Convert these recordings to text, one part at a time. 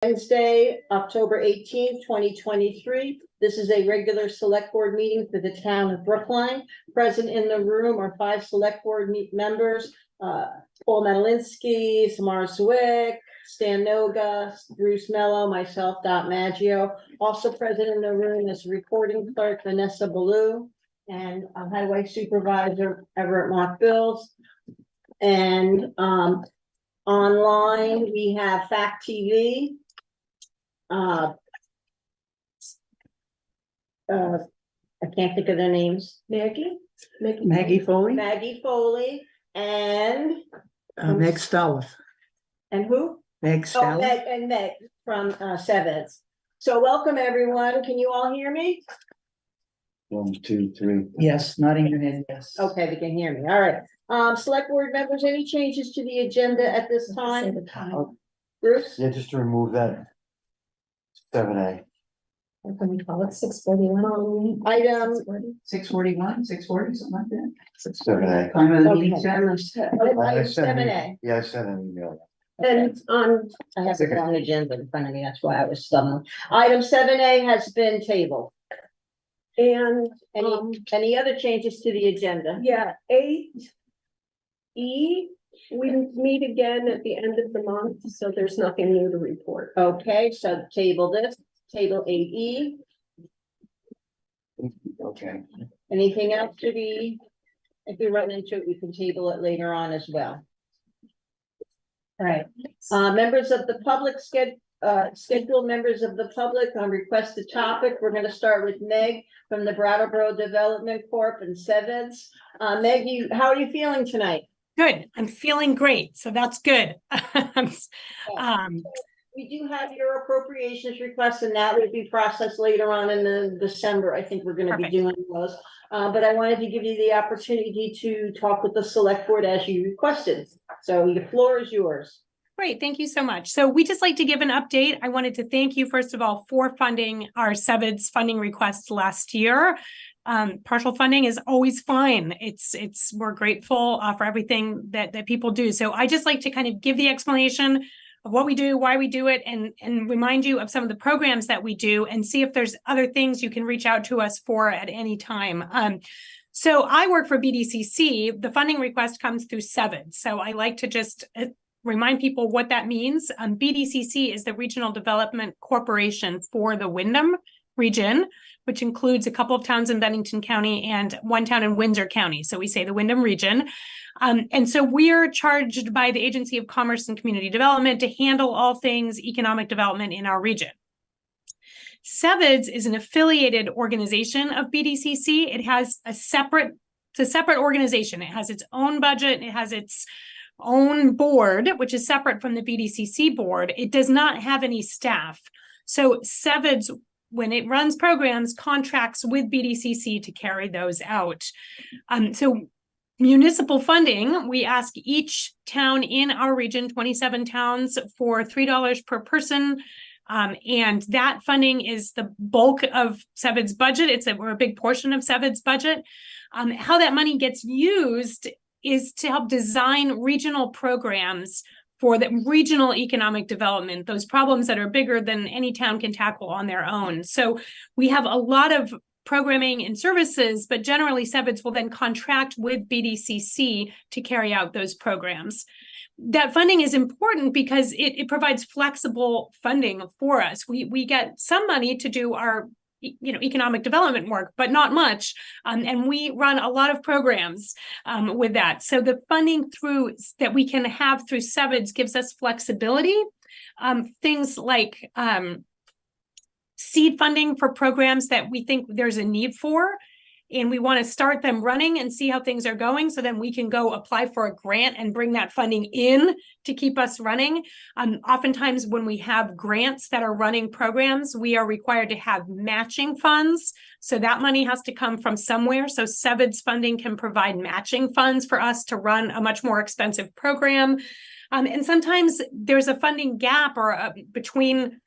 Wednesday, October 18th, 2023. This is a regular select board meeting for the town of Brookline. Present in the room are 5 select board members, Paul Medalinsky, Samara Swick, Stan Noga, Bruce Mello, myself, Dot Maggio. Also present in the room is recording clerk Vanessa Ballou and highway supervisor Everett Mark Bills. And online we have Fact TV. I can't think of their names. Maggie Foley and Meg Stolliff. And who? Meg Stolliff. Meg from Sevens. So welcome everyone. Can you all hear me? 1, 2, 3. Yes, nodding your head, yes. Okay, they can hear me. All right. Select board members, any changes to the agenda at this time? Bruce? Yeah, just to remove that 7A. What can we call it? 641. Item 641, 640, something like that. 7A. Time of the Okay. meeting, Sarah? Item 7A. Yeah, I sent an email. And I have the wrong agenda in front of me. That's why I was stubborn. Item 7A has been tabled. Any other changes to the agenda? yeah, 8E, we meet again at the end of the month, so there's nothing new to report. Okay, so table 8E. Okay. Anything else to be, if we run into it, we can table it later on as well. All right, members of the public scheduled members of the public on requested topic. We're going to start with Meg from the Brattleboro Development Corp. and Sevens. Meg, how are you feeling tonight? Good. I'm feeling great. So that's good. We do have your appropriations request, and that will be processed later on in the December. I think we're going to be doing those. But I wanted to give you the opportunity to talk with the select board as you requested. So the floor is yours. Great. Thank you so much. So we just like to give an update. I wanted to thank you, first of all, for funding our SEVIDS funding request last year. Partial funding is always fine. We're grateful for everything that people do. So I just like to kind of give the explanation of what we do, why we do it, and remind you of some of the programs that we do and see if there's other things you can reach out to us for at any time. So I work for BDCC. The funding request comes through SEVIDS. So I like to just remind people what that means. BDCC is the Regional Development Corporation for the Windham region, which includes a couple of towns in Bennington County and one town in Windsor County. So we say the Windham region. And so we're charged by the Agency of Commerce and Community Development to handle all things economic development in our region. SEVIDS is an affiliated organization of BDCC. It has it's a separate organization. It has its own budget. It has its own board, which is separate from the BDCC board. It does not have any staff. So SEVIDS, when it runs programs, contracts with BDCC to carry those out. So municipal funding, we ask each town in our region, 27 towns, for $3 per person. And that funding is the bulk of SEVIDS budget. We're a big portion of SEVIDS budget. How that money gets used is to help design regional programs for the regional economic development, those problems that are bigger than any town can tackle on their own. So we have a lot of programming and services, but generally SEVIDS will then contract with BDCC to carry out those programs. That funding is important because it provides flexible funding for us. We get some money to do our economic development work, but not much. And we run a lot of programs with that. So the funding that we can have through SEVIDS gives us flexibility. Things like seed funding for programs that we think there's a need for, and we want to start them running and see how things are going, so then we can go apply for a grant and bring that funding in to keep us running. Oftentimes when we have grants that are running programs, we are required to have matching funds. So that money has to come from somewhere. So SEVIDS funding can provide matching funds for us to run a much more expensive program. And sometimes there's a funding gap between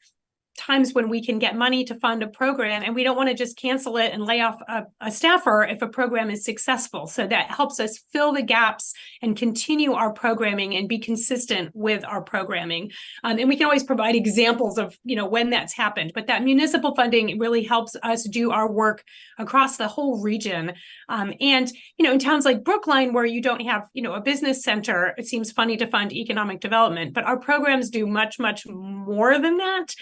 times when we can get money to fund a program, and we don't want to just cancel it and lay off a staffer if a program is successful. So that helps us fill the gaps and continue our programming and be consistent with our programming. And we can always provide examples of, when that's happened, but that municipal funding really helps us do our work across the whole region. And, in towns like Brookline, where you don't have, a business center, it seems funny to fund economic development, but our programs do much, much more than that.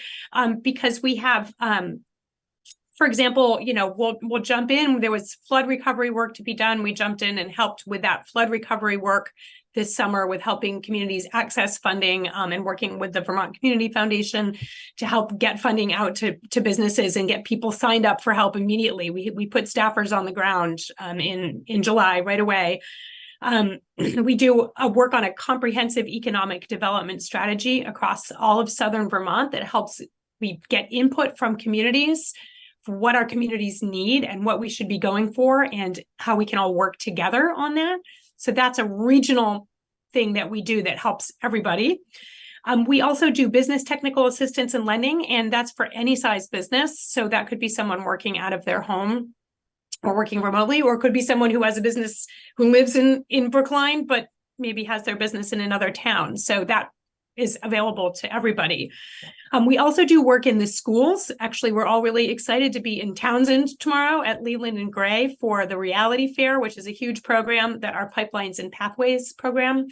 Because we have, for example, we'll jump in. There was flood recovery work to be done. We jumped in and helped with that flood recovery work this summer with helping communities access funding and working with the Vermont Community Foundation to help get funding out to businesses and get people signed up for help immediately. We put staffers on the ground in July right away. We do work on a comprehensive economic development strategy across all of Southern Vermont that helps we get input from communities for what our communities need and what we should be going for and how we can all work together on that. So that's a regional thing that we do that helps everybody. We also do business technical assistance and lending, and that's for any size business. So that could be someone working out of their home or working remotely, or it could be someone who has a business who lives in Brookline, but maybe has their business in another town. So that is available to everybody. We also do work in the schools. Actually, we're all really excited to be in Townsend tomorrow at Leland and Gray for the Reality Fair, which is a huge program that our Pipelines and Pathways program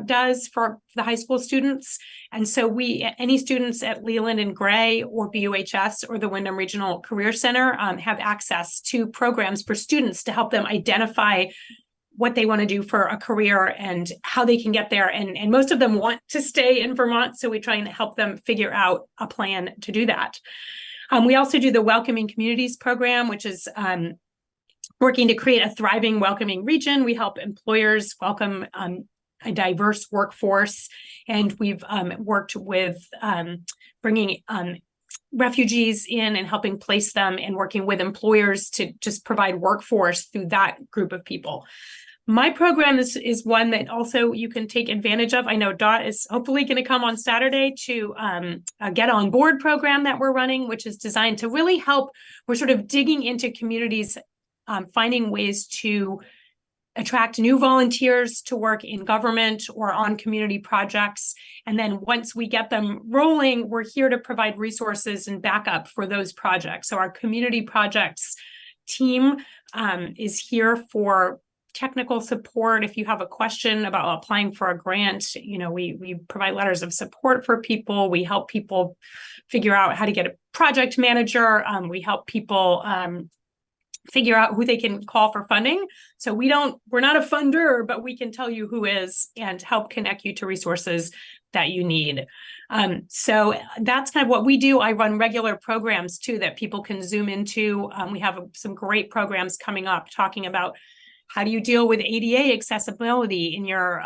does for the high school students. And so any students at Leland and Gray or BUHS or the Wyndham Regional Career Center have access to programs for students to help them identify what they want to do for a career and how they can get there. And most of them want to stay in Vermont. So we try and help them figure out a plan to do that. We also do the Welcoming Communities program, which is working to create a thriving, welcoming region. We help employers welcome a diverse workforce. And we've worked with bringing refugees in and helping place them and working with employers to just provide workforce through that group of people. My program is one that also you can take advantage of. I know Dot is hopefully going to come on Saturday to a Get On Board program that we're running, which is designed to really help. We're sort of digging into communities, finding ways to attract new volunteers to work in government or on community projects. And then once we get them rolling, we're here to provide resources and backup for those projects. So our community projects team is here for technical support. If you have a question about applying for a grant, we provide letters of support for people. We help people figure out how to get a project manager. We help people figure out who they can call for funding. So we're not a funder, but we can tell you who is and help connect you to resources that you need. So that's kind of what we do. I run regular programs too that people can Zoom into. We have some great programs coming up talking about how do you deal with ADA accessibility in your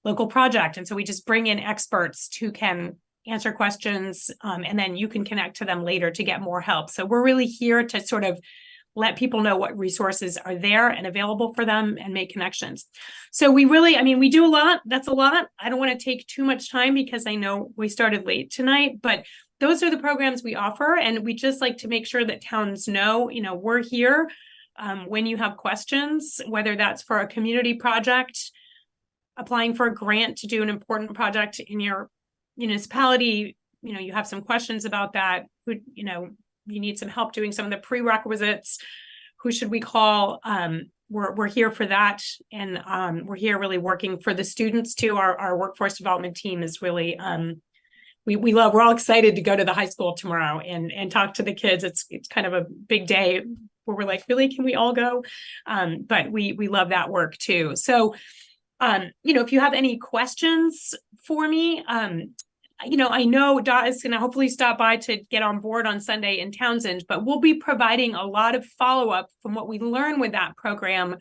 local project. And so we just bring in experts who can answer questions, and then you can connect to them later to get more help. So we're really here to sort of let people know what resources are there and available for them and make connections. So we do a lot. That's a lot. I don't want to take too much time because I know we started late tonight, but those are the programs we offer. And we just like to make sure that towns know, we're here when you have questions, whether that's for a community project, applying for a grant to do an important project in your municipality, you have some questions about that, you need some help doing some of the prerequisites, who should we call? We're here for that. And we're here really working for the students too. Our workforce development team is really, we're all excited to go to the high school tomorrow and talk to the kids. It's kind of a big day where we're like, really, can we all go? But we love that work too. So, if you have any questions for me, I know Dot is going to hopefully stop by to get on board on Sunday in Townsend, but we'll be providing a lot of follow-up from what we learn with that program.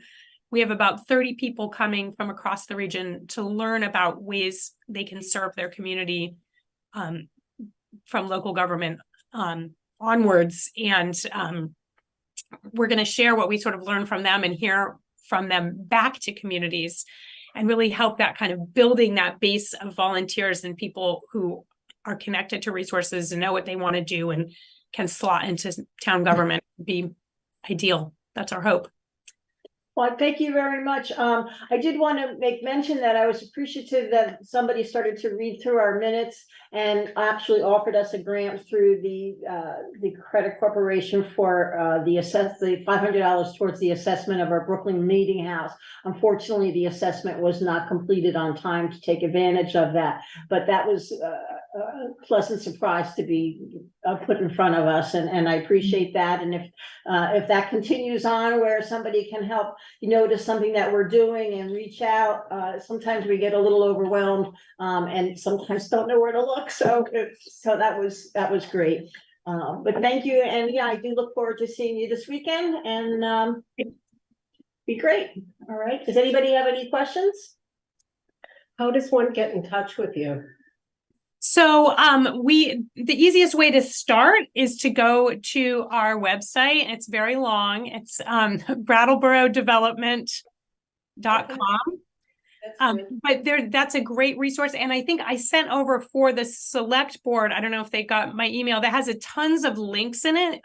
We have about 30 people coming from across the region to learn about ways they can serve their community from local government onwards. And we're going to share what we sort of learn from them and hear from them back to communities and really help that kind of building that base of volunteers and people who are connected to resources and know what they want to do and can slot into town government be ideal. That's our hope. Well, thank you very much. I did want to make mention that I was appreciative that somebody started to read through our minutes and actually offered us a grant through the credit corporation for the $500 towards the assessment of our Brookline meeting house. Unfortunately, the assessment was not completed on time to take advantage of that, but that was a pleasant surprise to be put in front of us, and I appreciate that. And if that continues on where somebody can help you notice something that we're doing and reach out, sometimes we get a little overwhelmed and sometimes don't know where to look. So that was great. But thank you. And yeah, I do look forward to seeing you this weekend, and be great. All right. Does anybody have any questions? How does one get in touch with you? So the easiest way to start is to go to our website. It's very long. It's brattleborodevelopment.com. But that's a great resource. And I think I sent over for the select board, I don't know if they got my email, that has a tons of links in it.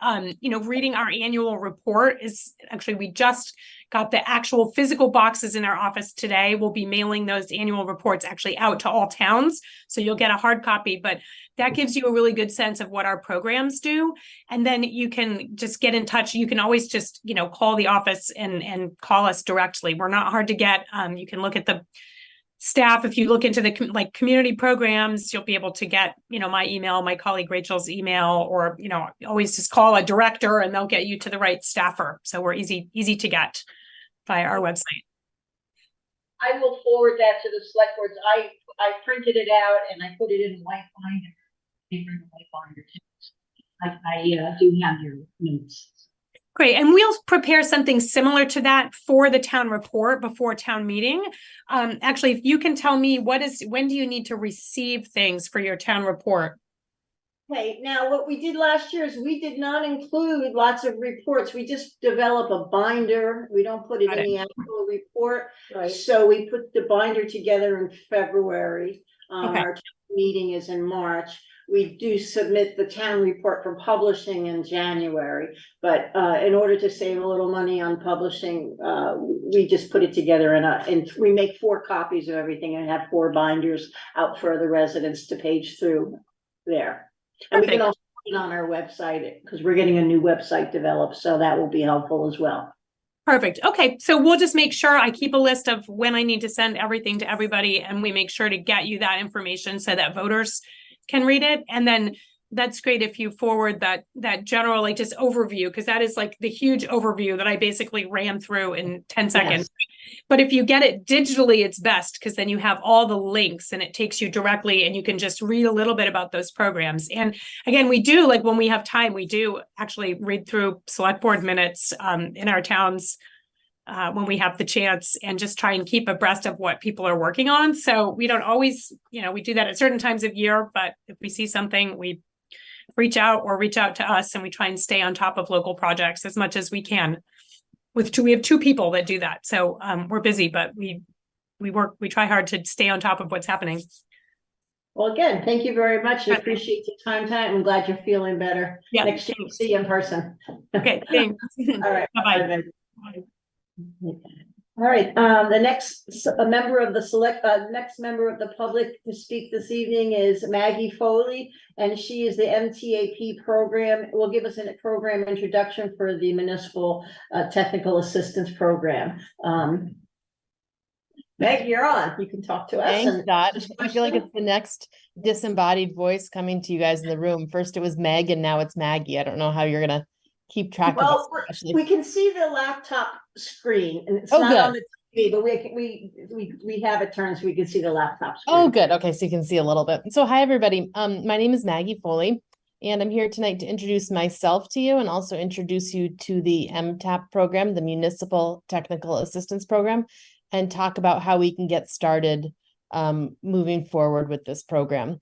Reading our annual report is actually, we just got the actual physical boxes in our office today. We'll be mailing those annual reports actually out to all towns. So you'll get a hard copy, but that gives you a really good sense of what our programs do. And then you can just get in touch. You can always just, call the office and call us directly. We're not hard to get. You can look at the staff. If you look into the community programs, you'll be able to get, my email, my colleague Rachel's email, or, always just call a director and they'll get you to the right staffer. So we're easy to get via our website. I will forward that to the select boards. I printed it out and I put it in a white binder. Paper in a white binder too. I do have your notes. Great. And we'll prepare something similar to that for the town report before town meeting. Actually, if you can tell me when do you need to receive things for your town report? Okay, now what we did last year is we did not include lots of reports. We just develop a binder. We don't put it in the actual report. Right. So we put the binder together in February. Okay. Our town meeting is in March. We do submit the town report for publishing in January, but in order to save a little money on publishing, we just put it together and we make 4 copies of everything and have 4 binders out for the residents to page through there. And we can also put it on our website because we're getting a new website developed, so that will be helpful as well. Perfect. Okay. So we'll just make sure I keep a list of when I need to send everything to everybody, and we make sure to get you that information so that voters can read it. And then that's great if you forward that general, just overview, because that is the huge overview that I basically ran through in 10 seconds. Yes. But if you get it digitally, it's best, because then you have all the links and it takes you directly and you can just read a little bit about those programs. And again, we do, when we have time, we do actually read through select board minutes in our towns when we have the chance, and just try and keep abreast of what people are working on. So we don't always, we do that at certain times of year, but if we see something, we reach out to us, and we try and stay on top of local projects as much as we can. We have 2 people that do that. So we're busy, but we try hard to stay on top of what's happening. Well, again, thank you very much. I appreciate your time tonight. I'm glad you're feeling better. Yeah, next year we'll see you in person. Okay, thanks. All right. Bye-bye. All right, the next member of the public to speak this evening is Maggie Foley, and she is the MTAP program. Will give us a program introduction for the municipal technical assistance program. Meg, you're on. You can talk to us. Thanks, Dot. I feel like it's the next disembodied voice coming to you guys in the room. First it was Meg, and now it's Maggie. I don't know how you're gonna keep track of this. We can see the laptop screen, and it's not on the TV, but we have it turned so we can see the laptop screen. Oh, good. Okay, so you can see a little bit. So hi, everybody. My name is Maggie Foley, and I'm here tonight to introduce myself to you and also introduce you to the MTAP program, the Municipal Technical Assistance Program, and talk about how we can get started moving forward with this program.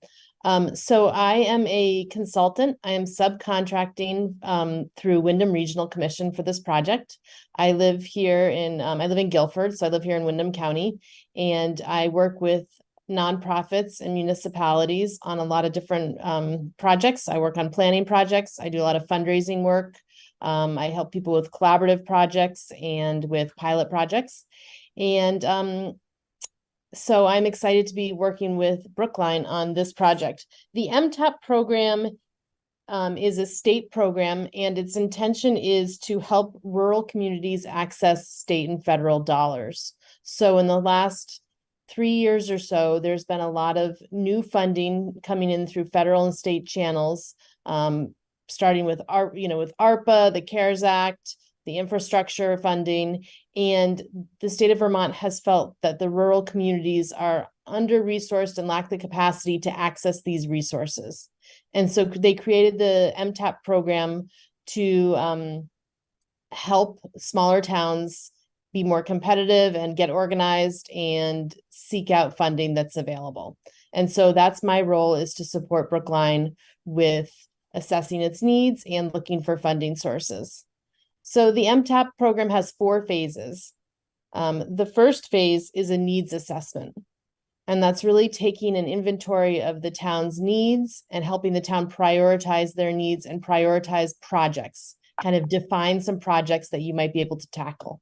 So I am a consultant. I am subcontracting through Windham Regional Commission for this project. I live here in Guilford, so I live here in Windham County, and I work with nonprofits and municipalities on a lot of different projects. I work on planning projects. I do a lot of fundraising work. I help people with collaborative projects and with pilot projects. And so I'm excited to be working with Brookline on this project. The MTAP program is a state program, and its intention is to help rural communities access state and federal dollars. So in the last 3 years or so, there's been a lot of new funding coming in through federal and state channels, starting with with ARPA, the CARES Act, the infrastructure funding, and the state of Vermont has felt that the rural communities are under-resourced and lack the capacity to access these resources. And so they created the MTAP program to help smaller towns be more competitive and get organized and seek out funding that's available. And so that's my role, is to support Brookline with assessing its needs and looking for funding sources. So the MTAP program has 4 phases. The first phase is a needs assessment. And that's really taking an inventory of the town's needs and helping the town prioritize their needs and prioritize projects, kind of define some projects that you might be able to tackle.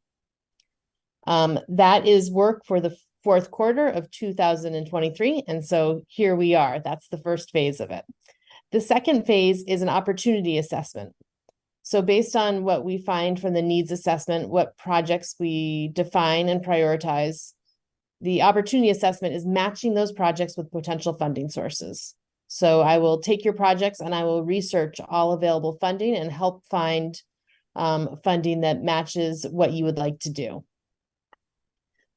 That is work for the 4th quarter of 2023. And so here we are. That's the first phase of it. The second phase is an opportunity assessment. So based on what we find from the needs assessment, what projects we define and prioritize, the opportunity assessment is matching those projects with potential funding sources. So I will take your projects and I will research all available funding and help find funding that matches what you would like to do.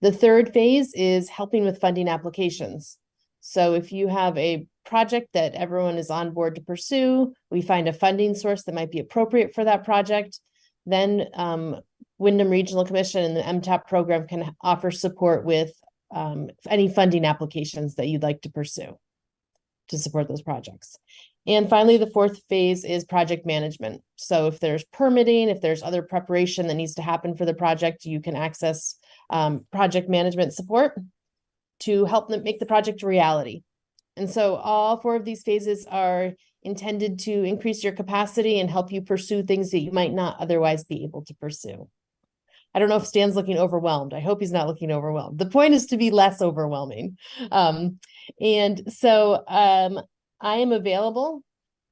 The third phase is helping with funding applications. So if you have a project that everyone is on board to pursue, we find a funding source that might be appropriate for that project, then Wyndham Regional Commission and the MTAP program can offer support with any funding applications that you'd like to pursue to support those projects. And finally, the 4th phase is project management. So if there's permitting, if there's other preparation that needs to happen for the project, you can access project management support to help them make the project a reality. And so all 4 of these phases are intended to increase your capacity and help you pursue things that you might not otherwise be able to pursue. I don't know if Stan's looking overwhelmed. I hope he's not looking overwhelmed. The point is to be less overwhelming. And so I am available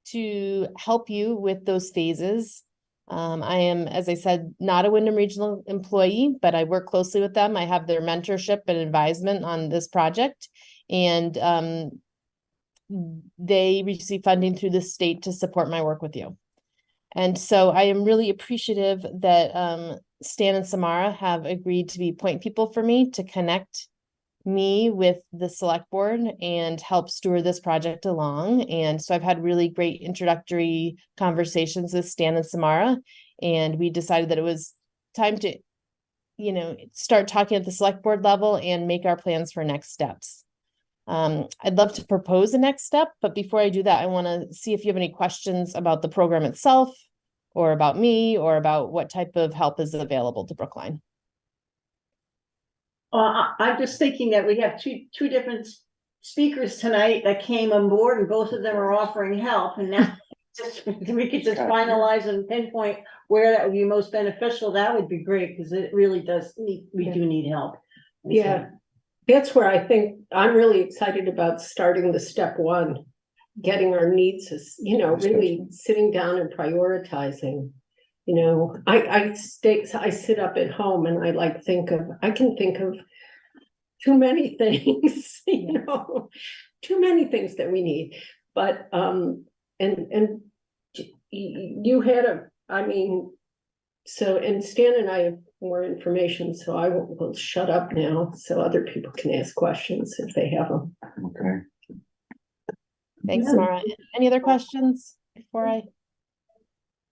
to help you with those phases. I am, as I said, not a Wyndham Regional employee, but I work closely with them. I have their mentorship and advisement on this project, and they receive funding through the state to support my work with you. And so I am really appreciative that Stan and Samara have agreed to be point people for me to connect me with the select board and help steward this project along. And so I've had really great introductory conversations with Stan and Samara, and we decided that it was time to, start talking at the select board level and make our plans for next steps. I'd love to propose a next step, but before I do that, I want to see if you have any questions about the program itself, or about me, or about what type of help is available to Brookline. I'm just thinking that we have two different speakers tonight that came on board, and both of them are offering help, and now we could just finalize and pinpoint where that would be most beneficial. That would be great, because it really does we do need help. Yeah, that's where I think I'm really excited about starting the step 1, getting our needs, really sitting down and prioritizing. I sit up at home and I can think of too many things, too many things that we need. But and you had and Stan and I have more information, so I will shut up now so other people can ask questions if they have them. Okay. Thanks, Mara. Any other questions before I?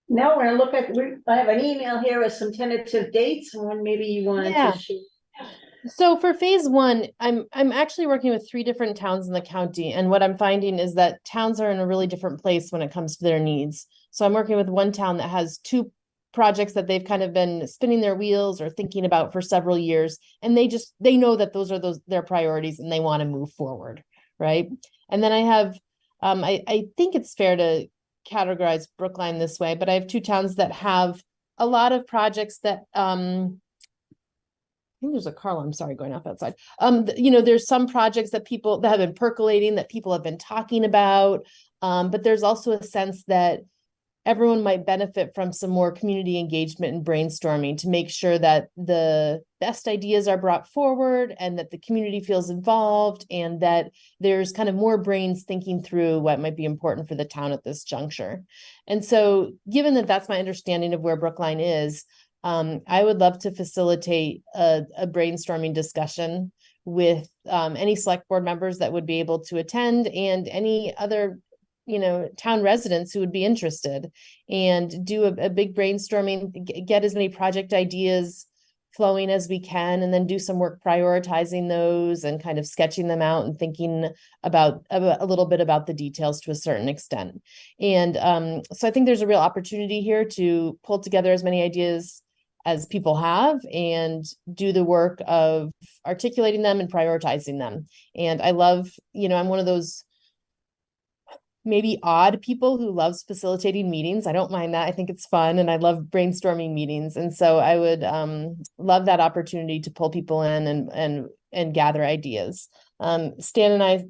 Now we're gonna look at, I have an email here with some tentative dates, and when maybe you wanted to share. So for phase 1, I'm actually working with 3 different towns in the county, and what I'm finding is that towns are in a really different place when it comes to their needs. So I'm working with one town that has two projects that they've kind of been spinning their wheels or thinking about for several years. And they know that those are their priorities and they want to move forward. Right. And then I have, I think it's fair to categorize Brookline this way, but I have two towns that have a lot of projects that, I think there's a car alarm, sorry, going off outside. There's some projects that have been percolating, that people have been talking about. But there's also a sense that everyone might benefit from some more community engagement and brainstorming to make sure that the best ideas are brought forward and that the community feels involved and that there's kind of more brains thinking through what might be important for the town at this juncture. And so given that that's my understanding of where Brookline is, I would love to facilitate a brainstorming discussion with any select board members that would be able to attend and any other town residents who would be interested, and do a big brainstorming, get as many project ideas flowing as we can, and then do some work prioritizing those and kind of sketching them out and thinking about a little bit about the details to a certain extent. And so I think there's a real opportunity here to pull together as many ideas as people have and do the work of articulating them and prioritizing them. And I love, I'm one of those maybe odd people who loves facilitating meetings. I don't mind that. I think it's fun and I love brainstorming meetings. And so I would love that opportunity to pull people in and gather ideas. Stan and I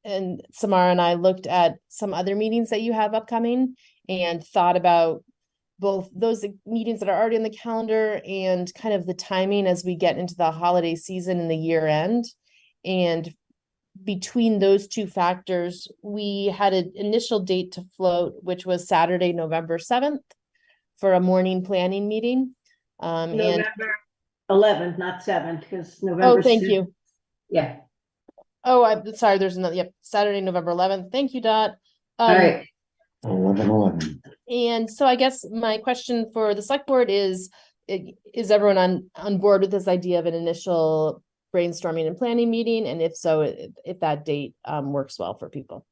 and Samara and I looked at some other meetings that you have upcoming and thought about both those meetings that are already on the calendar and kind of the timing as we get into the holiday season and the year end. And between those two factors, we had an initial date to float, which was Saturday, November 7th for a morning planning meeting. November 11th, not 7th, because November. Oh, thank you. Yeah. Oh, I'm sorry. There's another, yep. Saturday, November 11th. Thank you, Dot. All right. 11. And so I guess my question for the select board is everyone on board with this idea of an initial brainstorming and planning meeting? And if so, if that date works well for people.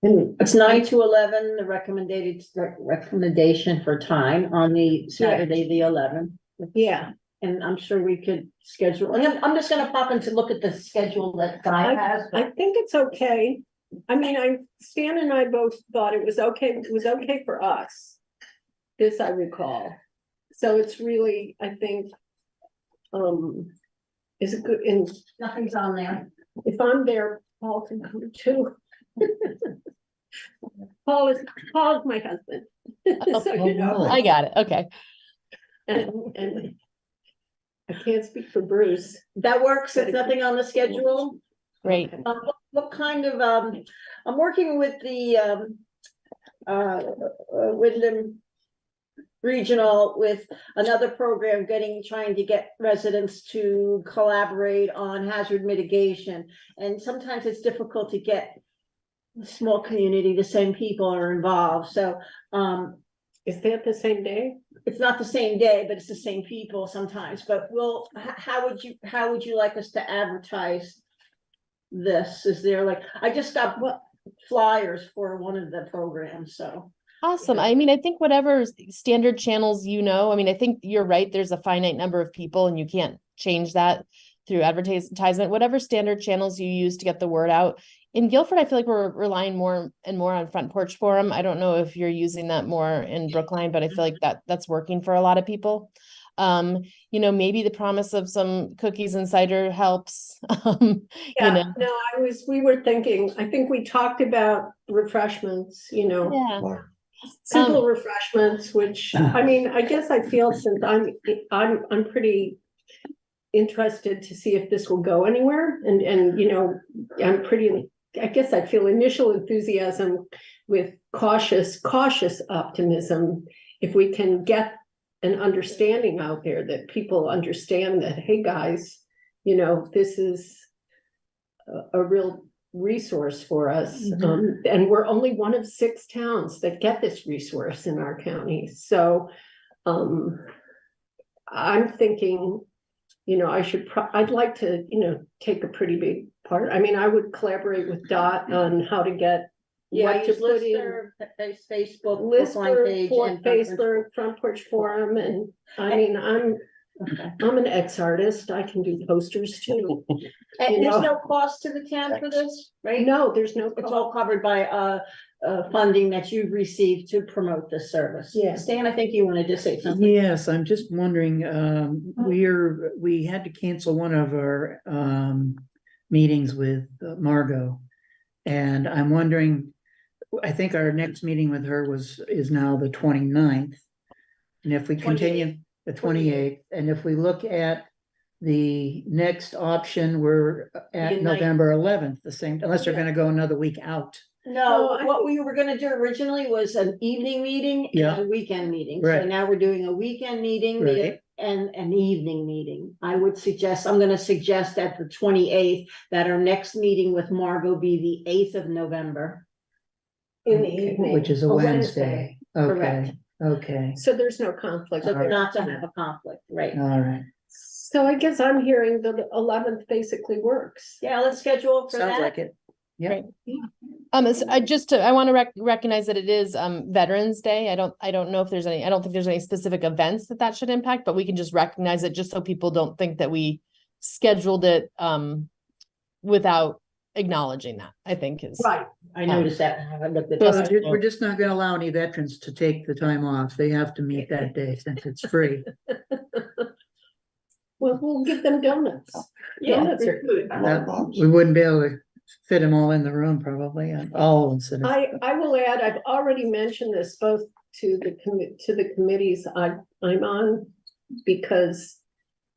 It's 9 to 11, the recommendation for time on the Saturday, the 11th. Yeah. And I'm sure we could schedule, and I'm just gonna pop in to look at the schedule that Guy has. I think it's okay. I mean, Stan and I both thought it was okay. It was okay for us. This I recall. So it's really, I think, is it good? And Nothing's on there. if I'm there, Paul can come too. Paul is my husband. So you know. I got it. Okay. And I can't speak for Bruce. That works, if nothing on the schedule. Great. What kind of, I'm working with the, Wyndham Regional with another program trying to get residents to collaborate on hazard mitigation. And sometimes it's difficult to get a small community, the same people are involved. So, Is that the same day? it's not the same day, but it's the same people sometimes, but how would you like us to advertise this? Is there I just got flyers for one of the programs, so. Awesome. I mean, I think whatever standard channels, I mean, I think you're right. There's a finite number of people and you can't change that through advertisement, whatever standard channels you use to get the word out. In Guilford, I feel like we're relying more and more on Front Porch Forum. I don't know if you're using that more in Brookline, but I feel like that's working for a lot of people. Maybe the promise of some cookies and cider helps. Yeah, no, we were thinking, I think we talked about refreshments, Yeah. simple refreshments, which, I mean, I guess I feel since I'm pretty interested to see if this will go anywhere. And I guess I feel initial enthusiasm with cautious optimism. If we can get an understanding out there that people understand that, hey guys, this is a real resource for us. Mm-hmm. And we're only one of 6 towns that get this resource in our county. So I'm thinking, I'd like to, take a pretty big part. I mean, I would collaborate with Dot on how to get Yeah, to White's put in listserv, Facebook, Brookline Listserv page, for and Facebook, Front Porch Forum, and I mean, Okay. I'm an ex-artist. I can do posters too. And You there's know. no cost to the town for this, right? No, there's no. It's all covered by funding that you've received to promote this service. Yeah. Stan, I think you wanted to say something. Yes, I'm just wondering, we had to cancel one of our meetings with Margot. And I'm wondering, I think our next meeting with her is now the 29th. And if we continue the 28th, and if we look at the next option, we're at Unite. November 11th, the same, unless they're gonna go another week out. No, Oh, I what we were gonna do originally was an evening meeting and Yeah. a weekend meeting. So Right. now we're doing a weekend meeting Right. and an evening meeting. I'm gonna suggest at the 28th that our next meeting with Margot be the 8th of November. In the Okay, evening. which is a Wednesday. Correct. Okay, okay, So there's no conflict. So there. not to have a conflict, right? all right. So I guess I'm hearing the 11th basically works. Yeah, let's schedule for Sounds that. like it. Yeah. I want to recognize that it is Veterans Day. I don't know if there's any, I don't think there's any specific events that should impact, but we can just recognize it just so people don't think that we scheduled it without acknowledging that, I think is. Right. I noticed that. I looked at Well, that. we're just not gonna allow any veterans to take the time off. They have to meet that day since it's free. Well, we'll give them donuts. Yeah, Donuts are good. We wouldn't be able to fit them all in the room probably, all instead of. I will add, I've already mentioned this both to the committees I'm on because,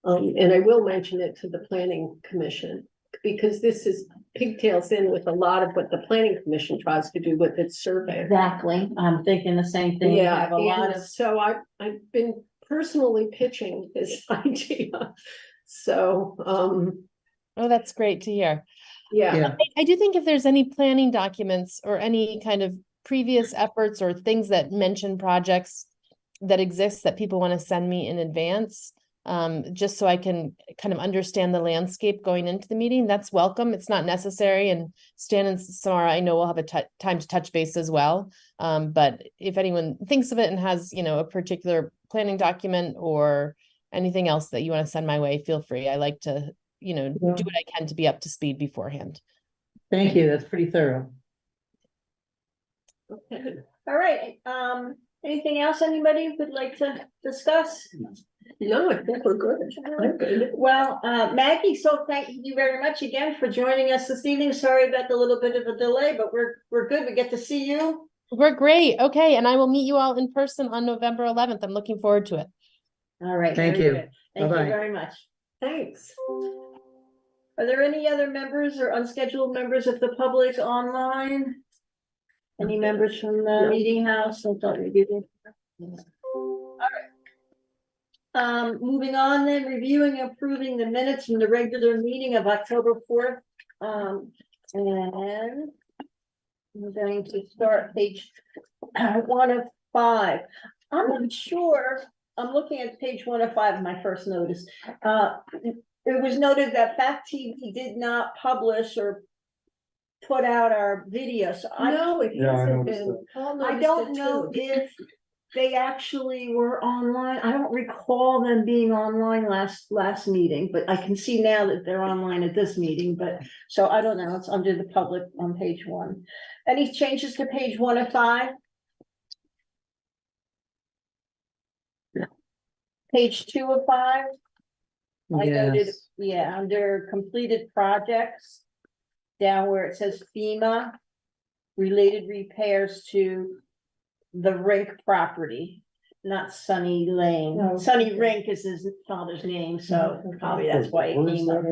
and I will mention it to the planning commission because this is pigtails in with a lot of what the planning commission tries to do with its survey. Exactly. I'm thinking the same thing. We Yeah, have a lot and of, so I've been personally pitching this idea. So, Oh, that's great to hear. yeah. Yeah, I do think if there's any planning documents or any kind of previous efforts or things that mention projects that exist that people want to send me in advance, just so I can kind of understand the landscape going into the meeting, that's welcome. It's not necessary. And Stan and Samara, I know we'll have a time to touch base as well. But if anyone thinks of it and has, a particular planning document or anything else that you want to send my way, feel free. I like to, do what I can to be up to speed beforehand. thank you. That's pretty thorough. Okay. all right, anything else anybody would like to discuss? No, I think we're good. I'm good. Well, Maggie, so thank you very much again for joining us this evening. Sorry about the little bit of a delay, but we're good. We get to see you. We're great. Okay. And I will meet you all in person on November 11th. I'm looking forward to it. All right. Thank very you. good. Thank Bye-bye. you very much. Thanks. Are there any other members or unscheduled members of the public online? Any members from the No. meeting house? I thought we did. All right. Moving on then, reviewing and approving the minutes from the regular meeting of October 4th. And we're going to start page 1 of 5. I'm not sure, I'm looking at page 1 of 5 of my first notice. It was noted that Fact TV did not publish or put out our video, so No, it Yeah, I hasn't noticed been. Paul I noticed don't it know too. if they actually were online. I don't recall them being online last meeting, but I can see now that they're online at this meeting, but so I don't know. It's under the public on page 1. Any changes to page 1 of 5? Page 2 of 5? I noted, Yes. yeah, under completed projects, down where it says FEMA, related repairs to the Rink property, not Sunny Lane. Oh, Sunny okay. Rink is his father's name, so Okay. probably that's why it Where is came up.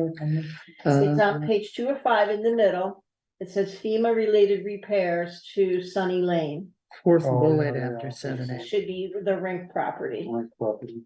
that It's on page 2 of 5 in the middle. It says FEMA related repairs to Sunny Lane. Fourth Oh, bullet yeah, after yeah. 7. It should be the Rink property. My property.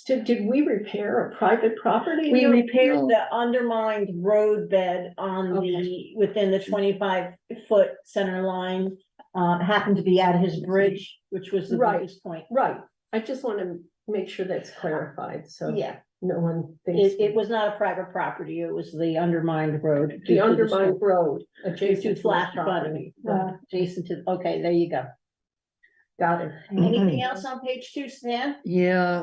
Did we repair a private property? We No. repaired No. the undermined road bed on the, within the 25-foot center line. Happened to be at his bridge, which was the Right. biggest point. Right. I just want to make sure that's clarified, so Yeah, no one thinks. it was not a private property, it was the undermined road. due The to undermined road Due adjacent to to flash flash property. flooding, adjacent to, okay, there you go. Got it. Anything else on page 2, Stan? Yeah,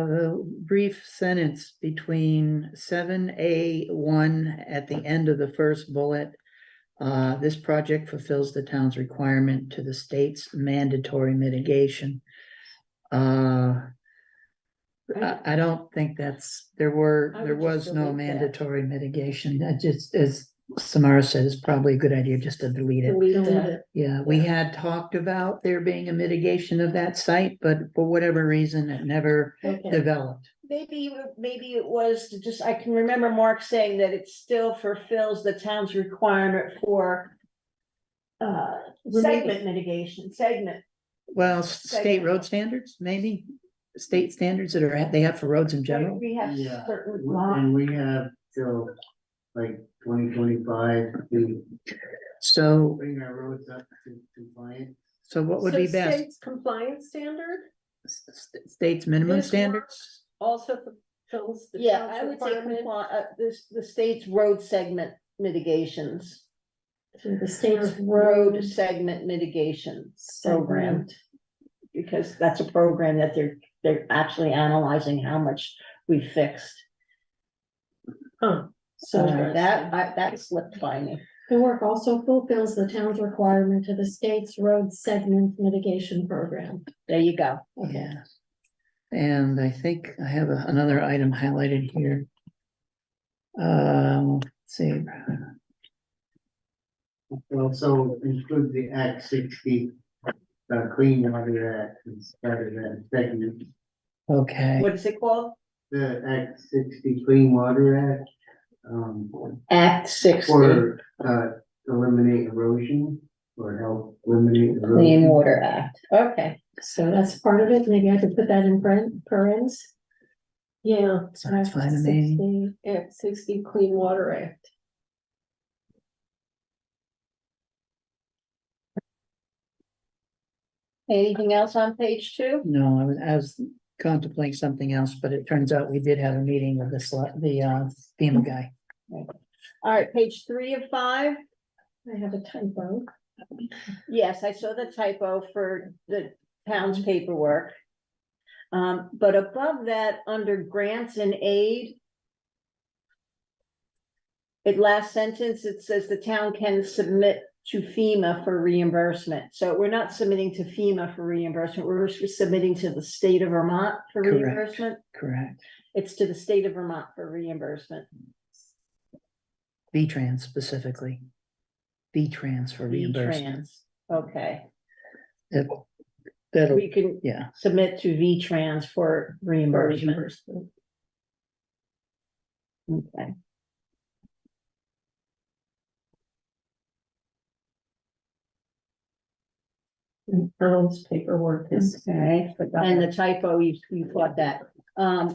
the brief sentence between 7A1 at the end of the first bullet. This project fulfills the town's requirement to the state's mandatory mitigation. I don't think there I was would just no delete that. mandatory mitigation. That just, as Samara said, is probably a good idea just to delete it. Delete that. Yeah, we had talked about there being a mitigation of that site, but for whatever reason, it never Okay. developed. Maybe it was just, I can remember Mark saying that it still fulfills the town's requirement for segment mitigation, Well, state road standards, maybe, state standards that they have for roads in general. We have Yeah, certain. and we have till like 2025 to So, bring our roads up to compliance. so what would So be best? state's compliance standard State's minimum This standards? also fulfills the Yeah, town's I would say requirement the state's road segment mitigations. to the state's Road segment mitigation program. segment. Because that's a program that they're actually analyzing how much we fixed. Huh. So So that slipped by me. The work also fulfills the town's requirement to the state's road segment mitigation program. There you go. Yeah. And I think I have another item highlighted here. Let's see. Also include the Act 60, Clean Water Act instead of that segment. Okay, What is it called? The Act 60 Clean Water Act. Act 60, For eliminate erosion or help eliminate erosion. Clean Water Act. Okay. So that's part of it. Maybe I could put that in parens. Yeah, that's fine to me. Act 60 Clean Water Act. Anything else on page 2? No, I was contemplating something else, but it turns out we did have a meeting with the FEMA guy. All right, page 3 of 5. I have a typo. Yes, I saw the typo for the town's paperwork. But above that, under grants and aid. Last sentence, it says the town can submit to FEMA for reimbursement. So we're not submitting to FEMA for reimbursement, we're submitting to the state of Vermont for Correct. reimbursement. Correct. It's to the state of Vermont for reimbursement. V-Trans specifically. V-Trans for reimbursement. V-Trans, okay. That'll, We can yeah. submit to V-Trans for reimbursement. Okay. Town's paperwork is. Okay, and the typo, you caught that. I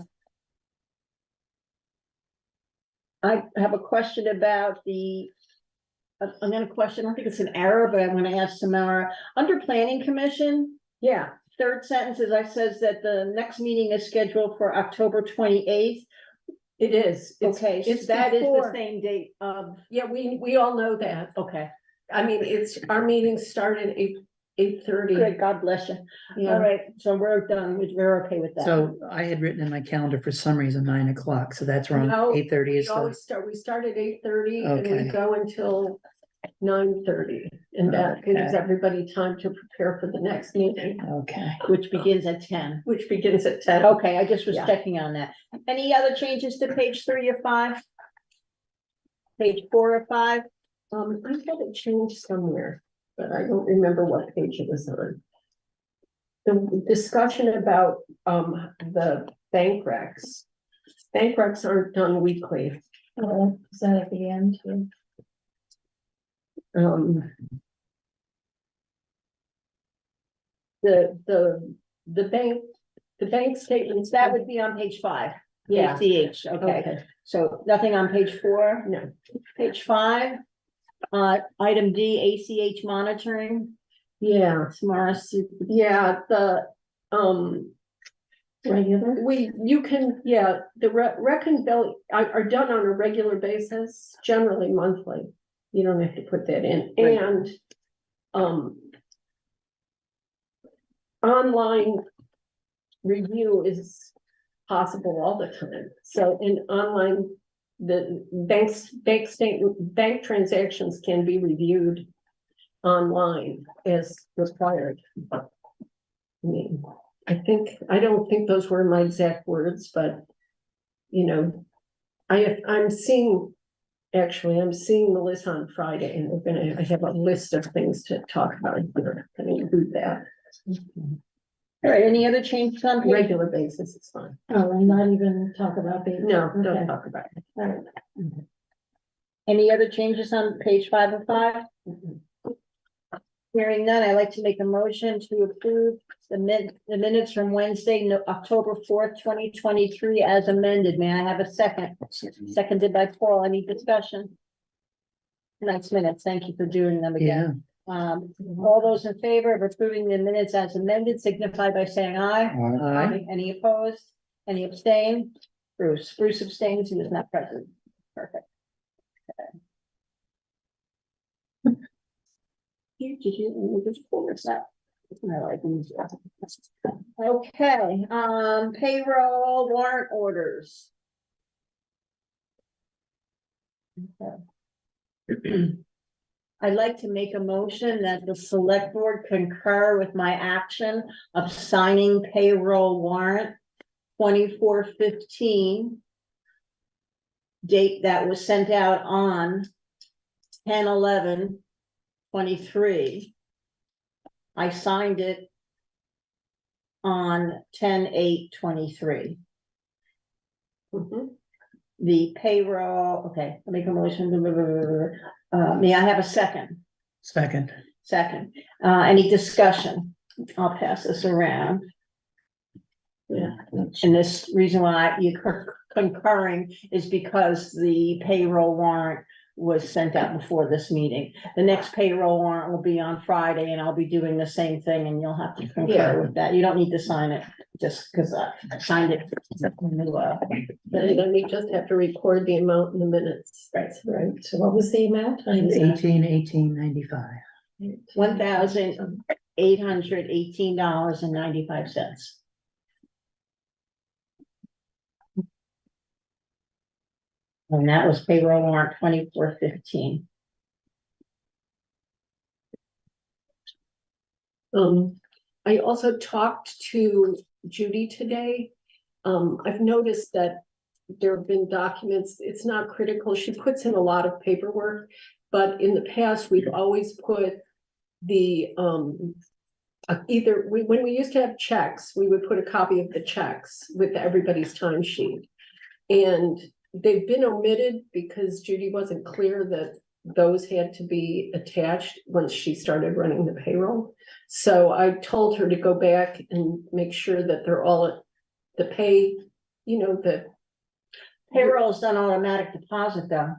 have a question about I'm gonna question, I don't think it's an error, but I'm gonna ask Samara. Under planning commission, Yeah, third sentence is, I says that the next meeting is scheduled for October 28th. it is. Okay, so it's that is the before. same date of, Yeah, we all know that. okay, I mean, our meetings start at 8:30. good, God bless you. All Yeah, right, so we're done, we're okay with that. So I had written in my calendar for some reason 9 o'clock, so that's wrong. No, 8:30 we is always start at 8:30 and we Okay. go until 9:30. And that gives Okay. everybody time to prepare for the next meeting, okay. Which begins at 10. which begins at 10. Okay, I just was Yeah. checking on that. Any other changes to page 3 of 5? Page 4 of 5? I had it changed somewhere, but I don't remember what page it was on. The discussion about, the bank recs. Bank recs aren't done weekly. Is that at the end? Um. The bank statements. That would be on page 5. Yeah, ACH, okay. okay, So nothing on page 4, no, page 5. Item D, ACH monitoring. yeah, Samara, yeah, the, Regular? You can, yeah, the reckon bill are done on a regular basis, generally monthly. You don't have to put that in, Right. and online review is possible all the time. So in online, the bank transactions can be reviewed online as required. I mean, I don't think those were my exact words, but you know, I'm seeing Melissa on Friday, and I have a list of things to talk about here. Can include that. All right, any other changes on page? Regular basis, it's fine. Oh, and not even talk about the. No, Okay. don't talk about it. All right. Any other changes on page 505? Hearing none, I'd like to make a motion to approve the minutes from Wednesday, October 4th, 2023 as amended. May I have a second? Seconded by Paul. Any discussion? Nice minutes. Thank you for doing them again. All those in favor of approving the minutes as amended signify by saying aye. Aye. Any opposed? Any abstain? Bruce abstains. He was not present. Perfect. Did you just pull this up? No, I didn't. Okay, payroll warrant orders. Okay. I'd like to make a motion that the select board concur with my action of signing payroll warrant 2415. Date that was sent out on 10/11/23. I signed it on 10/8/23. The payroll, okay, I'll make a motion. May I have a second? Second. Any discussion? I'll pass this around. Yeah, and this reason why you're concurring is because the payroll warrant was sent out before this meeting. The next payroll warrant will be on Friday, and I'll be doing the same thing, and you'll have to concur with that. You don't need to sign it just because I signed it. Then we just have to record the amount in the minutes. Right. Right, so what was the amount? 1895. $1,818.95. And that was payroll warrant 2415. I also talked to Judy today. I've noticed that there have been documents, it's not critical, she puts in a lot of paperwork, but in the past, we've always put the, when we used to have checks, we would put a copy of the checks with everybody's timesheet. And they've been omitted because Judy wasn't clear that those had to be attached once she started running the payroll. So I told her to go back and make sure that they're all the pay, the Payroll is done automatic deposit though.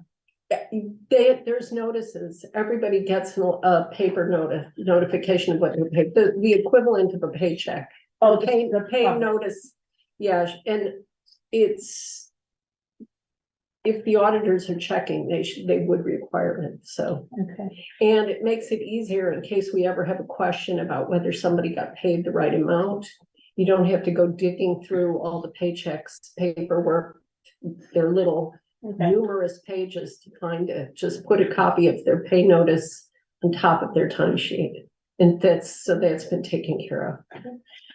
there's notices. Everybody gets a paper notification of what they're paid, the equivalent of a paycheck. Oh, The pay notice. Yeah, and it's, if the auditors are checking, they would require it, so. Okay. And it makes it easier in case we ever have a question about whether somebody got paid the right amount. You don't have to go digging through all the paychecks, paperwork. They're little numerous pages to find it. Just put a copy of their pay notice on top of their timesheet. And that's been taken care of.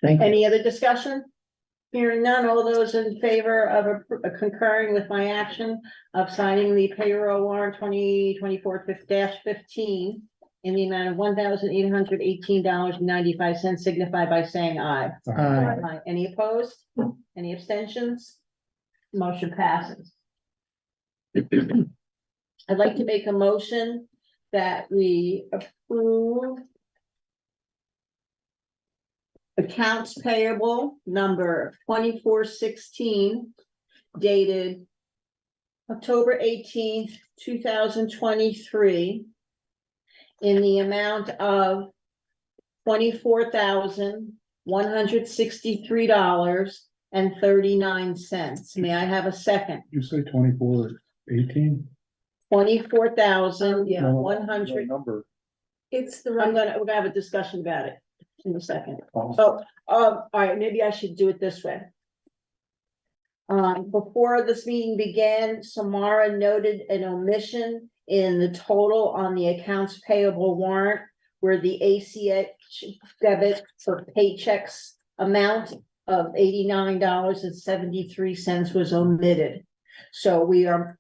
Thank you. Any other discussion? Hearing none, all those in favor of concurring with my action of signing the payroll warrant 2024-15 in the amount of $1,818.95 signify by saying aye. Aye. Any opposed? Any abstentions? Motion passes. I'd like to make a motion that we approve accounts payable number 2416 dated October 18th, 2023 in the amount of $24,163 and 39 cents. May I have a second? You say 2418? 24,100. Number. It's the We're right, gonna have a discussion about it in a second. Oh, All right, maybe I should do it this way. Before this meeting began, Samara noted an omission in the total on the accounts payable warrant where the ACH debit for paychecks amount of $89.73 was omitted. So we are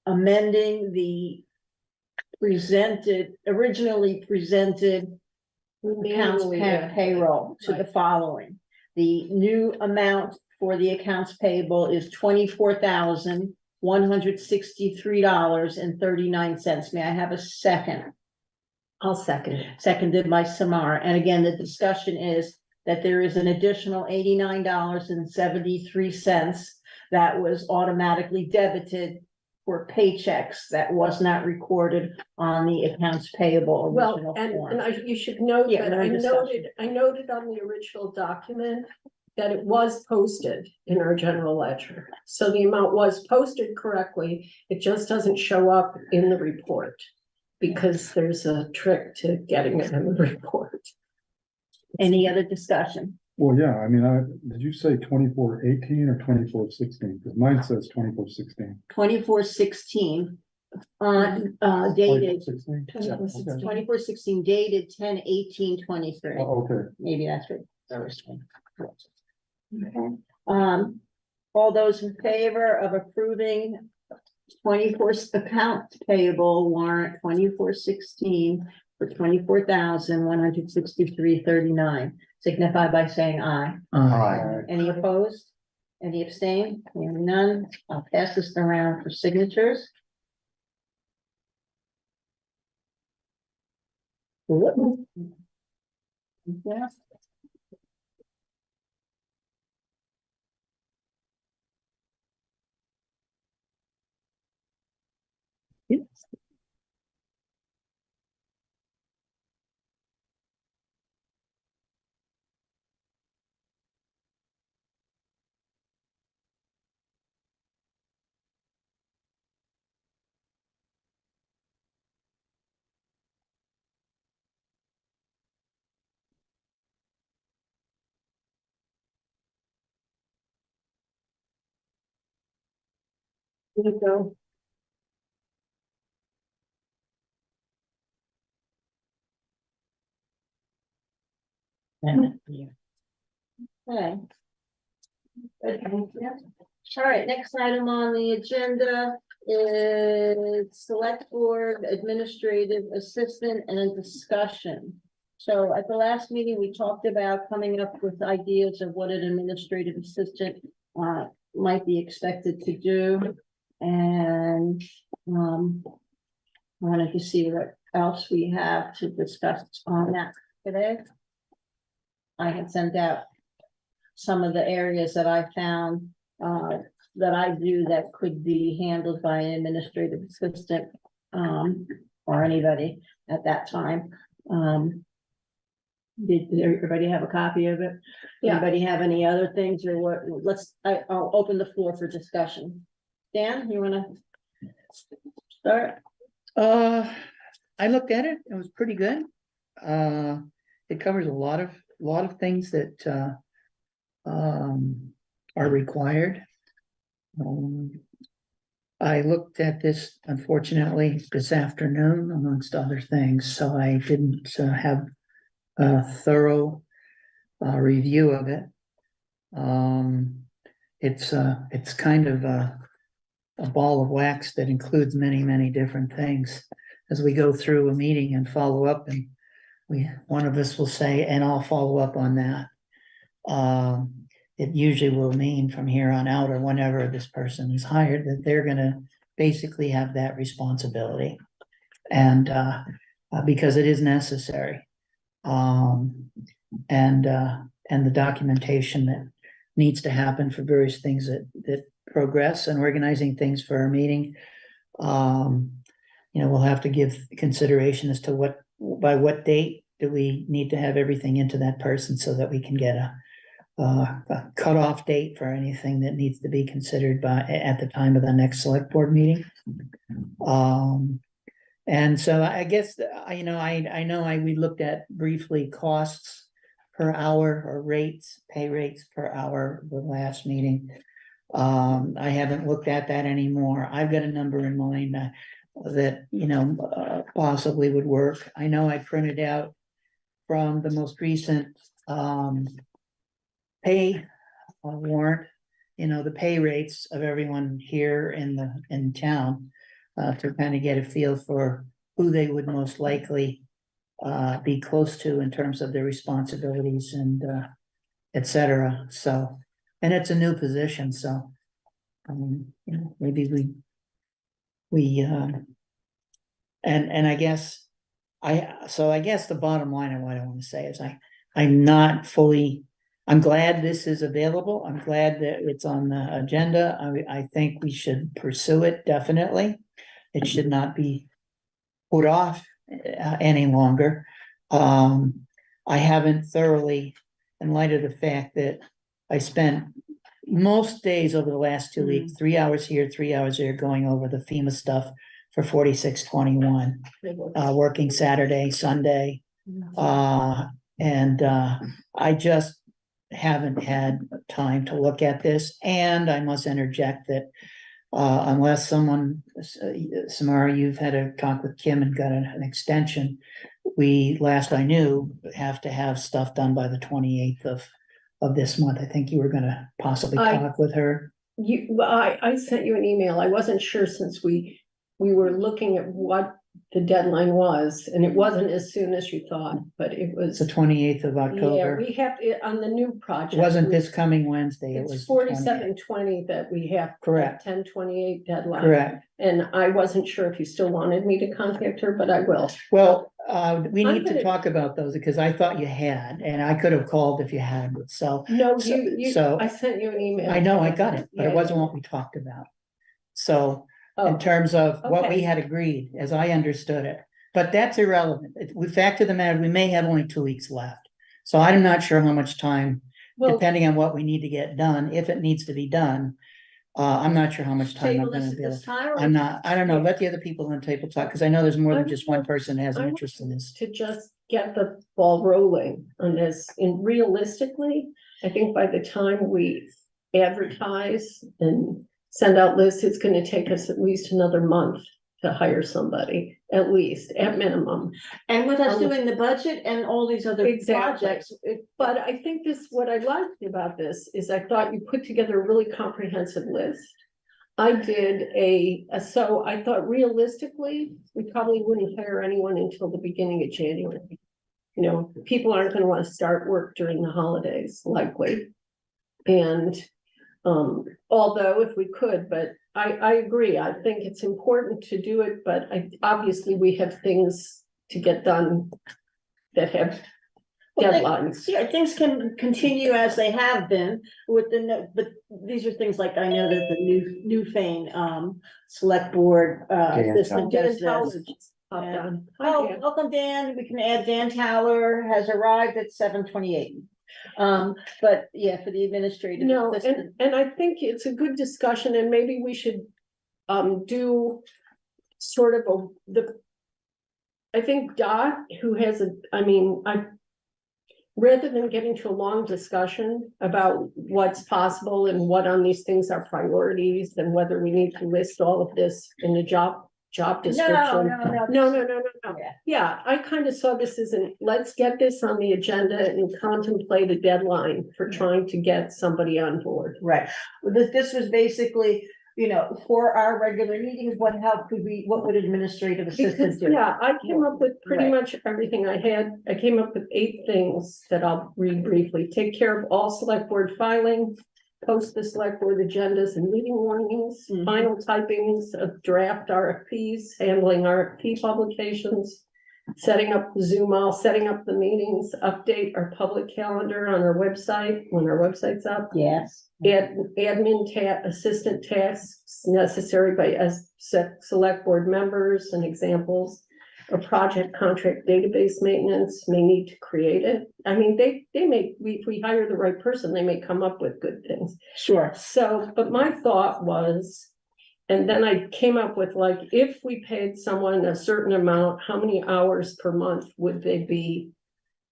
amending the originally presented accounts payroll to the following. The new amount for the accounts payable is $24,163.39. May I have a second? I'll second it. Seconded by Samara. And again, the discussion is that there is an additional $89.73 that was automatically debited for paychecks that was not recorded on the accounts payable Well, original and form. you should note Yeah, that we're in I noted on the original document that it was posted in our general ledger. So the amount was posted correctly. It just doesn't show up in the report because there's a trick to getting it in the report. Any other discussion? Well, yeah, I mean, did you say 2418 or 2416? Because mine says 2416. 2416 dated 2416 dated 10/18/23. Oh, okay. Maybe that's what I was saying. Okay. All those in favor of approving 24 accounts payable warrant 2416 for $24,163.39 signify by saying aye. Any opposed? Any abstain? Hearing none, I'll pass this around for signatures. Yeah. Here you go. Okay. All right, next item on the agenda is select board administrative assistant and a discussion. So at the last meeting, we talked about coming up with ideas of what an administrative assistant might be expected to do. And I wanted to see what else we have to discuss on that today. I had sent out some of the areas that I found that I do that could be handled by an administrative assistant or anybody at that time. Did everybody have a copy of it? Yeah. Anybody have any other things or what? I'll open the floor for discussion. Dan, you wanna start? I looked at it, it was pretty good. It covers a lot of things that are required. I looked at this unfortunately this afternoon amongst other things, so I didn't have a thorough review of it. It's kind of a ball of wax that includes many different things. As we go through a meeting and follow up, and one of us will say, and I'll follow up on that. It usually will mean from here on out, or whenever this person is hired, that they're gonna basically have that responsibility. And because it is necessary. And the documentation that needs to happen for various things that progress and organizing things for our meeting. We'll have to give consideration as to by what date do we need to have everything into that person so that we can get a cutoff date for anything that needs to be considered at the time of the next select board meeting. And so I guess, I know we looked at briefly costs per hour or pay rates per hour, the last meeting. I haven't looked at that anymore. I've got a number in mind that, possibly would work. I know I printed out from the most recent, pay warrant, the pay rates of everyone here in town, to kind of get a feel for who they would most likely be close to in terms of their responsibilities and et cetera. So, and it's a new position, so maybe and I guess I guess the bottom line of what I want to say is I'm glad this is available. I'm glad that it's on the agenda. I think we should pursue it, definitely. It should not be put off any longer. I haven't thoroughly, in light of the fact that I spent most days over the last 2 weeks, 3 hours here, 3 hours there, going over the FEMA stuff for 4621, working Saturday, Sunday. And I just haven't had time to look at this. And I must interject that unless Samara, you've had a talk with Kim and got an extension, we, last I knew, have to have stuff done by the 28th of this month. I think you were gonna possibly talk with her. I sent you an email. I wasn't sure since we were looking at what the deadline was, and it wasn't as soon as you thought, but it was. It's the 28th of October. Yeah, we have it on the new project. It wasn't this coming Wednesday. It was It's 4720 that we have. Correct. 10/28 deadline. Correct. And I wasn't sure if you still wanted me to contact her, but I will. Well, we need to talk about those because I thought you had, and I could have called if you had, so. No, So I sent you an email. I know, I got it, but it Yeah. wasn't what we talked about. So in Oh, terms of what we okay. had agreed, as I understood it, but that's irrelevant. We fact of the matter, we may have only 2 weeks left. So I'm not sure how much time, Well, depending on what we need to get done, if it needs to be done. I'm not sure how much time I'm Table this gonna at be able. this time, or I'm not, I don't know, let the other people on the table talk, because I know there's more than just one person that has an I interest in this. to just get the ball rolling on this, and realistically, I think by the time we advertise and send out lists, it's gonna take us at least another month to hire somebody, at least, at minimum. And with us doing the budget and all these other Exactly. projects, But I think what I liked about this is I thought you put together a really comprehensive list. I did so I thought realistically, we probably wouldn't hire anyone until the beginning of January. People aren't gonna want to start work during the holidays, likely. And although if we could, but I agree, I think it's important to do it, but obviously we have things to get done that have deadlines. Yeah, things can continue as they have been with but these are things like, I know that the new Fane, select board, assistant does this. Dan. Oh, welcome, Dan. We can add Dan Towler has arrived at 7:28. But yeah, for the administrative. No, assistant. and I think it's a good discussion, and maybe we should do sort of I think Dot, who has rather than getting to a long discussion about what's possible and what on these things are priorities, and whether we need to list all of this in the job description. No. Yeah, I kind of saw this as let's get this on the agenda and contemplate a deadline for trying to get somebody on board. Right. This was basically, for our regular meetings, what would administrative assistants do? Yeah, I came up with pretty Right. much everything I had. I came up with 8 things that I'll read briefly. Take care of all select board filing, post the select board agendas and meeting warnings, Mhm. final typings of draft RFPs, handling RFP publications, setting up setting up the meetings, update our public calendar on our website when our website's up. Yes. Admin assistant tasks necessary by select board members and examples. a project contract database maintenance, may need to create it. I mean, they may, if we hire the right person, they may come up with good things. Sure. So, but my thought was, and then I came up with like, if we paid someone a certain amount, how many hours per month would they be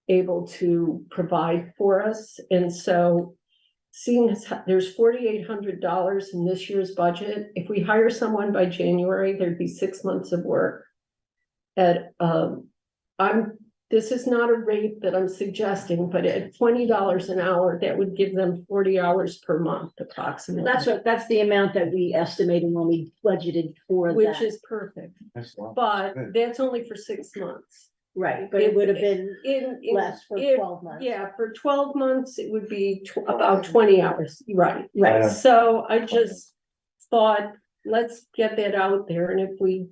able to provide for us? And so seeing as there's $4,800 in this year's budget, if we hire someone by January, there'd be 6 months of work. This is not a rate that I'm suggesting, but at $20 an hour, that would give them 40 hours per month approximately. That's the amount that we estimated when we budgeted for Which that. is perfect, That's a lot. but Good. that's only for 6 months. Right, but it would have been In less for if- 12 months. Yeah, for 12 months, it would be about 20 hours, right? Right. So I just thought, let's get that out there, and if we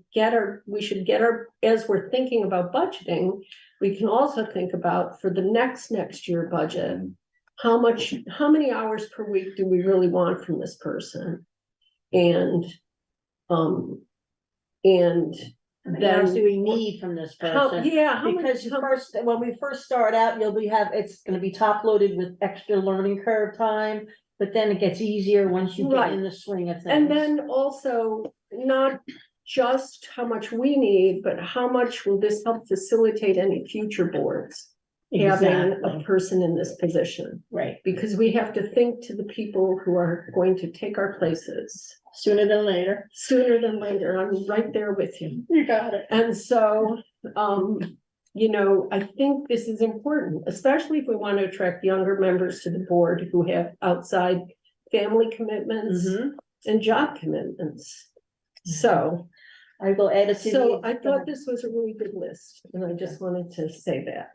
should get our, as we're thinking about budgeting, we can also think about for the next year budget, how many hours per week do we really want from this person? And How many hours then do we need from this how, person? yeah, how Because much, when we first start out, it's gonna be top loaded with extra learning curve time, but then it gets easier once you get Right. in the swing of things. and then also not just how much we need, but how much will this help facilitate any future boards? Having a Exactly. person in this position, Right, because we have to think to the people who are going to take our places sooner than later. sooner than later. I'm right there with you. You got it. And so, I think this is important, especially if we want to attract younger members to the board who have outside family commitments Mhm. and job commitments. So, I will add it to so the. I thought this was a really good list, and I just wanted to say that.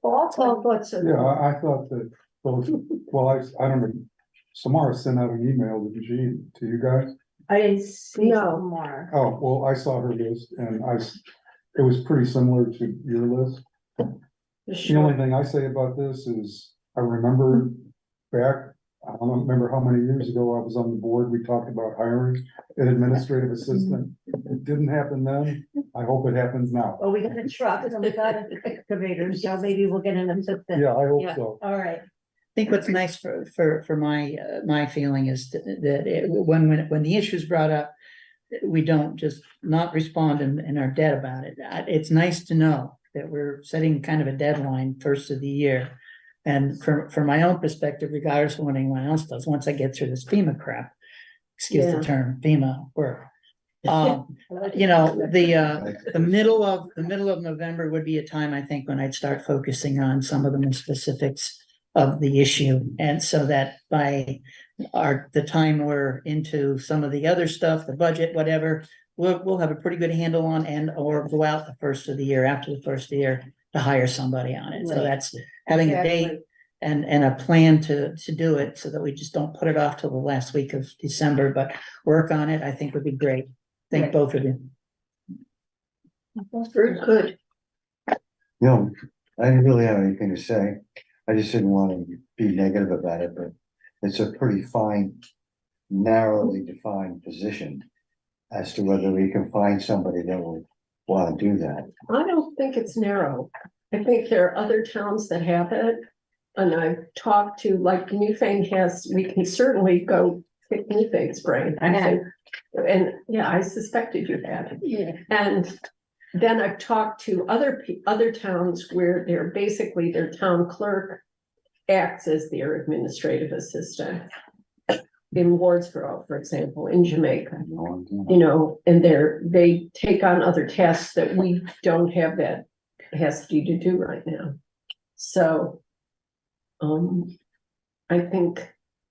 Paul, Well, what's it? Yeah, I thought that, I don't know, Samara sent out an email, didn't she, to you guys? I didn't see No. tomorrow. Oh, well, I saw her list and it was pretty similar to your list. The only thing I say about this is, I remember back, I don't remember how many years ago I was on the board, we talked about hiring an administrative assistant. It didn't happen then, I hope it happens now. Well, we got a truck and we got an excavator, so maybe we'll get an assistant. Yeah, I hope Yeah. so. All right. I think what's nice for my feeling is when the issue is brought up, we don't just not respond and are dead about it. It's nice to know that we're setting kind of a deadline first of the year. And from my own perspective, regardless of what anyone else does, once I get through this FEMA crap, excuse Yeah. the term, FEMA work. The middle of November would be a time, I think, when I'd start focusing on some of the more specifics of the issue. And so that by the time we're into some of the other stuff, the budget, whatever, we'll have a pretty good handle on or go out the first of the year, after the first of the year, to hire somebody on it. So Right. that's having a date Exactly. and a plan to do it, so that we just don't put it off till the last week of December, but work on it, I think would be great. Thank Right. both of you. Very good. No, I didn't really have anything to say. I just didn't want to be negative about it, but it's a pretty fine, narrowly defined position as to whether we can find somebody that will want to do that. I don't think it's narrow. I think there are other towns that have it. And I've talked to, like, Newfane we can certainly go pick Newfane's brain. I have. And yeah, I suspected you had. Yeah. And then I've talked to other towns where their town clerk acts as their administrative assistant. In Wardsboro, for example, in Jamaica, and they take on other tasks that we don't have that capacity to do right now. So, I think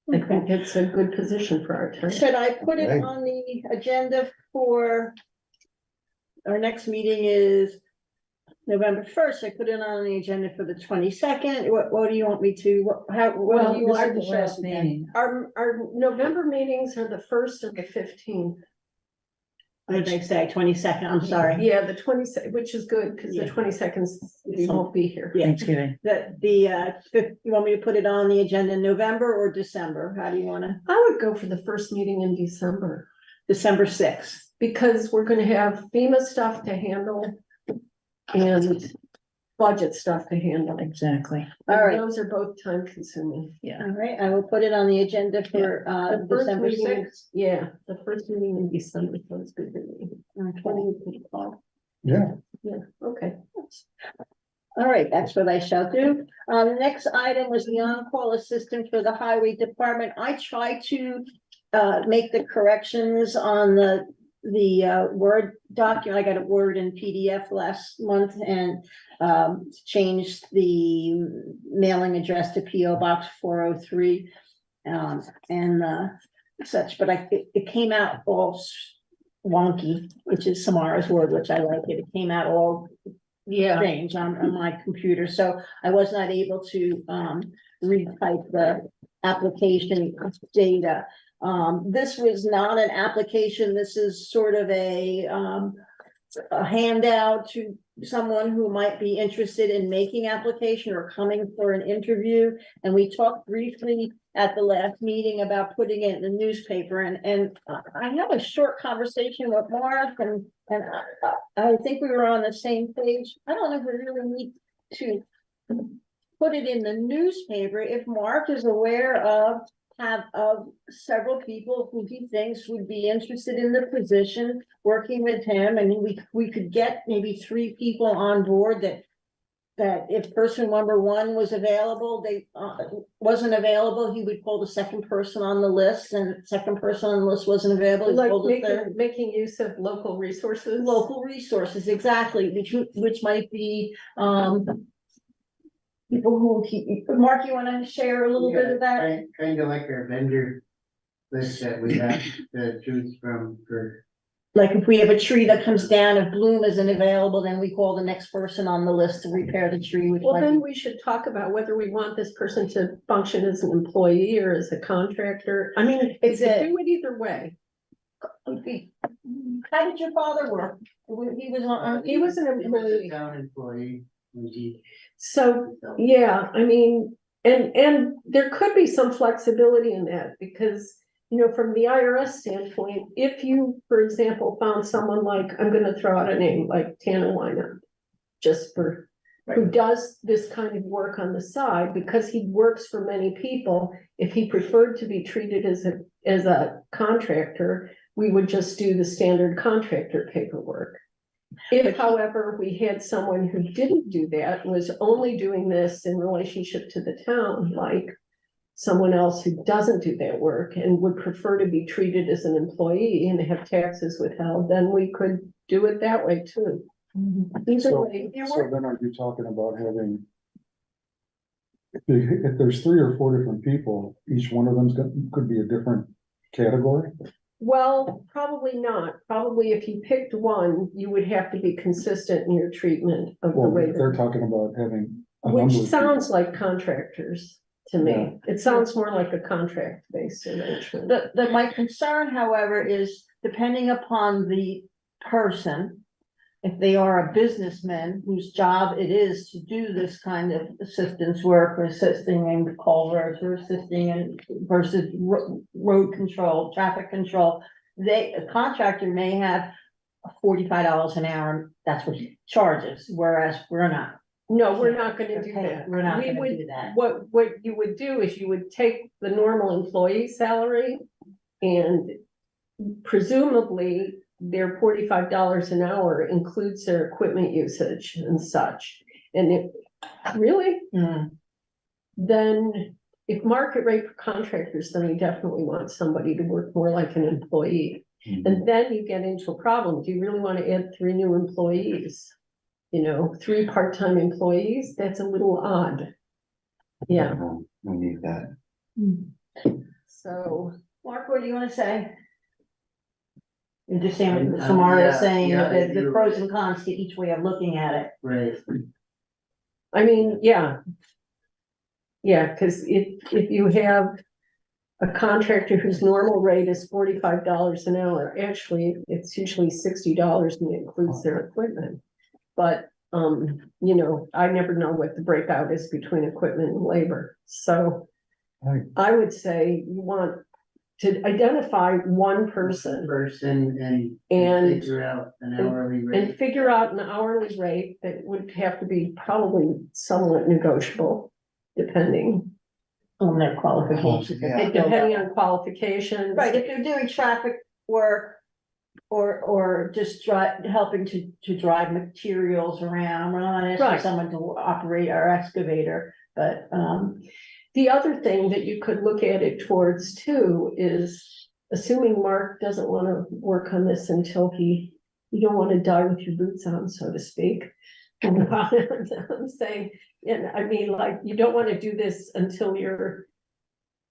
it's a good position for our town. Should I put it Okay. on the agenda for our next meeting is November 1st? I put it on the agenda for the 22nd. What do you want me to, what do you want to show up again? Our November meetings are the 1st and the 15th. What did I say? 22nd, I'm sorry. Yeah, the 22nd, which is good, because the Yeah. 22nd, we won't be here. Yeah. Thanksgiving. You want me to put it on the agenda in November or December? How do you wanna? I would go for the first meeting in December, December 6th. because we're gonna have FEMA stuff to handle. and budget stuff to handle. Exactly. All right. Those are both time consuming. All right, I will put it on the agenda for The first December meeting- sixth. Yeah, the first meeting in December sounds good to me. Yeah, Yeah, okay. All right, that's what I shall do. The next item was the on-call assistant for the highway department. I tried to make the corrections on the Word document. I got a Word and PDF last month and changed the mailing address to P.O. Box 403 and such, but it came out all wonky, which is Samara's word, which I like it. It came out all strange on my computer, so I was not able to retype the application data. This was not an application. This is sort of a handout to someone who might be interested in making application or coming for an interview. And we talked briefly at the last meeting about putting it in the newspaper, and I had a short conversation with Mark, and I think we were on the same page. I don't know if we really need to put it in the newspaper. If Mark is aware of several people who he thinks would be interested in the position, working with him, and we could get maybe 3 people on board that if person number 1 was available, they wasn't available, he would call the second person on the list, and second person on the list wasn't available, he'd Like call the third. making use of local resources. Local resources, exactly, which might be people who Mark, you want to share a little bit of that? Kind of like our vendor list that we have to choose from for. Like if we have a tree that comes down, if Bloom isn't available, then we call the next person on the list to repair the tree. Which Well, might then be- we should talk about whether we want this person to function as an employee or as a contractor. I mean, we It's could do it either way. How did your father work? He was on. He was an He was a employee. town employee. Was he? So, yeah, I mean, and there could be some flexibility in that because, you know, from the IRS standpoint, if you, for example, found someone like, I'm gonna throw out a name like Tana Weiner, just for, who does this kind of work on the side, because he works for many people, if he preferred to be treated as a contractor, we would just do the standard contractor paperwork. If, however, we had someone who didn't do that, was only doing this in relationship to the town, like someone else who doesn't do that work and would prefer to be treated as an employee and have taxes withheld, then we could do it that way too. Either so, way, so then are you talking about having? If there's 3 or 4 different people, each one of them could be a different category? well, probably not. Probably if you picked one, you would have to be consistent in your treatment of the Well, way they're that, talking about having. a which number of sounds people. like contractors to me. Yeah. It sounds more like a contract-based arrangement. My concern, however, is depending upon the person. If they are a businessman whose job it is to do this kind of assistance work or assisting in culverts or assisting in versus road control, traffic control. A contractor may have $45 an hour, that's what he charges, whereas we're not. No, we're not gonna do that. We're not We gonna would- do that. What you would do is you would take the normal employee salary and presumably their $45 an hour includes their equipment usage and such. And if, really, then if market rate for contractors, then we definitely want somebody to work more like an employee. And then you get into a problem. Do you really want to add 3 new employees? You know, 3 part-time employees, that's a little odd. Yeah, We need that. so, Mark, what do you wanna say? You're just saying what Samara Yeah, is saying, yeah, that the you're pros right. and cons to each way of looking at it. Right. I mean, yeah. Yeah, because if you have a contractor whose normal rate is $45 an hour, actually, it's usually $60 and it includes their equipment. But, you know, I never know what the breakout is between equipment and labor, so Right. I would say you want to identify one person And figure out an hourly and rate. figure out an hourly rate that would have to be probably somewhat negotiable, depending, On their qualifications. Yeah. depending on qualifications. Right, if they're doing traffic work or just helping to drive materials around, we're not asking Right. someone to operate our excavator, but, The other thing that you could look at it towards too is, assuming Mark doesn't want to work on this until you don't want to die with your boots on, so to speak. I'm saying, and I mean, like, you don't want to do this until you're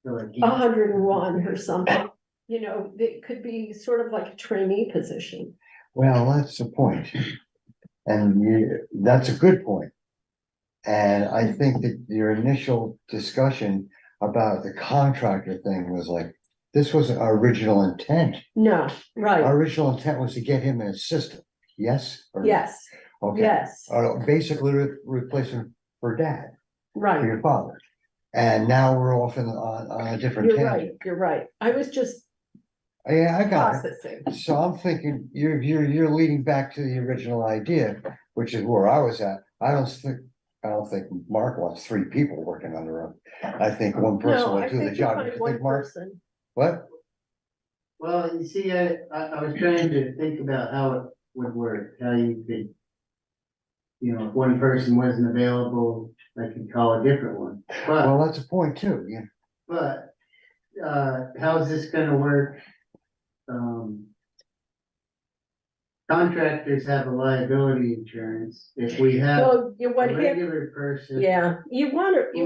So like, 101 or something. You know, it could be sort of like a trainee position. Well, that's the point. And that's a good point. And I think that your initial discussion about the contractor thing was like, this was our original intent. No, right, Our original intent was to get him an assistant, yes? or no? yes, Okay, yes, basically replacement for dad, for right. your father. And now we're off on a different You're right, tangent. you're right. I was just Yeah, I got it. processing. So I'm thinking you're leading back to the original idea, which is where I was at. I don't think Mark wants 3 people working under him. I think one person No, will I do the think you job. find You one think, Mark? person. What? well, you see, I was trying to think about how it would work, how you could. If one person wasn't available, I could call a different one, Well, that's a point too, yeah. but, how's this gonna work? Contractors have a liability insurance, if we have Well, a what happened, regular person. yeah, you Whose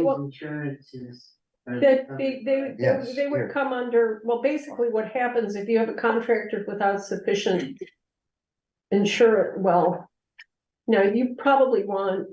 want, insurance is. that Yes, they would here. come under, well, basically what happens if you have a contractor without sufficient insurance, well, no, you probably want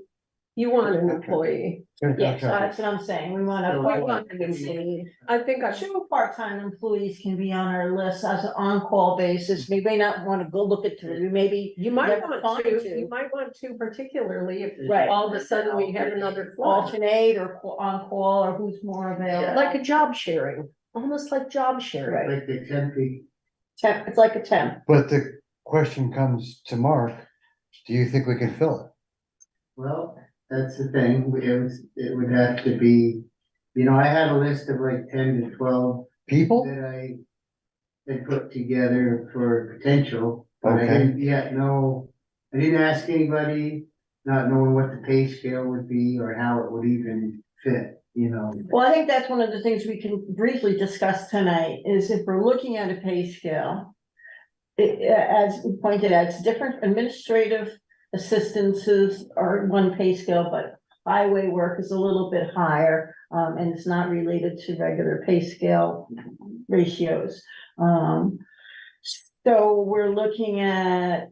an employee. yes, that's what I'm saying, we want So We to. want an employee. I think I should, 2 part-time employees can be on our list as an on-call basis, we may not want to go look at 3, maybe. you might Never want find to, to. you might want to particularly if Right. all of a sudden we have another flood. Alternate or on-call, or who's more available. Like a job sharing, almost like job sharing. Right. Like the temporary, Temp, it's like a temp. But the question comes to Mark, do you think we can fill it? well, that's the thing, it would have to be, I had a list of like 10 to 12 People? that I had put together for potential, but I Okay. didn't yet know, I didn't ask anybody, not knowing what the pay scale would be or how it would even fit, Well, I think that's one of the things we can briefly discuss tonight, is if we're looking at a pay scale. As we pointed out, it's different administrative assistances are one pay scale, but highway work is a little bit higher. And it's not related to regular pay scale ratios. So we're looking at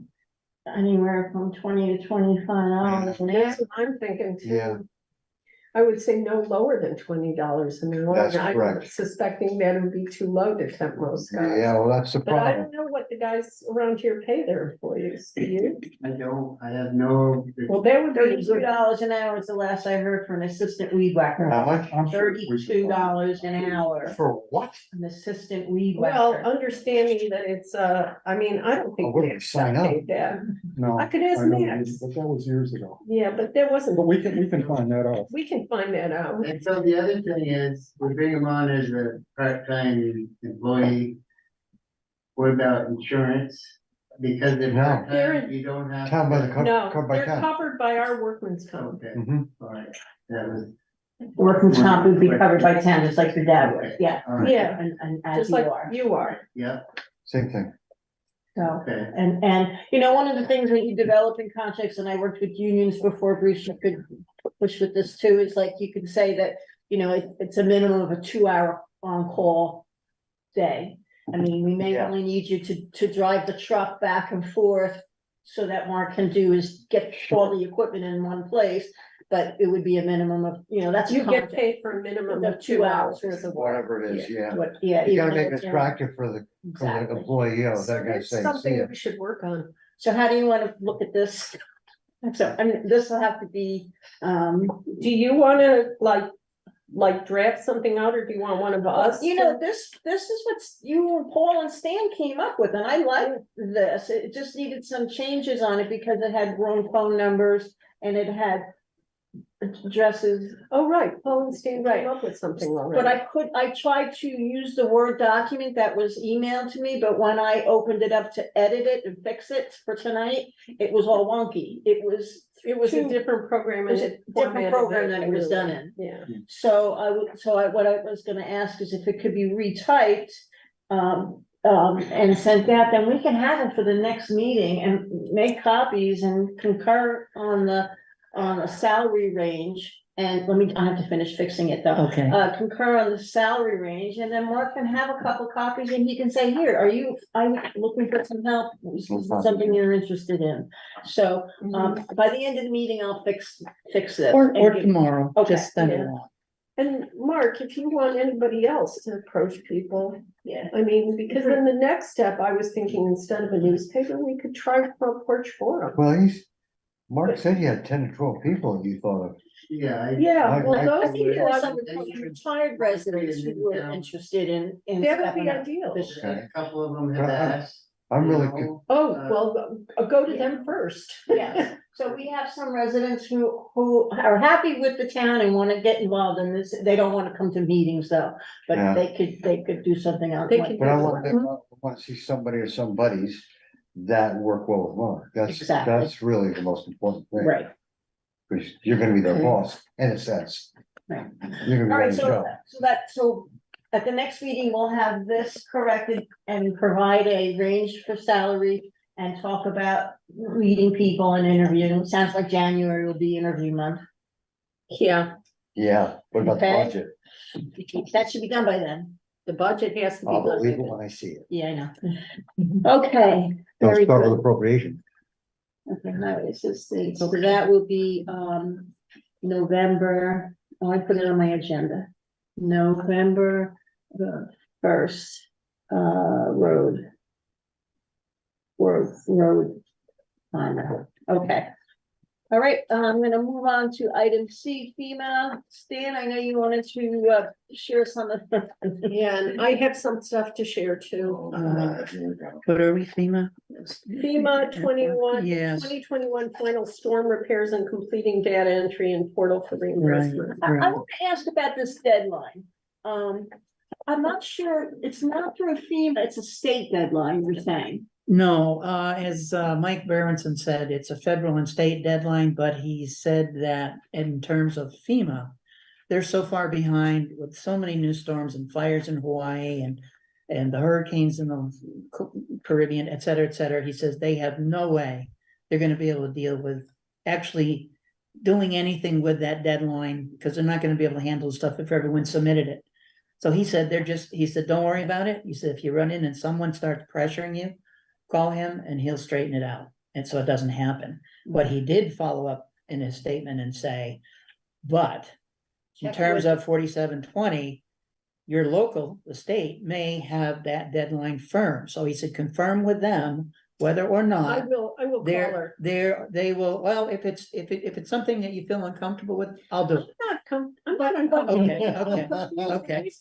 anywhere from 20 to 25 dollars an hour. That's what I'm thinking Yeah. too. I would say no lower than $20 an hour. That's I'm correct. suspecting that would be too low to tempt most guys. Yeah, well, that's the But I problem. don't know what the guys around here pay their employees, do you? I have no. Well, that would be a $32 good, an hour is the last I heard for an assistant weed whacker. How much? I'm sure we should find- $32 an hour, For what? an assistant weed well, whacker. understanding that it's, I mean, I don't Oh, think where do we Max sign got up? paid that. No. I could ask know, Max. But that was years ago, Yeah, but that wasn't, but we can find that out. we can find that out. And so the other thing is, we bring them on as a part-time employee. What about insurance? Because they're No. part-time, you don't have. Town by the to- No, covered by they're town. covered by our workman's comp. Okay, Mhm. all right, that was. Workman's comp would be covered by town, just like your dad would, yeah. All right, Yeah, And as just you like are, you are. yeah, Same thing. so. okay. And one of the things when you develop in contracts, and I worked with unions before, Bruce, you could push with this too, is like you could say that, it's a minimum of a 2-hour on-call day. I mean, we may Yeah. only need you to drive the truck back and forth, so that Mark can do is get all the equipment in one place, but it would be a minimum of, that's. a You get contract. paid for a minimum Of of 2 hours worth of work. Whatever it is, yeah. Yeah. You gotta even make though it it's in- attractive for the Exactly. employee, So they're gonna that's say, see something ya. we should work on. So how do you want to look at this? So, I mean, this will have to be, Do you wanna like like draft something out, or do you want one of us? You know, this is what you, Paul and Stan came up with, and I like this. It just needed some changes on it because it had wrong phone numbers and it had addresses. Oh, right, Paul and Stan Right. came up with something But already. I tried to use the Word document that was emailed to me, but when I opened it up to edit it and fix it for tonight, it was all wonky. It was A too- different program. it was and a different formatted program that it was really done well. in. Yeah. So what I was gonna ask is if it could be retyped, and sent out, then we can have it for the next meeting and make copies and concur on the salary range. And I have to finish fixing it though. Okay. Concur on the salary range, and then Mark can have a couple copies and he can say, here, are you looking for some help? Is this something you're interested in? So, by the end of the meeting, I'll fix this. Or and give- tomorrow, Okay, just send it yeah. along. And Mark, if you want anybody else to approach people, Yeah. I mean, because then the next step, I was thinking, instead of a newspaper, we could try Front Porch Forum. Well, Mark said you had 10 to 12 people you thought of. Yeah. Yeah, well, I those I think there were people, some retired residents who were interested in. that would be stepping up. ideal. A couple of them have asked. I'm really, Oh, well, go to them first. Yes, so we have some residents who are happy with the town and wanna get involved in this. They don't wanna come to meetings though, but Yeah. they could do something else. They could but I want to see somebody or some buddies that work well with Mark. Exactly. That's really the most important thing. Right, Because you're gonna be their Okay. boss, in a sense. Right. You're gonna be all right, running the show. so at the next meeting, we'll have this corrected and provide a range for salary and talk about meeting people and interviewing. Sounds like January will be interview month. Yeah, Yeah, what about the Okay. budget? That should be done by then. the budget has to be I'll done. believe it by when I see it. Yeah, I know. Okay, Don't very start with good. appropriation. Okay, now it's just the, so that will be, November, I put it on my agenda. November the first, road. Road. Okay. All right, I'm gonna move on to item C, FEMA. Stan, I know you wanted to, share some of. then. Yeah, and I have some stuff to share too. What are we, FEMA? FEMA 21, Yes, 2021 final storm repairs and completing data entry and portal for right, reimbursement. I right. want to ask about this deadline. I'm not sure, it's not through FEMA, it's a state deadline, you're saying. No, as Mike Berenson said, it's a federal and state deadline, but he said that in terms of FEMA, they're so far behind with so many new storms and fires in Hawaii and the hurricanes in the Caribbean, et cetera, et cetera. He says they have no way they're gonna be able to deal with actually doing anything with that deadline, because they're not gonna be able to handle stuff if everyone submitted it. So he said, don't worry about it. He said, if you run in and someone starts pressuring you, call him and he'll straighten it out. And so it doesn't happen. But he did follow up in his statement and say, but in Check terms with- of 4720, your local, the state may have that deadline firm. So he said, confirm with them whether or I not will call her. they will, well, if it's something that you feel uncomfortable with, I'll do it. I'm not uncomfortable. Okay.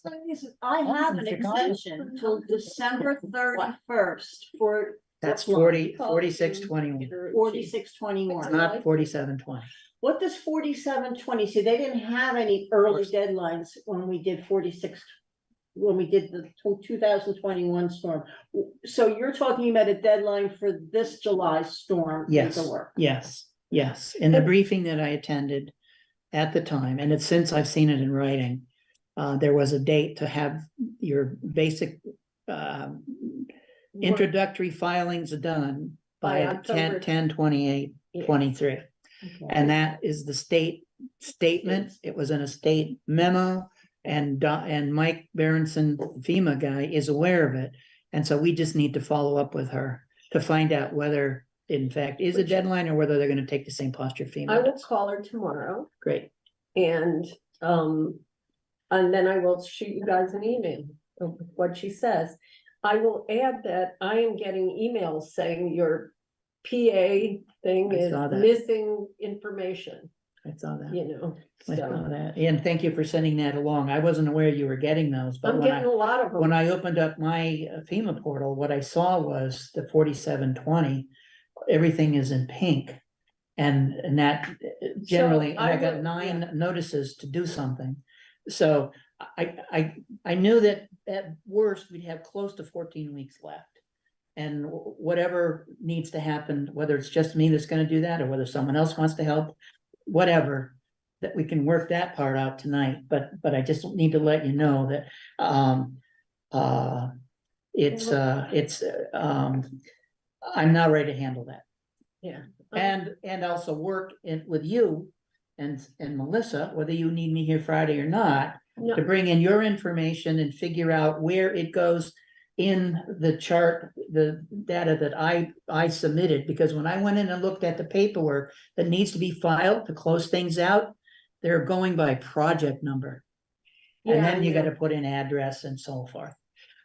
I have an extension till December 31st for. That's Brookline. 4621, 4621. not 4720. What does 4720? See, they didn't have any early deadlines when we did 46. When we did the 2021 storm. So you're talking about a deadline for this July storm. Yes, paperwork. yes. In the briefing that I attended at the time, and it's since I've seen it in writing, there was a date to have your basic introductory filings done by October. 10/28/23. Okay. And that is the state statement. It was in a state memo. And Mike Berenson, FEMA guy, is aware of it. And so we just need to follow up with her to find out whether it in fact is a deadline or whether they're gonna take the same posture I FEMA will does. call her tomorrow Great. and then I will shoot you guys an email of what she says. I will add that I am getting emails saying your PA thing I is saw that. missing information. I saw that. you know, I saw so that. And thank you for sending that along. I wasn't aware you were getting those, but I'm when getting a lot of when them. I opened up my FEMA portal, what I saw was the 4720. Everything is in pink. And that generally, and I got will- 9 notices to do something. So I knew that at worst, we'd have close to 14 weeks left. And whatever needs to happen, whether it's just me that's gonna do that, or whether someone else wants to help, whatever, that we can work that part out tonight, but I just need to let you know that, I'm not ready to handle that. Yeah. And also work with you and Melissa, whether you need me here Friday or not, No, to bring in your information and figure out where it goes in the chart, the data that I submitted, because when I went in and looked at the paperwork that needs to be filed to close things out, they're going by project number. And yeah, then I you know. gotta put in address and so forth.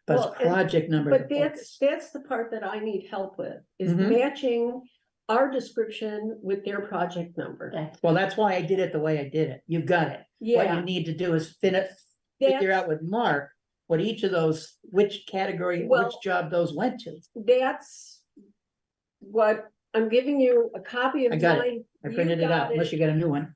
But Well, it's and- project number. But to that's focus. the part that I need help with, is Mhm. matching our description with their project number. Well, that's why I did it the way I did it. You got it. What you Yeah, need to do is figure that's, out with Mark what each of those, which category, Well- which job those went to. that's what, I'm giving you a copy of I got mine. I You printed it got out, unless you got a new one.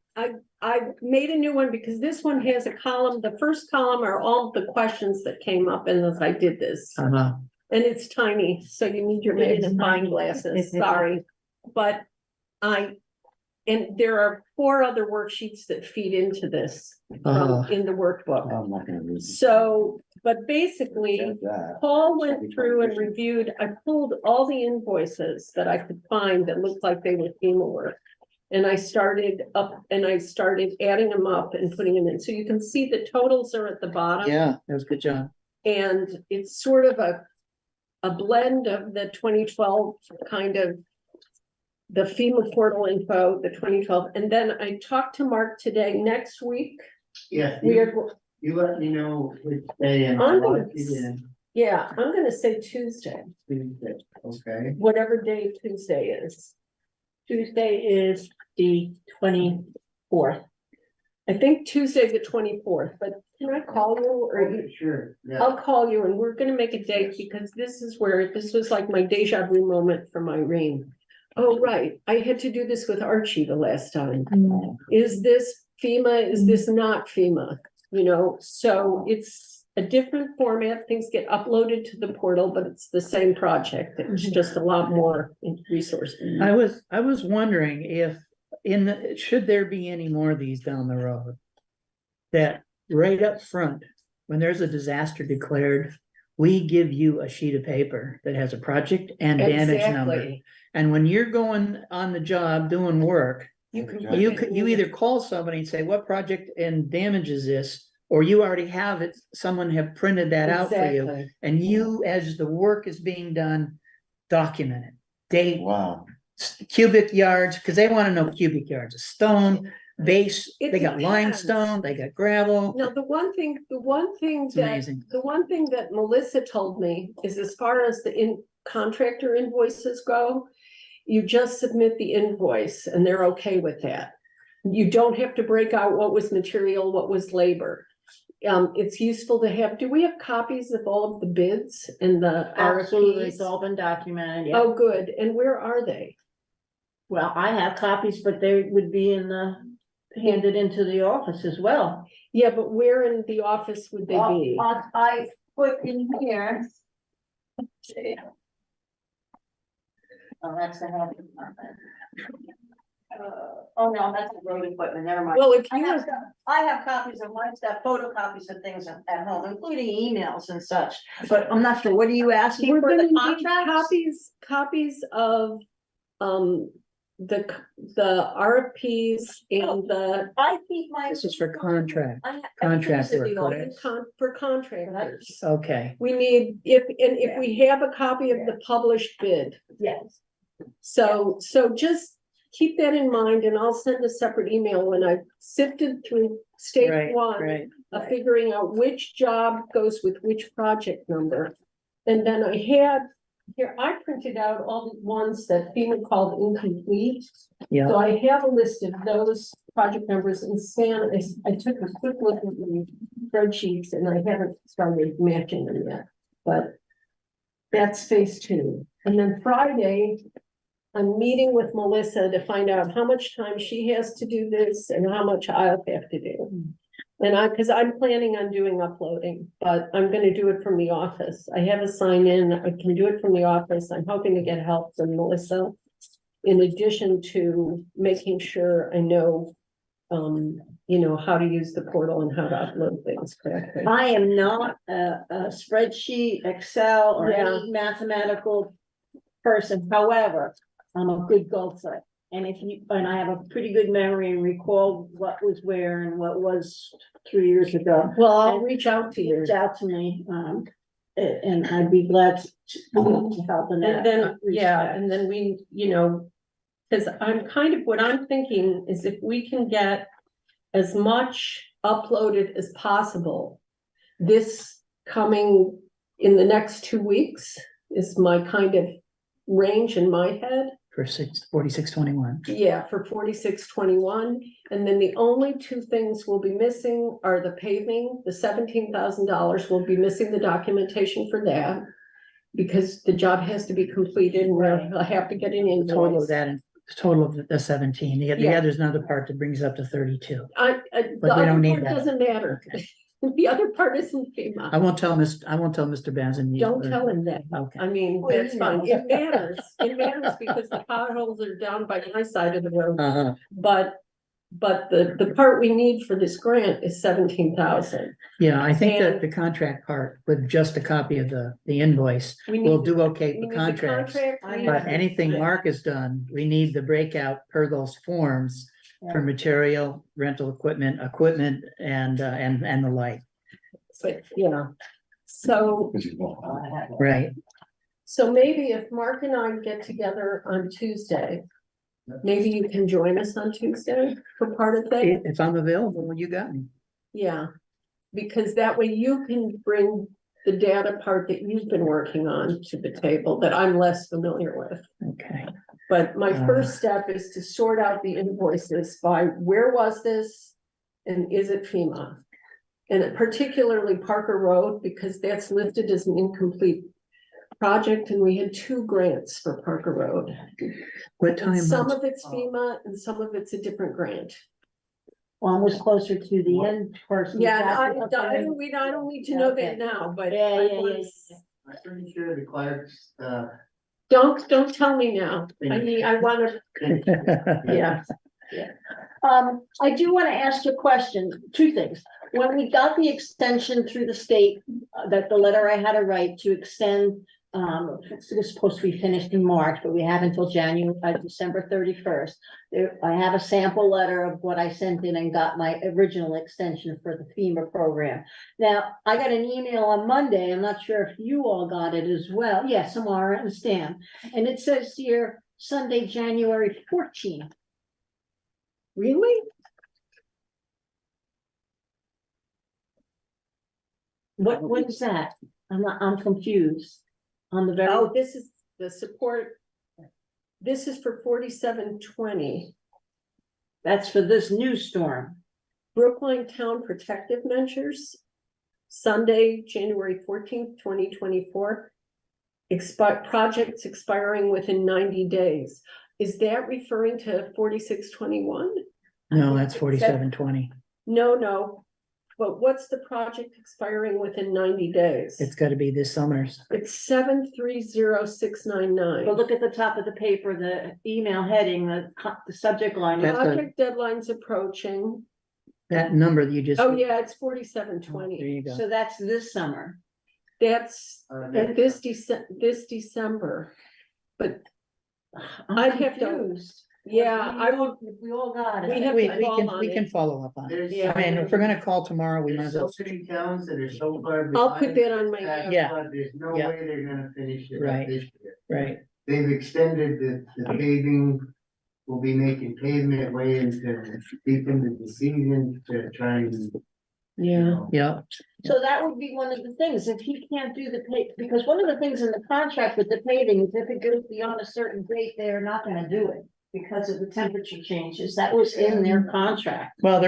I made a new one because this one has a column. The first column are all the questions that came up and as I did this. Uh-huh. And it's tiny, so you need your It is magnifying tiny. glasses, sorry. But and there are 4 other worksheets that feed into this Uh-huh. in the workbook. I'm not gonna read. So, but basically, that. Paul went through and reviewed, I pulled all the invoices that I could find that looked like they were FEMA work. And I started adding them up and putting them in. So you can see the totals are at the bottom. Yeah, that was a good job. And it's sort of a blend of the 2012 kind of the FEMA portal info, the 2012. And then I talked to Mark today. Next week, Yes, we are, you let me know which day and I'm I'll gonna- lock you in. yeah, I'm gonna say Tuesday, Tuesday, okay? whatever day Tuesday is. Tuesday is the 24th. I think Tuesday, the 24th, but can I call you or you? Sure, yeah. I'll call you and we're gonna make a date because this was like my deja vu moment from Irene. Oh, right, I had to do this with Archie the last time. Is this FEMA? Is this not FEMA? You know, so it's a different format. Things get uploaded to the portal, but it's the same project. It's just a lot more resources. I was wondering if should there be any more of these down the road? That right up front, when there's a disaster declared, we give you a sheet of paper that has a project and damage number. Exactly. And when you're going on the job doing work, You can. you either call somebody and say, what project and damage is this? Or you already have it, someone have printed that out for you. Exactly. And you, as the work is being done, document it. Date, Wow, cubic yards, because they want to know cubic yards of stone, base, It they got depends. limestone, they got gravel. No, the one thing It's amazing. that Melissa told me is as far as the contractor invoices go, you just submit the invoice and they're okay with that. You don't have to break out what was material, what was labor. It's useful to have, do we have copies of all of the bids and the Absolutely, it's RFPs? all been documented, yeah. Oh, good. And where are they? Well, I have copies, but they would be handed into the office as well. Yeah, but where in the office would they be? I put in here. Let's see. Oh, that's the health department. Oh, no, that's the road equipment, never mind. Well, if I you have, I have copies of my stuff, photocopies of things at home, including emails and such, but I'm not sure, what are you asking We're for, gonna the need contracts? copies of, the RFPs and the I keep my. This is for contract, I have contract everything's at work, the correct? office. for contractors. Okay, We need, if we have a copy of the published bid, Yes, so just keep that in mind and I'll send a separate email when I've sifted through stage right, one right. of figuring out which job goes with which project number. And then I printed out all the ones that FEMA called incomplete. Yeah, So I have a list of those project numbers and Stan, I took a quick look at the spreadsheets and I haven't started matching them yet, but that's phase two. And then Friday, I'm meeting with Melissa to find out how much time she has to do this and how much I'll have to do. And because I'm planning on doing uploading, but I'm gonna do it from the office. I have a sign in, I can do it from the office. I'm hoping to get help from Melissa. In addition to making sure I know, how to use the portal and how to upload things correctly. I am not a spreadsheet, Excel, or Yeah. any mathematical person. However, I'm a good gopher. And I have a pretty good memory and recall what was where and what was 3 years ago. Well, I'll reach out to you. Reach out to me, and I'd be glad to help in that. And then, and then we, because what I'm thinking is if we can get as much uploaded as possible, this coming in the next 2 weeks is my kind of range in my head. For 4621. Yeah, for 4621, and then the only two things we'll be missing are the paving, the $17,000, we'll be missing the documentation for that. Because the job has to be completed and I have to get an invoice. Total of that, and total of the 17. The Yeah. other's another part that brings up to 32. The we don't other need part that. doesn't matter. The other part isn't FEMA. I won't tell Mr. Benson. Don't tell him that. Okay. I mean, Well, that's fine. It matters. It matters because the potholes are down by my side of the road. But the part we need for this grant is 17,000. Yeah, I think that And- the contract part with just a copy of the invoice We will need, do okay we for need the contracts. contract. we But need- anything yeah. Mark has done, we need the breakout per those forms for material, rental equipment, and the like. But, so, Right. so maybe if Mark and I get together on Tuesday, maybe you can join us on Tuesday for part of that. If I'm available, you got me. Yeah, because that way you can bring the data part that you've been working on to the table that I'm less familiar with. Okay. But my first step is to sort out the invoices by where was this and is it FEMA? And particularly Parker Road, because that's listed as an incomplete project and we had 2 grants for Parker Road. What time? Some of it's FEMA and some of it's a different grant. Almost closer to the end person. Yeah, and I don't need to know Okay. that now, but. Yeah, I yeah, want- yeah, yeah. I'm pretty sure the clerks, Don't tell me now. I wanna, yeah. I do want to ask a question, 2 things. When we got the extension through the state, that the letter I had to write to extend, it was supposed to be finished in March, but we have until December 31st. I have a sample letter of what I sent in and got my original extension for the FEMA program. Now, I got an email on Monday. I'm not sure if you all got it as well. Yes, Samara and Stan. And it says here, Sunday, January 14th. Really? What is that? I'm confused. On the very, Oh, this is the support. This is for 4720. that's for this new storm. Brookline Town Protective Measures. Sunday, January 14th, 2024. Projects expiring within 90 days. Is that referring to 4621? No, that's 4720. No. But what's the project expiring within 90 days? It's got to be this summer's. It's 730699. But look at the top of the paper, the email heading, the subject line. That's a- Project deadline's approaching. That number that you just. Oh, yeah, it's There 4720. you go. So that's this summer. That's next- this December. But I'm I'd have to- confused. yeah, I would, We all got We it. have We to call on we can it. follow up on it. There's, Yeah. I mean, if we're gonna call tomorrow, we might there's as well. so many towns that are so far. I'll put behind that on my. tax Yeah. flood, there's no Yeah. way they're gonna finish it Right. up this year. Right. They've extended the paving, we'll be making pavement way into deep into the season to try and. Yeah. Yeah. So that would be one of the things, if he can't do the because one of the things in the contract with the paving is if it goes beyond a certain date, they are not gonna do it. because of the temperature changes. That was in their contract. Well,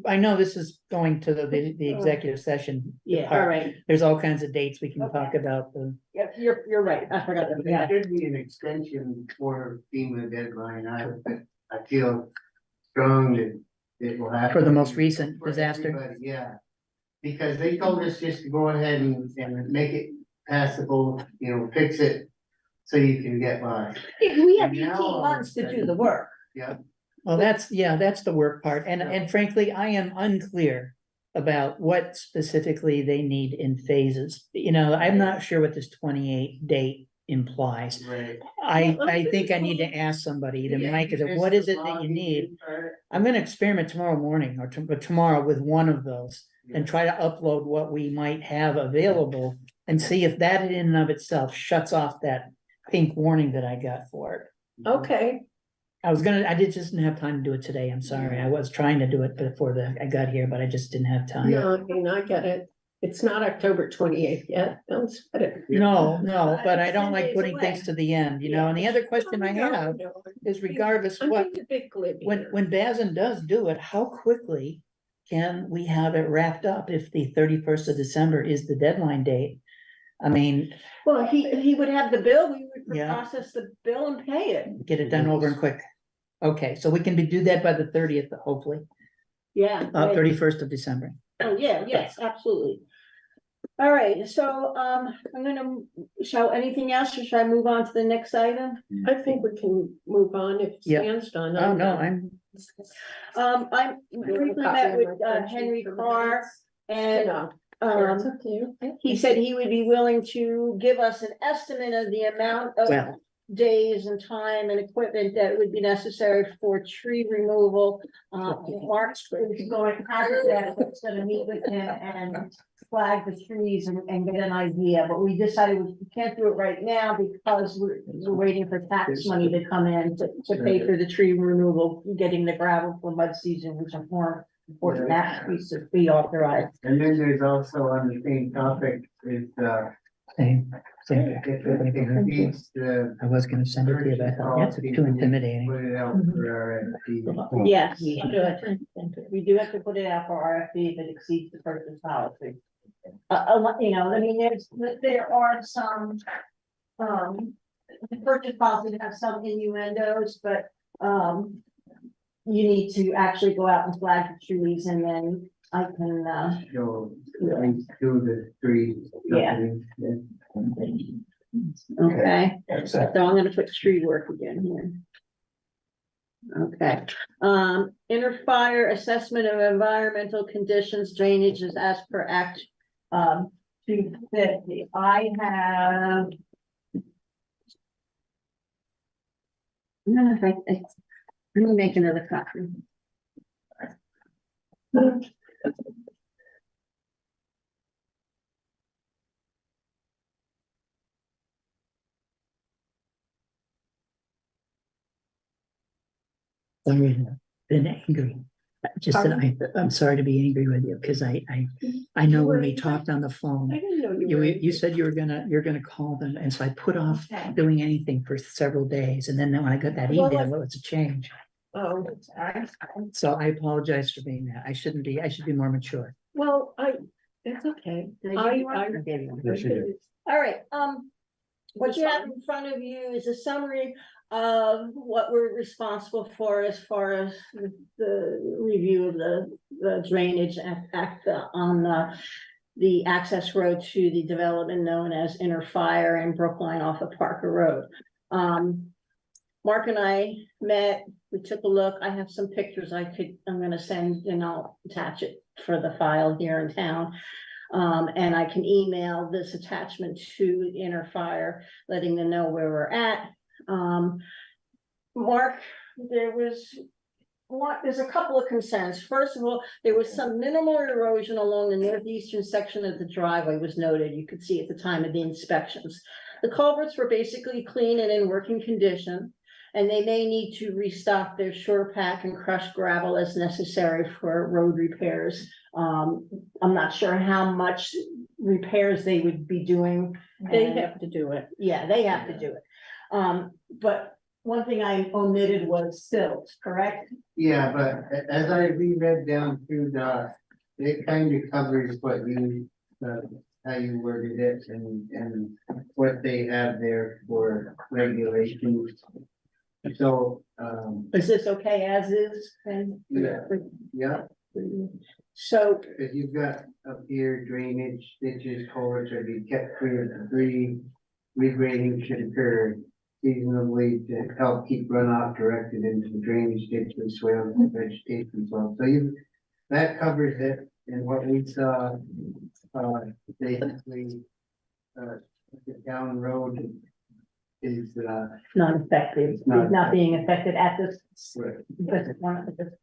I know this is going to the executive session. Yeah, part. all right. There's all kinds of dates we can Okay. talk about. Yeah, you're right. I forgot that. There should be an extension for FEMA deadline. I feel strong that it will happen. For the most recent for disaster? everybody, yeah. Because they told us just to go ahead and make it passable, fix it so you can get by. We have And 18 now all of a months to do sudden- the work. Yeah, Well, that's the work part. And frankly, I am unclear about what specifically they need in phases. I'm not sure what this 28 date implies. right. I think I need to ask somebody, either Mike, what is it that you need? I'm gonna experiment tomorrow morning or tomorrow with one of those and try to upload what we might have available and see if that in and of itself shuts off that pink warning that I got for it. Okay, I just didn't have time to do it today. I'm sorry. I was trying to do it before I got here, but I just didn't have time. no, I mean, I get it. It's not October 28th yet. Don't sweat it. No, but I It's don't 10 like days putting away. things to the end, And the other question I have is regardless I'm what, being a big glib when here. Bazin does do it, how quickly can we have it wrapped up if the 31st of December is the deadline date? I mean, Well, he would have the bill, we would Yeah. process the bill and pay it. get it done over and quick. Okay, so we can do that by the 30th, hopefully, Yeah. 31st of December. Oh, yeah, yes, absolutely. All right, so, shall anything else, or should I move on to the next item? I think we can move on if Yeah. Stan's done. Oh, no, I'm, I briefly met with Henry Carr, and, It's um, up to you. he said he would be willing to give us an estimate of the amount of well, days and time and equipment that would be necessary for tree removal. Mark's is going, it's gonna meet with him and flag the trees and get an idea, but we decided we can't do it right now because we're waiting for tax money to come in to pay for the tree removal, getting the gravel for mud season, which is more important, that piece to be authorized. And then there's also on the same topic is, same. if it exceeds the. I was gonna send it to you, but I thought that's too intimidating. Put it out for RFP. Yes, we should. We do have to put it out for RFP if it exceeds the purchase policy. I mean, there are some, the purchase policy have some innuendos, but, you need to actually go out and flag the trees, and then I can, So, at least 2 of the 3. Yeah. companies, okay? That's So I'm gonna put tree work again here. Okay, inner fire assessment of environmental conditions, drainage is as per Act 250. I have. No, let me make another copy. Been angry. Just that I'm sorry to be angry with you, because I know when we talked on the phone, I didn't know you were. you said you're gonna call them, and so I put off doing anything for several days, and then when I got that email, well, it's a change. Oh, So I apologize for being that. I should be more mature. well, it's okay. Did I give you one? I Yes, you did. All right, what you have in front of you is a summary of what we're responsible for as far as the review of the drainage act on the access road to the development known as Inner Fire in Brookline off of Parker Road. Mark and I met, we took a look. I have some pictures I'm gonna send, and I'll attach it for the file here in town. And I can email this attachment to Inner Fire, letting them know where we're at. Mark, there's a couple of concerns. First of all, there was some minimal erosion along the northeastern section of the driveway was noted. You could see at the time of the inspections. The culverts were basically clean and in working condition, and they may need to restock their shore pack and crushed gravel as necessary for road repairs. I'm not sure how much repairs they would be doing. They have to do it. Yeah, they have to do it. But one thing I omitted was silt, correct? Yeah, but as I reread down through it kind of covers what you, how you worded it and what they have there for regulations. So, Is this okay as is? And- yeah, So, if you've got up here drainage, ditches, culverts are to be kept free of debris. Regrading should occur seasonally to help keep runoff directed into the drainage ditches, swales, and vegetation soil. So that covers it. And what we saw, basically, the town road is, not affected, not being affected at this, right.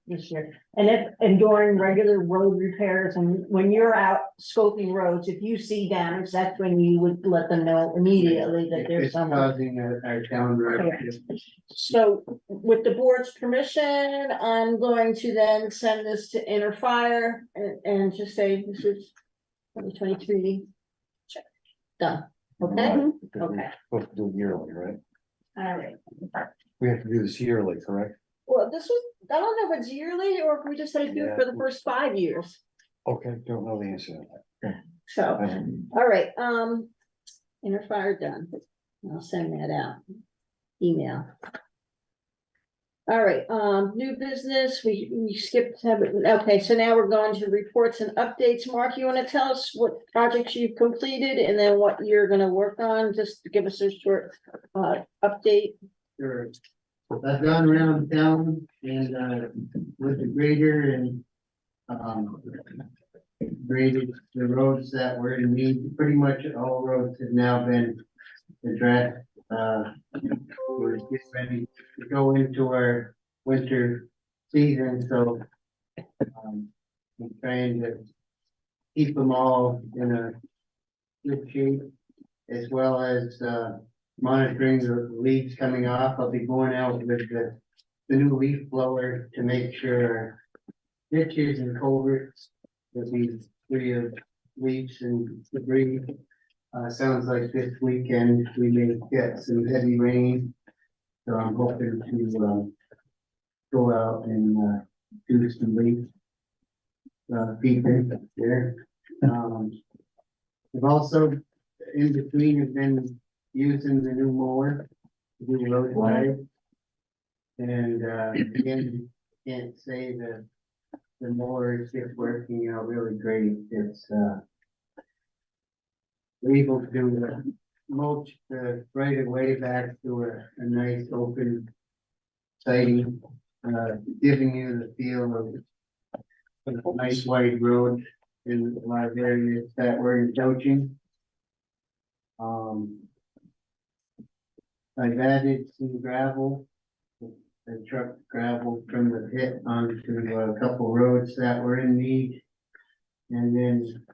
this year. And during regular road repairs and when you're out scoping roads, if you see damage, that's when you would let them know immediately that there's It's some. causing our town road. So with the board's permission, I'm going to then send this to Interfire and just say this is 2023. Check. Done, okay? Right, because we're Okay. Supposed to do it yearly, right? All right. We have to do this yearly, correct? Well, this was, I don't know if it's yearly or if we just had to do it for the first 5 years. Okay, don't know the answer to that. So, Um, all right, Interfire done. I'll send that out. Email. All right, new business, we skipped, okay, so now we're going to reports and updates. Mark, you want to tell us what projects you've completed and then what you're gonna work on, just to give us a short, update? Sure. I've gone around town and, with the grader and, graded the roads that were in need. Pretty much all roads have now been addressed. We're getting ready to go into our winter season, so, I'm trying to keep them all in a good shape, as well as, monitoring the leaves coming off. I'll be going out with the new leaf blower to make sure ditches and culverts will be free of leaves and debris. Sounds like this weekend we may get some heavy rain. So I'm hoping to, go out and, do some leaf, peeping there. I've also, in between, have been using the new mower to do road wide. And, again, can't say that the mower is just working out really great. It's, we're able to mulch the right of way back to a nice open siding, giving you the feel of a nice wide road in a lot of areas that we're encroaching. I've added some gravel, the truck gravel from the pit onto a couple roads that were in need. And then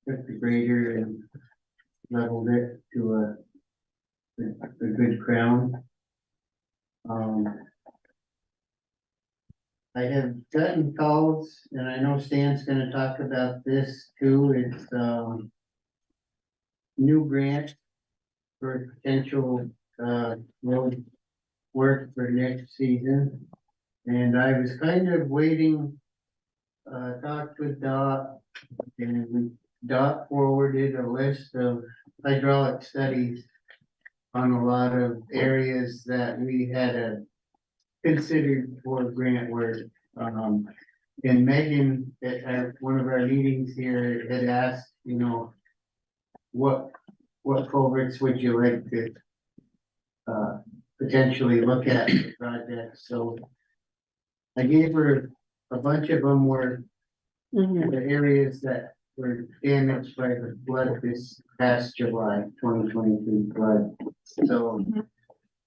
took the grader and leveled it to a good crown. I have gotten calls, and I know Stan's gonna talk about this too. It's, new grant for potential, road work for next season. And I was kind of waiting, talked with Dot, and Dot forwarded a list of hydraulic studies on a lot of areas that we had considered for grant work. And Megan at one of our meetings here had asked, you know, what culverts would you like to potentially look at the project? So I gave her a bunch of them were the areas that were damaged by the flood this past July, 2023 flood. So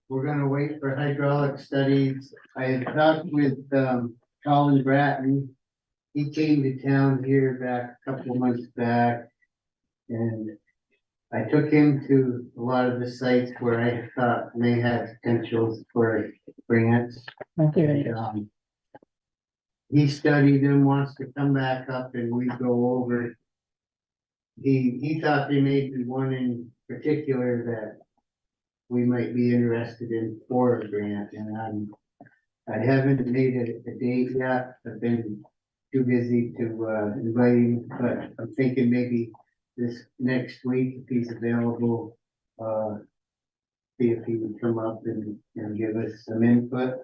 we're gonna wait for hydraulic studies. I talked with Colin Bratton. He came to town here back a couple of months back. And I took him to a lot of the sites where I thought may have potential for grants. Okay. He studied them, wants to come back up and we go over. He thought there may be one in particular that we might be interested in for a grant, and I haven't made a date yet. I've been too busy to invite him, but I'm thinking maybe this next week, if he's available, see if he would come up and give us some input.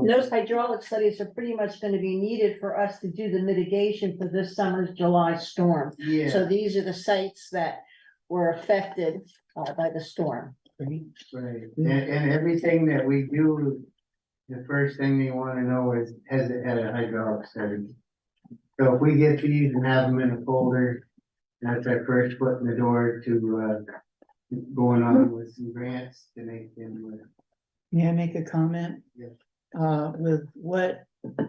Those hydraulic studies are pretty much gonna be needed for us to do the mitigation for this summer's July storm. So Yeah, these are the sites that were affected by the storm. right, and everything that we do, the first thing they wanna know is, has it had a hydraulic study? So if we get these and have them in a folder, that's our first foot in the door to, going on with some grants to make them, May I make a comment? Yes. With what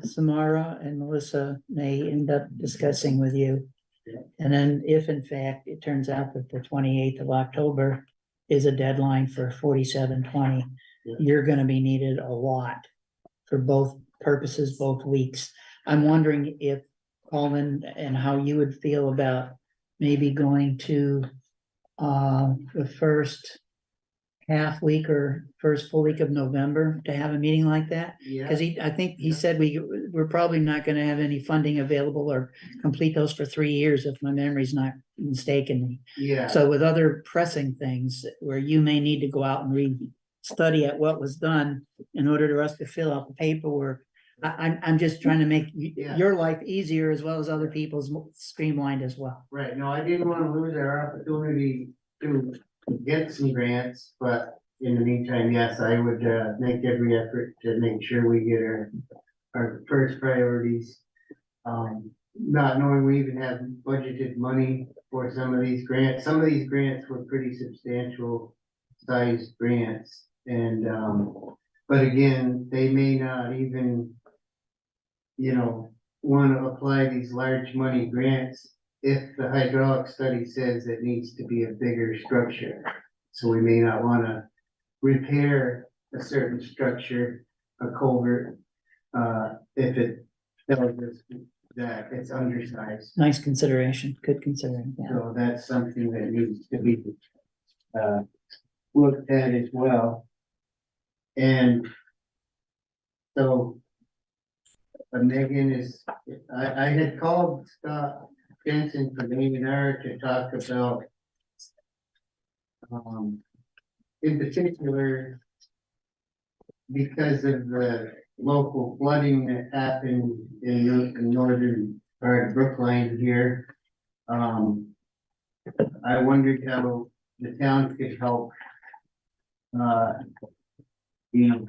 Samara and Melissa may end up discussing with you. Yeah. And then if in fact it turns out that the 28th of October is a deadline for 4720, Yeah. you're gonna be needed a lot for both purposes, both weeks. I'm wondering if, Colin, and how you would feel about maybe going to the first half week or first full week of November to have a meeting like that? yeah, Cause I think he said we're probably not gonna have any funding available or complete those for 3 years, if my memory's not mistaken me. yeah. So with other pressing things where you may need to go out and study at what was done in order for us to fill out the paperwork. I'm just trying to make Yeah. your life easier as well as other people's streamlined as well. Right, no, I didn't wanna lose our opportunity to get some grants, but in the meantime, yes, I would, make every effort to make sure we get our first priorities. Not knowing we even have budgeted money for some of these grants. Some of these grants were pretty substantial sized grants, and, but again, they may not even, wanna apply these large money grants if the hydraulic study says it needs to be a bigger structure. So we may not wanna repair a certain structure, a culvert, if it tells us that it's undersized. Nice consideration, good considering, yeah. So that's something that needs to be, looked at as well. And so Megan I had called Scott Jensen from A&R to talk about, in particular, because of the local flooding that happened in the northern part of Brookline here. I wondered how the town could help,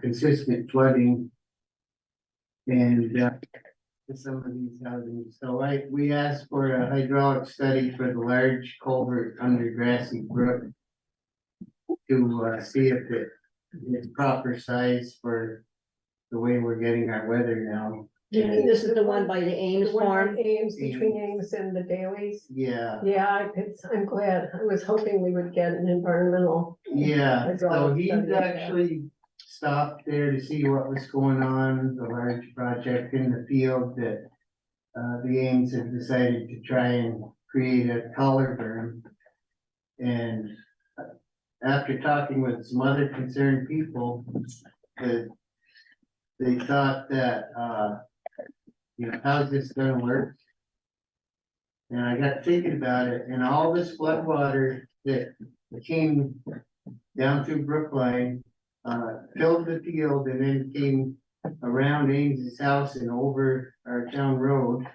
consistent flooding and some of these houses. So we asked for a hydraulic study for the large culvert under Grassy Brook to see if it's proper size for the way we're getting our weather now. Yeah, this is the one by the Ames The one by farm. Ames, between Ames and the Dailies. Yeah, Yeah, I'm glad. I was hoping we would get an environmental. yeah, so hydraulic he's study of that. actually stopped there to see what was going on, the large project in the field that the Ames have decided to try and create a collar berm. And after talking with some other concerned people, they thought that, how's this gonna work? And I got thinking about it, and all this floodwater that came down through Brookline, filled the field and then came around Ames's house and over our town road.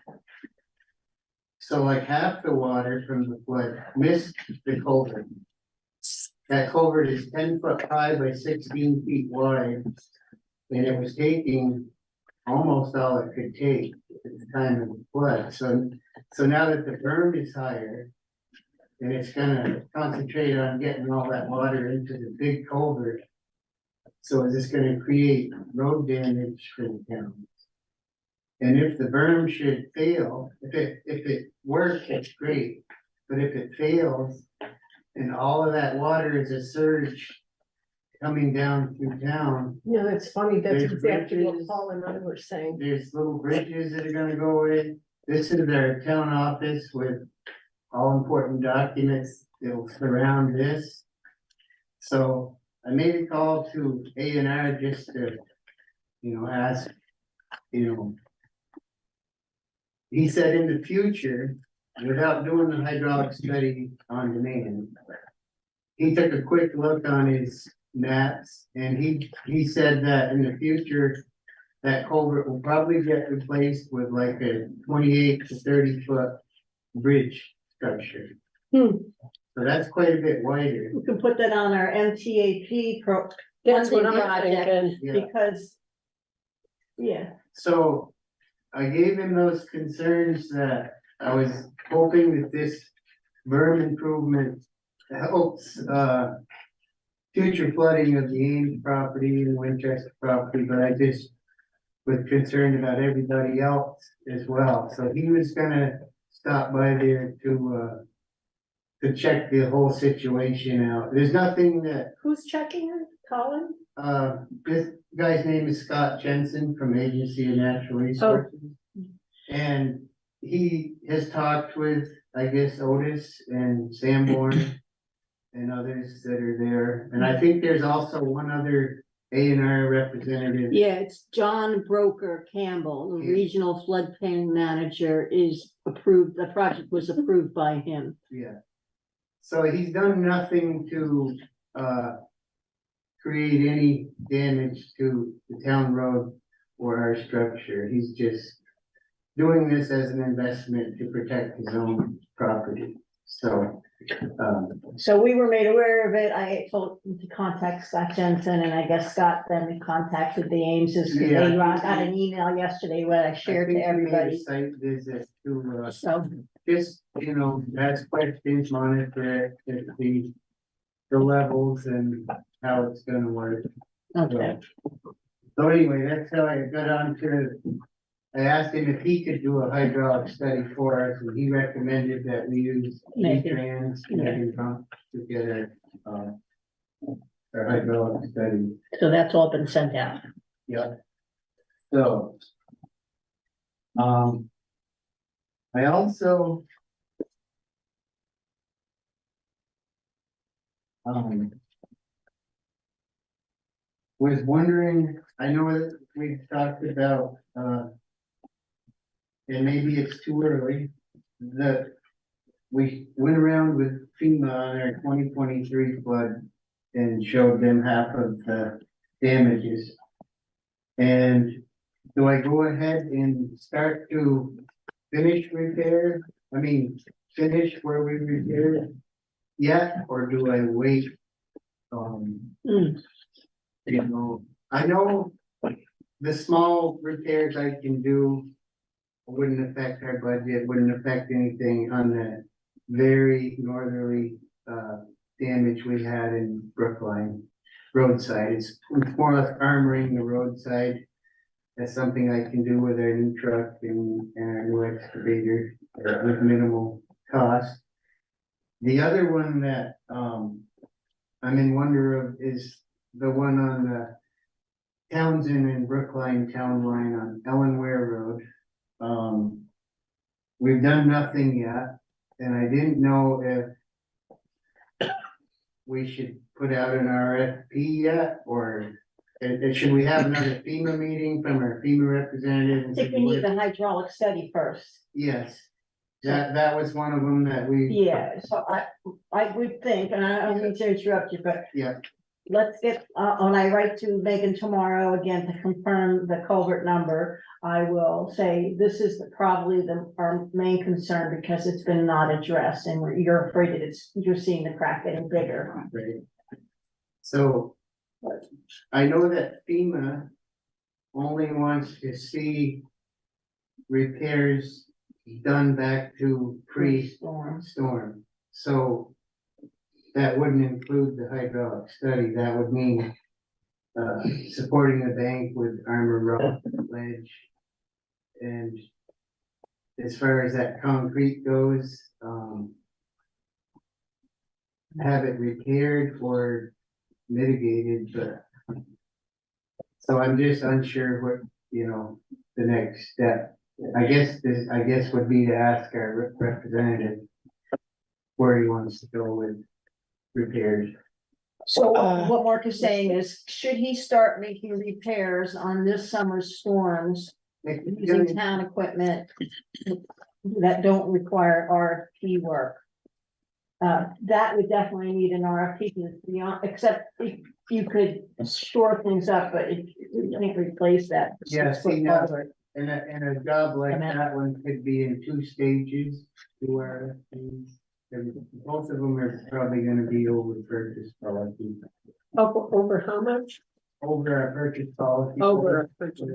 So like half the water from the flood missed the culvert. That culvert is 10 foot high by 16 feet wide. And it was taking almost all it could take at the time of the flood. So now that the berm is higher, and it's gonna concentrate on getting all that water into the big culvert. So is this gonna create road damage for the town? And if the berm should fail, if it works, it's great. But if it fails, and all of that water is a surge coming down through town, No, it's funny. That's There's exactly what bridges. Paul and I were saying. there's little bridges that are gonna go in. This is our town office with all important documents that will surround this. So I made a call to A&R just to, ask, you know. He said in the future, without doing the hydraulic study on demand, he took a quick look on his maps and he said that in the future, that culvert will probably get replaced with like a 28 to 30 foot bridge structure. Hmm. So that's quite a bit wider. We can put that on our MTAP That's what funding I'm project, thinking. Yeah. because, yeah, So I gave him those concerns that I was hoping that this berm improvement helps, future flooding of the Ames property and Winchester property, but I just was concerned about everybody else as well. So he was gonna stop by there to check the whole situation out. There's nothing that, Who's checking it? Colin? this guy's name is Scott Jensen from Agency of Natural Resources. And he has talked with, I guess, Otis and Sanborn and others that are there. And I think there's also one other A&R representative. yeah, it's John Broker Campbell, the Yeah. regional floodplain manager, is approved, the project was approved by him. Yeah. So he's done nothing to, create any damage to the town road or our structure. He's just doing this as an investment to protect his own property. So, So we were made aware of it. I told him to contact Scott Jensen, and I guess Scott then contacted the Ameses, because Yeah. they got an email yesterday what I shared to I think he made a everybody. site visit to, So, just, ask questions, monitor it, the levels and how it's gonna work. okay, So anyway, that's how I got on to, I asked him if he could do a hydraulic study for us, and he recommended that we use Megan. trans Yeah. to get our hydraulic study. so that's all been sent out. Yeah. So. I also. Was wondering, I know that we've talked about, and maybe it's too early, that we went around with FEMA on our 2023 flood and showed them half of the damages. And do I go ahead and start to finish repair? Finish where we repaired yet, or do I wait? Mm. I know the small repairs I can do wouldn't affect our budget, wouldn't affect anything on the very northerly, damage we had in Brookline roadside. It's more or less armoring the roadside. That's something I can do with our new truck and our new excavator with minimal cost. The other one that, I'm in wonder of is the one on the Townsend and Brookline town line on Ellenware Road. We've done nothing yet, and I didn't know if we should put out an RFP yet, or should we have another FEMA meeting from our FEMA representative? I think we need the hydraulic study first. Yes, that was one of them that we, Yeah, so I would think, and I don't mean to interrupt you, but yeah, let's get, when I write to Megan tomorrow again to confirm the culvert number, I will say this is probably our main concern, because it's been not addressed, and you're afraid that you're seeing the crack getting bigger. right. So I know that FEMA only wants to see repairs done back to pre-storm. So that wouldn't include the hydraulic study. That would mean supporting the bank with armor rock ledge. And as far as that concrete goes, have it repaired or mitigated, but so I'm just unsure what, the next step. I guess would be to ask our representative where he wants to go with repairs. So Uh, what Mark is saying is, should he start making repairs on this summer's storms using town equipment that don't require RFP work? That would definitely need an RFP, beyond, except if you could shore things up, but you can't replace that. Yeah, see, now, Culvert. and a job like Come out. that one could be in 2 stages, where both of them are probably gonna be over purchase policy. over how much? Over our purchase policy. Over a purchase.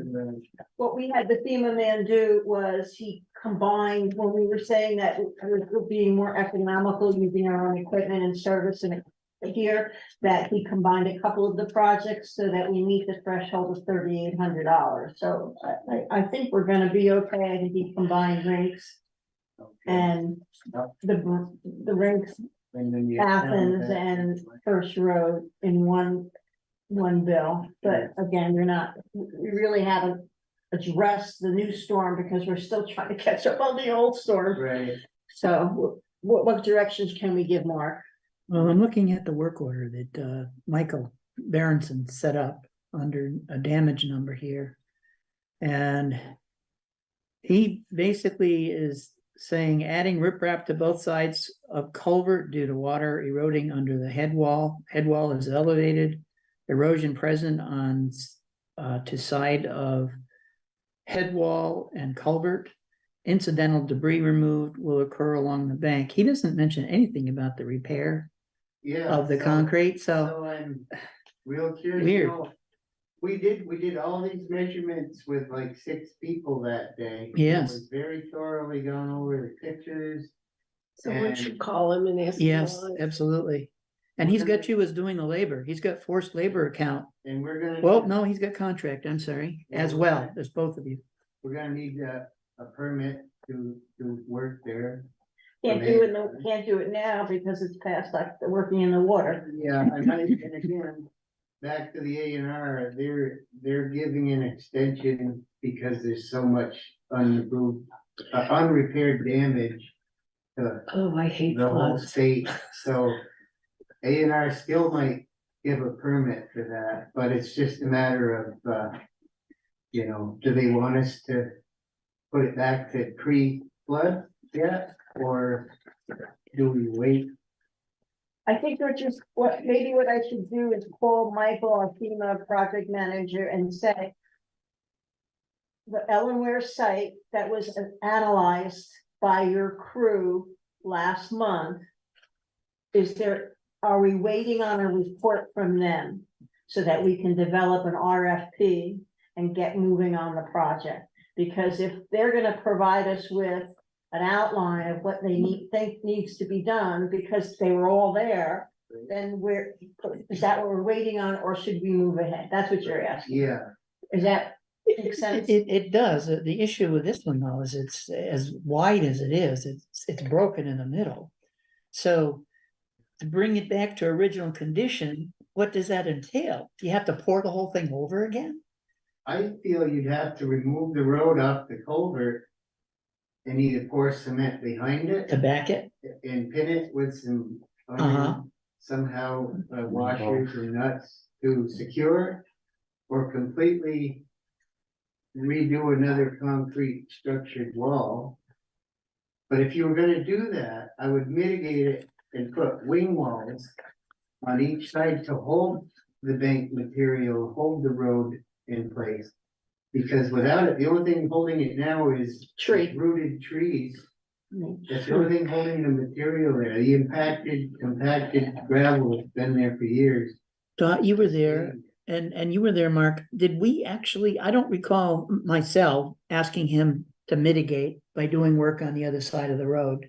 What we had the FEMA man do was he combined, when we were saying that we're being more economical using our own equipment and service and here, that he combined a couple of the projects so that we meet the threshold of $3,800. So I think we're gonna be okay. I think he combined rinks and the rinks, And then you. Athens and First Road in one bill. But again, we really haven't addressed the new storm because we're still trying to catch up on the old storm. Right, So what directions can we give Mark? Well, I'm looking at the work order that Michael Berenson set up under a damage number here. And he basically is saying adding riprap to both sides of culvert due to water eroding under the head wall. Head wall is elevated, erosion present on to side of head wall and culvert. Incidental debris removed will occur along the bank. He doesn't mention anything about the repair yeah. of the so- concrete, so So I'm real curious. Weird. We did all these measurements with like 6 people that day. Yes. It was very thoroughly gone over the pictures. Someone should call him and ask. him yes, why. absolutely. And he's got you as doing the labor. He's got forced labor account. And we're gonna. Well, no, he's got contract, I'm sorry, as well, there's both of you. We're gonna need a permit to work there. Can't do it now because it's past like working in the water. Yeah, and again, back to the A&R, they're giving an extension because there's so much unrepaired damage to Oh, I hate the whole floods. state, so A&R still might give a permit for that, but it's just a matter of, do they want us to put it back to pre-flood yet, or do we wait? I think what I should do is call Michael, our FEMA project manager, and say the Ellenware site that was analyzed by your crew last month, are we waiting on a report from them so that we can develop an RFP and get moving on the project? Because if they're gonna provide us with an outline of what they think needs to be done, because they were all there, then is that what we're waiting on, or should we move ahead? That's what you're asking. Yeah, Is that make sense? It does, the issue with this one though is it's as wide as it is, it's broken in the middle. So to bring it back to original condition, what does that entail? Do you have to pour the whole thing over again? I feel you'd have to remove the road off the culvert and either pour cement behind it To back it? and pin it with some Uh-huh. somehow washers or nuts to secure, or completely redo another concrete structured wall. But if you were gonna do that, I would mitigate it and put wing walls on each side to hold the bank material, hold the road in place. Because without it, the only thing holding it now is Tree. rooted trees. That's the only thing holding the material there. The compacted gravel has been there for years. Dot, you were there, and you were there, Mark. Did we actually, I don't recall myself asking him to mitigate by doing work on the other side of the road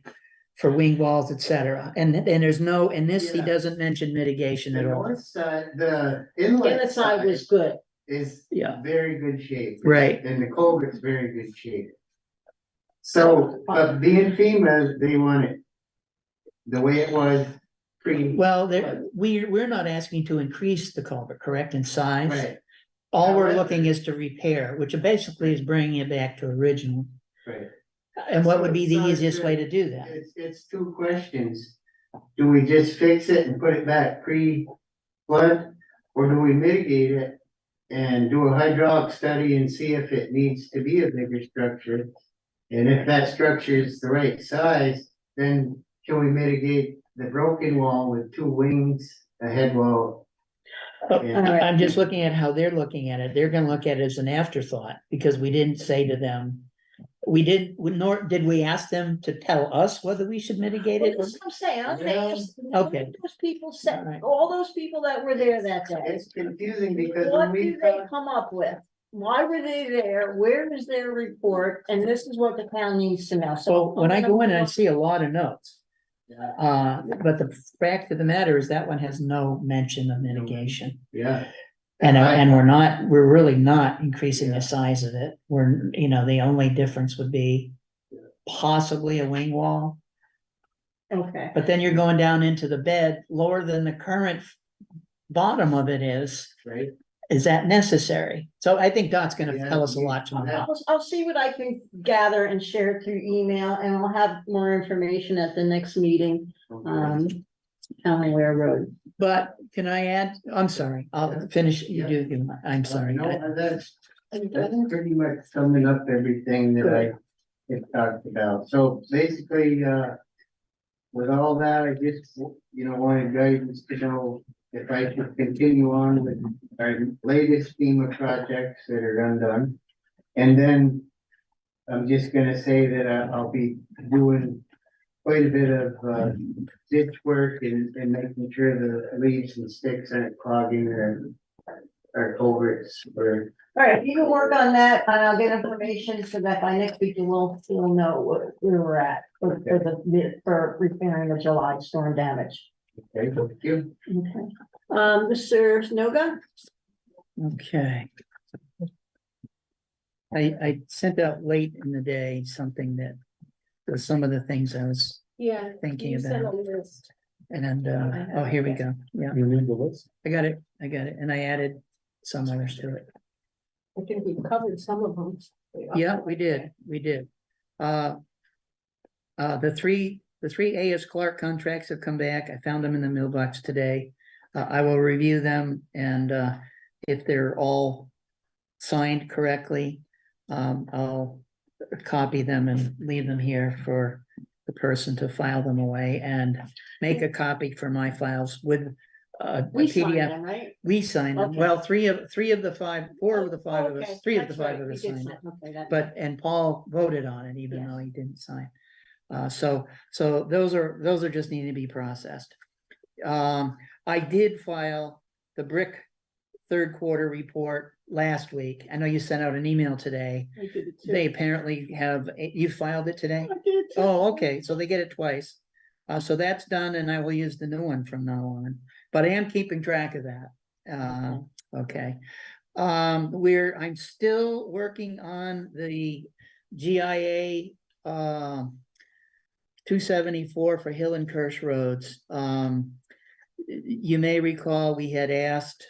for wing walls, et cetera. And there's no, in this, he Yeah. doesn't mention mitigation The at all. north side, the And inlet the side was side good. is Yeah. very good shape. Right. And the culvert's very good shape. So, but being FEMA, they want it the way it was pre. Well, we're not asking to increase the culvert, correct, in size? Right, All we're However- looking is to repair, which basically is bringing it back to original. right. And what would be the So- easiest way to do that? It's 2 questions. do we just fix it and put it back pre-flood? Or do we mitigate it and do a hydraulic study and see if it needs to be a bigger structure? And if that structure is the right size, then can we mitigate the broken wall with two wings, a head wall? I'm just looking at how they're looking at it. They're gonna look at it as an afterthought, because we didn't say to them. Nor did we ask them to tell us whether we should mitigate Well, it. that's what I'm saying, I'm saying, Okay. those people said, Alright. all those people that were there that day. It's confusing because What when we do they come up with? Why were they there? Where is their report? And this is what the town needs to know, so. So when I go in, I see a lot of notes. Yeah. But the fact of the matter is that one has no mention of mitigation. Yeah. And we're really not increasing the size of it. We're, the only difference would be possibly a wing wall. Okay, But then you're going down into the bed lower than the current bottom of it is. Right. Is that necessary? So I think Dot's gonna Yeah, tell us a lot tomorrow. I'll see what I can gather and share through email, and I'll have more information at the next meeting. County Ware Road. But can I add, I'm sorry, I'll finish, I'm sorry. No, that's pretty much summing up everything that I had talked about. So basically, with all that, I just, wanted guidance to know if I should continue on with our latest FEMA projects that are undone. And then I'm just gonna say that I'll be doing quite a bit of ditch work and making sure the leaves and sticks aren't clogging our culverts or. All right, you can work on that, and I'll get information so that by next week we'll know where we're at for repairing the July storm damage. Okay, thank you. Okay. Mr. Noga? Okay. I sent out late in the day something that was some of the things I was Yeah. thinking You sent about. a list. And oh, here we go. Yeah, You read the list? I got it. And I added some others to it. I think we covered some of them. Yeah, we did. The three A.S. Clark contracts have come back. I found them in the mailbox today. I will review them, and if they're all signed correctly, I'll copy them and leave them here for the person to file them away and make a copy for my files with a We signed PDF. them, right? We signed them. Okay. Well, four of the five of us, Okay, three of the that's five right, of we us did signed it. sign. Okay, that- And Paul voted on it, even Yes. though he didn't sign. So those are just need to be processed. I did file the brick third quarter report last week. I know you sent out an email today. I did it too. They apparently you filed it today? I did it too. Oh, okay, so they get it twice. So that's done, and I will use the new one from now on, but I am keeping track of that. Okay. I'm still working on the GIA 274 for Hill and Kirsch roads. You may recall we had asked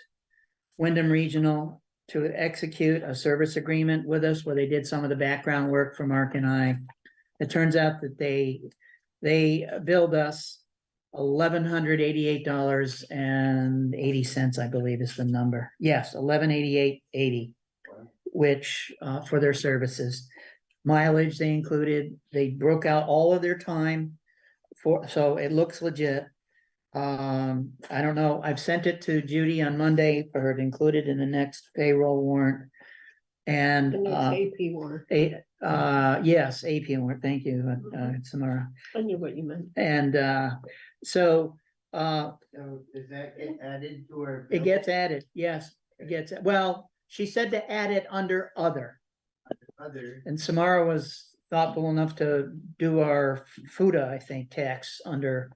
Wyndham Regional to execute a service agreement with us where they did some of the background work for Mark and I. It turns out that they billed us $1,188.80, I believe is the number. Yes, $1,188.80, which for their services. Mileage they included, they broke out all of their time so it looks legit. I don't know, I've sent it to Judy on Monday for her to include it in the next payroll warrant. And And it's AP warrant. yes, AP warrant, thank you, Samara. I knew what you meant. And So does that get added to our? it gets added, yes, well, she said to add it under other. And Samara was thoughtful enough to do our FUTA, I think, tax under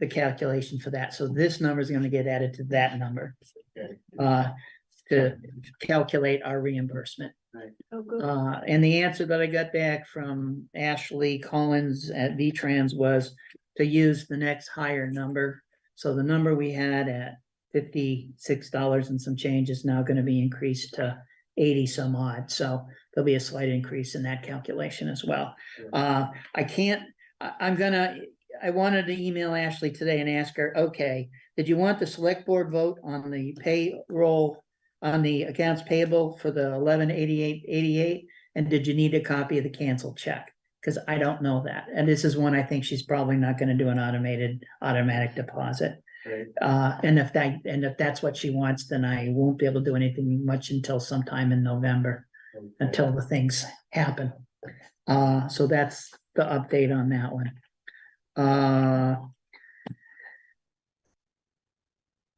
the calculation for that. So this number is gonna get added to that number. Okay. To calculate our reimbursement. Oh, good. And the answer that I got back from Ashley Collins at V-Trans was to use the next higher number. So the number we had at $56 and some change is now gonna be increased to 80 some odd. So there'll be a slight increase in that calculation as well. I'm gonna I wanted to email Ashley today and ask her, okay, did you want the select board vote on the payroll, on the accounts payable for the 118888? And did you need a copy of the canceled check? Because I don't know that. And this is one I think she's probably not going to do an automatic deposit. Right. And if that's what she wants, then I won't be able to do anything much until sometime in November, until the things happen. So that's the update on that one.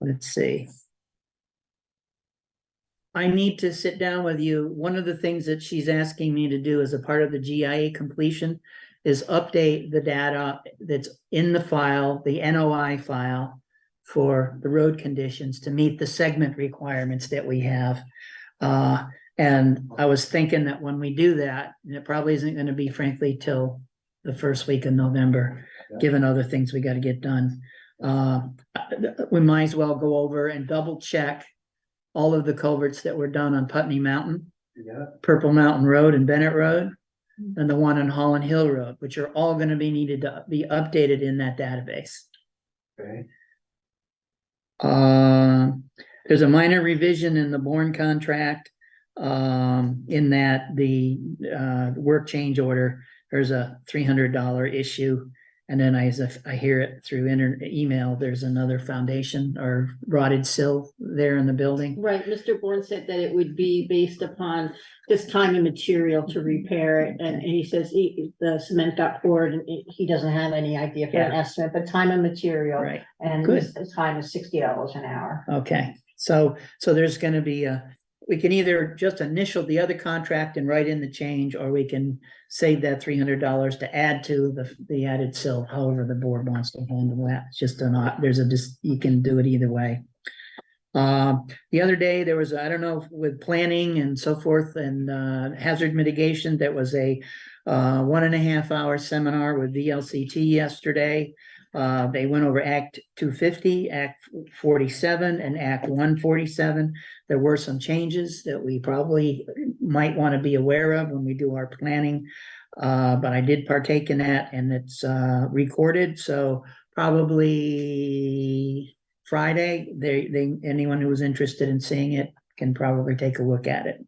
Let's see. I need to sit down with you. One of the things that she's asking me to do as a part of the GIA completion is update the data that's in the file, the NOI file for the road conditions to meet the segment requirements that we have. And I was thinking that when we do that, and it probably isn't going to be frankly till the first week of November, given other things we got to get done. We might as well go over and double check all of the culverts that were done on Putney Mountain, Purple Mountain Road and Bennett Road, and the one on Holland Hill Road, which are all going to be needed to be updated in that database. Okay. There's a minor revision in the Bourne contract, in that the work change order, there's a $300 issue. And then I hear it through email, there's another foundation or rotted sill there in the building. Right, Mr. Bourne said that it would be based upon this time and material to repair it, and he says the cement got poured, and he doesn't have any idea for an estimate, but time and material. Right. And Good. the time is $60 an hour. Okay, so there's gonna be we can either just initial the other contract and write in the change, or we can save that $300 to add to the added sill, however the board wants to handle that. It's just you can do it either way. The other day there was, I don't know, with planning and so forth and hazard mitigation, that was a 1.5 hour seminar with VLCT yesterday. They went over Act 250, Act 47, and Act 147. There were some changes that we probably might want to be aware of when we do our planning. But I did partake in that, and it's recorded. So probably Friday, anyone who was interested in seeing it can probably take a look at it.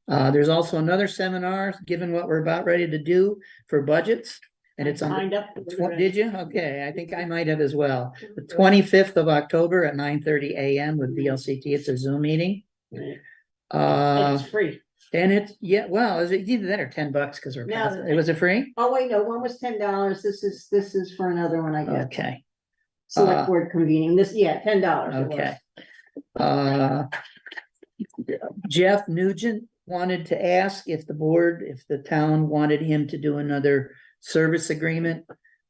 There's also another seminar, given what we're about ready to do for budgets. And it's on. Signed up. Did you? Okay, I think I might have as well. The 25th of October at 9:30 a.m. with VLCT. It's a Zoom meeting. It's free. And it's well, is it either that or $10 because we're past it? Was it free? Oh, wait, no, one was $10. This is for another one, I guess. Okay. Select board convening this, $10. Okay. Jeff Nugent wanted to ask if the town wanted him to do another service agreement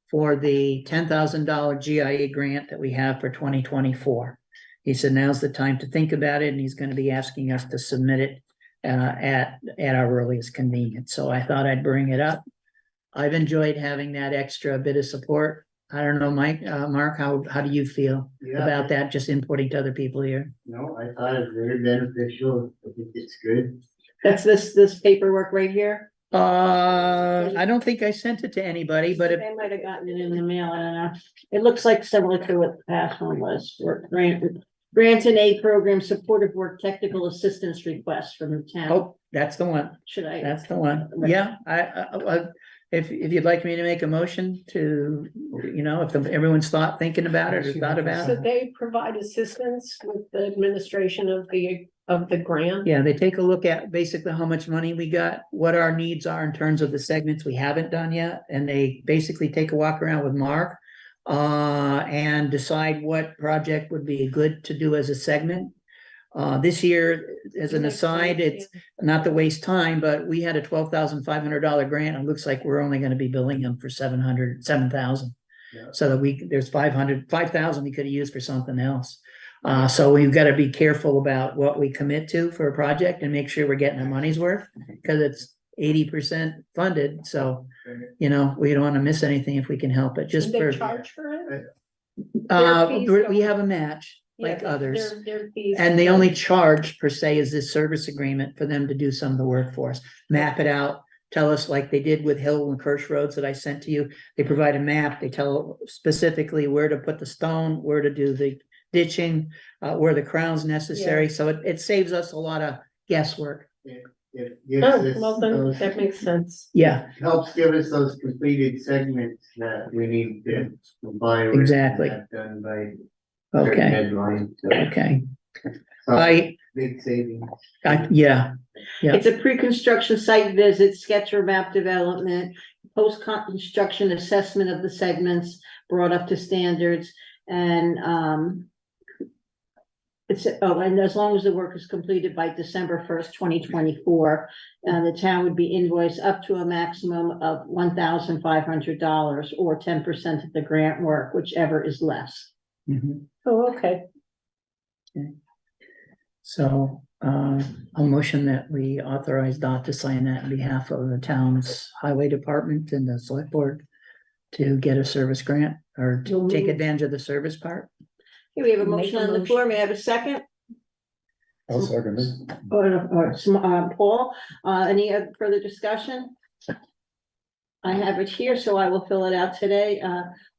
for the $10,000 GIA grant that we have for 2024. He said now's the time to think about it, and he's going to be asking us to submit it at our earliest convenience. So I thought I'd bring it up. I've enjoyed having that extra bit of support. I don't know, Mark, how do you feel about that? Just inputting to other people here. No, I thought it was very beneficial. I think it's good. That's this paperwork right here. I don't think I sent it to anybody, but They might have gotten it in the mail, I don't know. It looks like similar to what the past one was, grant and aid program, supportive work, technical assistance request from the town. oh, that's the one. That's the one. Yeah, I if you'd like me to make a motion to, if everyone's thinking about it or thought about So it. they provide assistance with the administration of the grant? Yeah, they take a look at basically how much money we got, what our needs are in terms of the segments we haven't done yet. And they basically take a walk around with Mark and decide what project would be good to do as a segment. This year, as an aside, it's not to waste time, but we had a $12,500 grant. It looks like we're only going to be billing them for $7,000. Yeah. So that there's $5,000 we could have used for something else. So we've got to be careful about what we commit to for a project and make sure we're getting our money's worth, because it's 80% funded. So, we don't want to miss anything if we can help it. Just Do for they charge for it? Their fees we go- have a match like Yeah, others. their fees And the go- only charge per se is this service agreement for them to do some of the work for us, map it out, tell us like they did with Hill and Kirsch roads that I sent to you. They provide a map. They tell specifically where to put the stone, where to do the ditching, where the crown's necessary. So it saves us a lot of guesswork. It gives Oh, us well, then those, that makes sense. Yeah, helps give us those completed segments that we need to comply with. Exactly. Have done by certain okay, deadlines. So, okay. so big savings. Yeah, Yeah. It's a pre-construction site visit, sketch or map development, post-construction assessment of the segments brought up to standards, and and as long as the work is completed by December 1st, 2024, the town would be invoiced up to a maximum of $1,500 or 10% of the grant work, whichever is less. Mhm. Oh, okay. So, I'll motion that we authorize Dot to sign that on behalf of the town's highway department and the select board to get a service grant or to take advantage of the service part. Okay, we have a Make motion a on the motion. floor. May I have a second? I'll second it. Paul, any further discussion? I have it here, so I will fill it out today.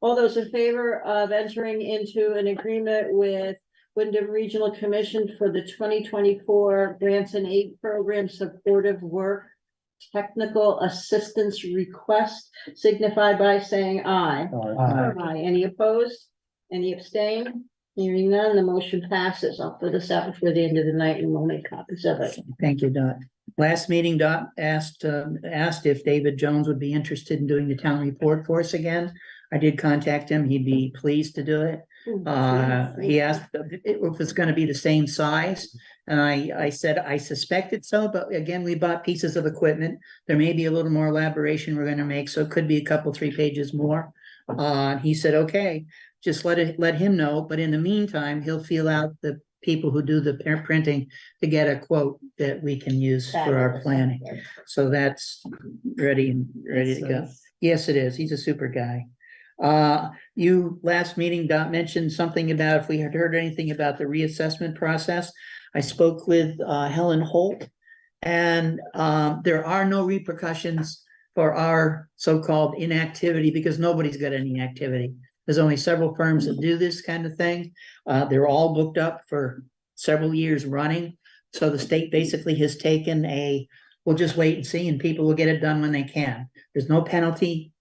All those in favor of entering into an agreement with Wyndham Regional Commission for the 2024 Grants and Aid Program Supportive Work Technical Assistance Request, signify by saying aye. Aye. Any opposed? Any abstain? Hearing none, the motion passes. I'll put this out before the end of the night and we'll make copies of it. Thank you, Dot. Last meeting, Dot asked if David Jones would be interested in doing the town report for us again. I did contact him. He'd be pleased to do it. He asked if it's gonna be the same size, and I said, I suspected so, but again, we bought pieces of equipment. There may be a little more elaboration we're gonna make, so it could be a couple, 3 pages more. He said, okay, just let him know, but in the meantime, he'll feel out the people who do the printing to get a quote that we can use for our planning. So that's ready to go. Yes, it is. He's a super guy. You last meeting, Dot mentioned something about if we had heard anything about the reassessment process. I spoke with Helen Holt, and there are no repercussions for our so-called inactivity because nobody's got any activity. There's only several firms that do this kind of thing. They're all booked up for several years running. So the state basically has taken we'll just wait and see, and people will get it done when they can. There's no penalty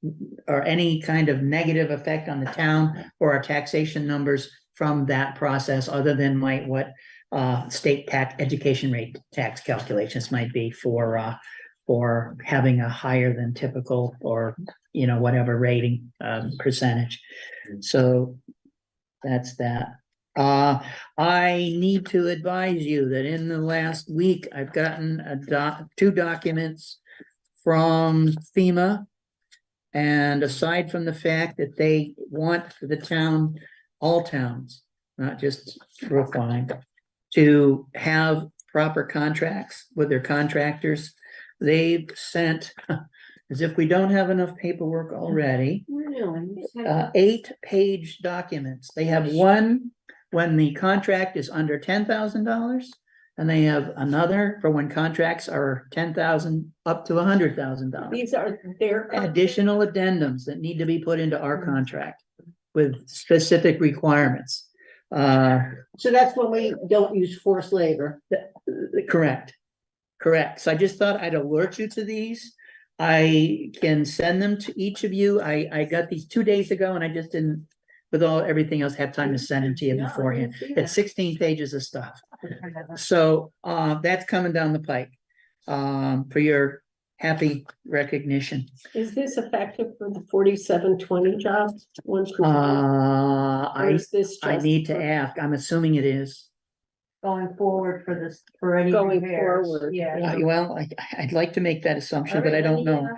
or any kind of negative effect on the town or our taxation numbers from that process, other than what state tax education rate tax calculations might be for having a higher than typical or whatever rating percentage. So that's that. I need to advise you that in the last week, I've gotten two documents from FEMA. And aside from the fact that they want the town, all towns, not just Brookline, to have proper contracts with their contractors, they've sent, as if we don't have enough paperwork already, 8-page documents. They have one when the contract is under $10,000, and they have another for when contracts are $10,000 up to $100,000. These are their Additional addendums that need to be put into our contract with specific requirements. So that's when we don't use forced labor. Correct. So I just thought I'd alert you to these. I can send them to each of you. I got these 2 days ago, and I just didn't, with everything else, have time to send them to you beforehand. It's 16 pages of stuff. So that's coming down the pike for your happy recognition. Is this effective for the 4720 job? I need to ask. I'm assuming it is. Going forward for any Going repairs. forward, Yeah. Well, I'd like to make that assumption, but I don't know.